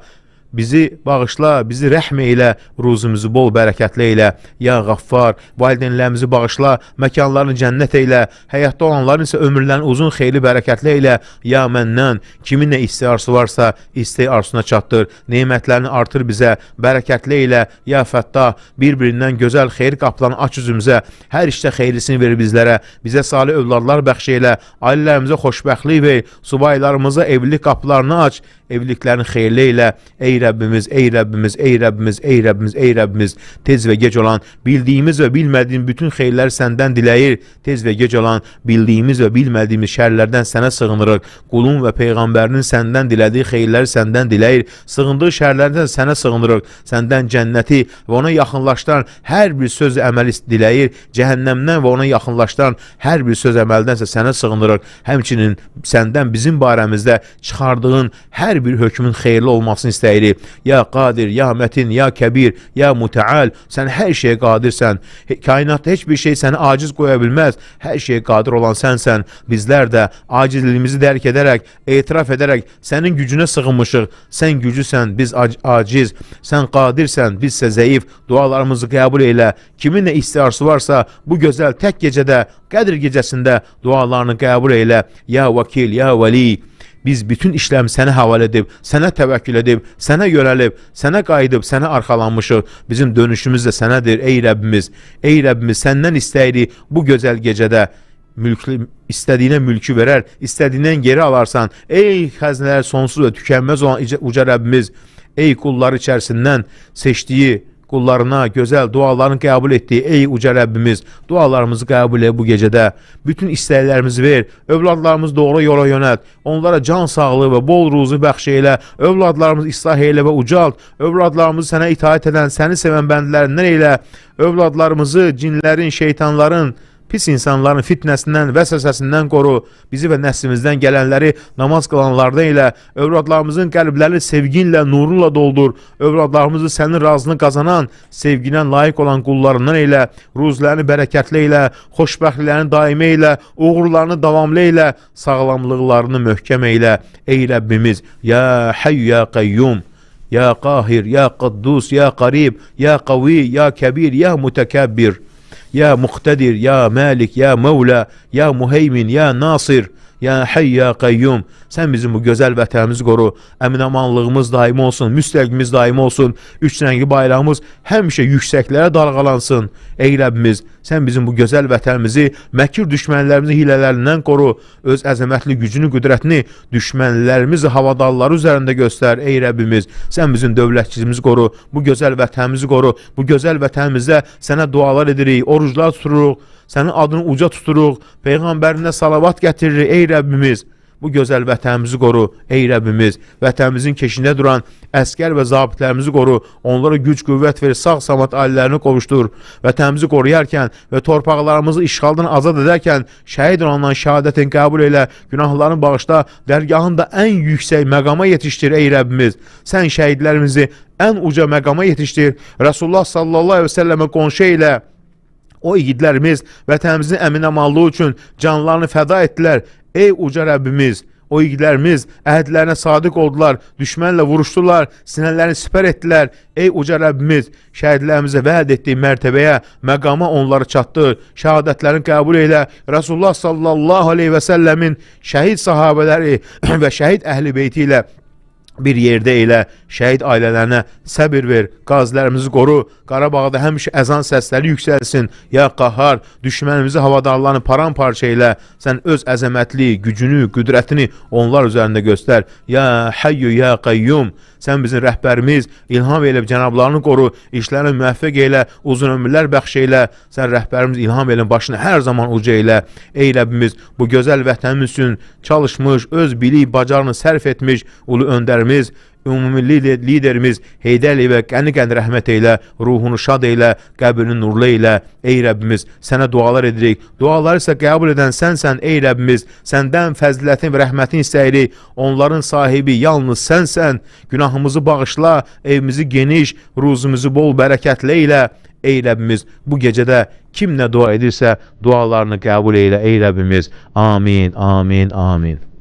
Bizi bağışla, bizi rəhm eylə, ruzumuzu bol bərəkətli eylə. Ya Qaffar, valideynlərimizi bağışla, məkanlarını cənnət eylə, həyatda olanların isə ömürlərini uzun, xeyli bərəkətli eylə. Ya Mənnən, kimin nə istəyi arzusu varsa, istəyi arzusuna çatdır, nemətlərini artır bizə, bərəkətli eylə. Ya Fəttah, bir-birindən gözəl xeyir qapılarını aç üzümüzə, hər işdə xeyrisini ver bizlərə, bizə salih övladlar bəxş eylə, ailələrimizə xoşbəxtlik ver, subaylarımıza evlilik qapılarını aç, evliliklərini xeyirli eylə. Ey Rəbbimiz, ey Rəbbimiz, ey Rəbbimiz, ey Rəbbimiz, ey Rəbbimiz, tez və gec olan, bildiyimiz və bilmədiyimiz bütün xeyirləri səndən diləyir. Tez və gec olan, bildiyimiz və bilmədiyimiz şərlərdən sənə sığınırıq. Qulun və Peyğəmbərinin səndən dilədiyi xeyirləri səndən diləyir. Sığındığı şərlərdən sənə sığınırıq. Səndən cənnəti və ona yaxınlaşdıran hər bir söz əməli diləyir. Cəhənnəmdən və ona yaxınlaşdıran hər bir söz əməlidənsə sənə sığınırıq. Həmçinin səndən bizim barəmizdə çıxardığın hər bir hökmün xeyirli olmasını istəyirik. Ya Qadir, ya Mətin, ya Kəbir, ya Mütəal, sən hər şeyə qadirsən. Kainatda heç bir şey səni aciz qoya bilməz. Hər şeyə qadir olan sənsən. Bizlər də acizliyimizi dərk edərək, etiraf edərək sənin gücünə sığınmışıq. Sən gücüsən, biz aciz. Sən qadirsən, bizsə zəif. Dualarımızı qəbul eylə. Kimin nə istiyarısı varsa bu gözəl tək gecədə, Qədir gecəsində dualarını qəbul eylə. Ya Vəkil, ya Vəli, biz bütün işlərimizi sənə həvalə edib, sənə təvəkkül edib, sənə yönəlib, sənə qayıdıb, sənə arxalanmışıq. Bizim dönüşümüz də sənədir, ey Rəbbimiz. Ey Rəbbimiz, səndən istəyirik bu gözəl gecədə. İstədiyinə mülkü verər, istədiyindən geri alarsan. Ey xəzinələr sonsuz və tükənməz olan uca Rəbbimiz, ey qulları içərisindən seçdiyi, qullarına gözəl dualarını qəbul etdiyi ey uca Rəbbimiz, dualarımızı qəbul et bu gecədə. Bütün istəklərimizi ver, övladlarımızı doğru yola yönət, onlara can sağlığı və bol ruzu bəxş eylə, övladlarımızı islah eylə və ucalt, övladlarımızı sənə itaat edən, səni sevən bəndlərindən eylə, övladlarımızı cinlərin, şeytanların, pis insanların fitnəsindən, vəsvəsəsindən qoru, bizi və nəslimizdən gələnləri namaz qılanlardan ilə, övladlarımızın qəlbləri sevginlə, nurunla doldur, övladlarımızı sənin razını qazanan, sevginə layiq olan qullarından elə, ruzlərini bərəkətli elə, xoşbəxtliklərini daimi elə, uğurlarını davamlı elə, sağlamlıqlarını möhkəm elə. Ey Rəbbimiz, ya Hayy ya Qayyum, ya Qahir, ya Qaddus, ya Qarib, ya Qavi, ya Kəbir, ya Mütəkəbbir, ya Muqtedir, ya Malik, ya Mevla, ya Muheymin, ya Nasir, ya Hayy ya Qayyum. Sən bizim bu gözəl vətənimizi qoru, əmin-amanlığımız daimi olsun, müstəqimiz daimi olsun, üç rəngli bayrağımız həmişə yüksəklərə dalğalansın. Ey Rəbbimiz, sən bizim bu gözəl vətənimizi məkir düşmənlərimizin hilələrindən qoru, öz əzəmətli gücünü, qüdrətini düşmənlərimiz havadarları üzərində göstər. Ey Rəbbimiz, sən bizim dövlətçimizi qoru, bu gözəl vətənimizi qoru, bu gözəl vətənimizdə sənə dualar edirik, oruclar tuturuq, sənin adını uca tuturuq, Peyğəmbərinə salavat gətiririk. Ey Rəbbimiz, bu gözəl vətənimizi qoru, ey Rəbbimiz, vətənimizin keşində duran əskər və zabitlərimizi qoru, onlara güc, qüvvət ver, sağ-salamat ailələrini qovuşdur. Vətənimizi qoruyarkən və torpaqlarımızı işğaldan azad edərkən şəhid olandan şəhadətin qəbul elə, günahlarını bağışla, dərgahında ən yüksək məqama yetişdir. Ey Rəbbimiz, sən şəhidlərimizi ən uca məqama yetişdir. Rasulullah sallallahu əleyhi və səlləmə qonşu elə. O igidlərimiz vətənimizin əmin-amanlığı üçün canlarını fəda etdilər. Ey uca Rəbbimiz, O igidlərimiz əhədlərinə sadiq oldular, düşmənlə vuruşdular, sinələrini sipər etdilər. Ey uca Rəbbimiz, şəhidlərimizə vəd etdiyi mərtəbəyə, məqama onları çatdır. Şəhadətlərini qəbul elə. Rasulullah sallallahu aleyhi və səlləmin şəhid sahabələri və şəhid əhl-i beyti ilə bir yerdə elə. Şəhid ailələrinə səbir ver, qazilərimizi qoru. Qarabağda həmişə əzan səsləri yüksəlsin. Ya qahhar, düşmənimizi, havadarlarını paramparça elə. Sən öz əzəmətli, gücünü, qüdrətini onlar üzərində göstər. Ya Hayyu, ya Qayyum, sən bizim rəhbərimiz, ilham elə, cənablarını qoru, işlərini müvəffəq elə, uzun ömürlər bəxş elə. Sən rəhbərimiz ilham elə, başını hər zaman uca elə. Ey Rəbbimiz, bu gözəl vətənimiz üçün çalışmış, öz bilik, bacarını sərf etmiş ulu öndərimiz, ümumi liderimiz Heydər Əliyevə qəni-qəni rəhmət eylə, ruhunu şad eylə, qəbrini nurlu eylə. Ey Rəbbimiz, sənə dualar edirik. Duaları isə qəbul edən sənsən, ey Rəbbimiz. Səndən fəzilətin və rəhmətin istəyirik. Onların sahibi yalnız sənsən. Günahımızı bağışla, evimizi geniş, ruzumuzu bol bərəkətlə eylə. Ey Rəbbimiz, bu gecədə kim nə dua edirsə, dualarını qəbul eylə, ey Rəbbimiz. Amin, amin, amin.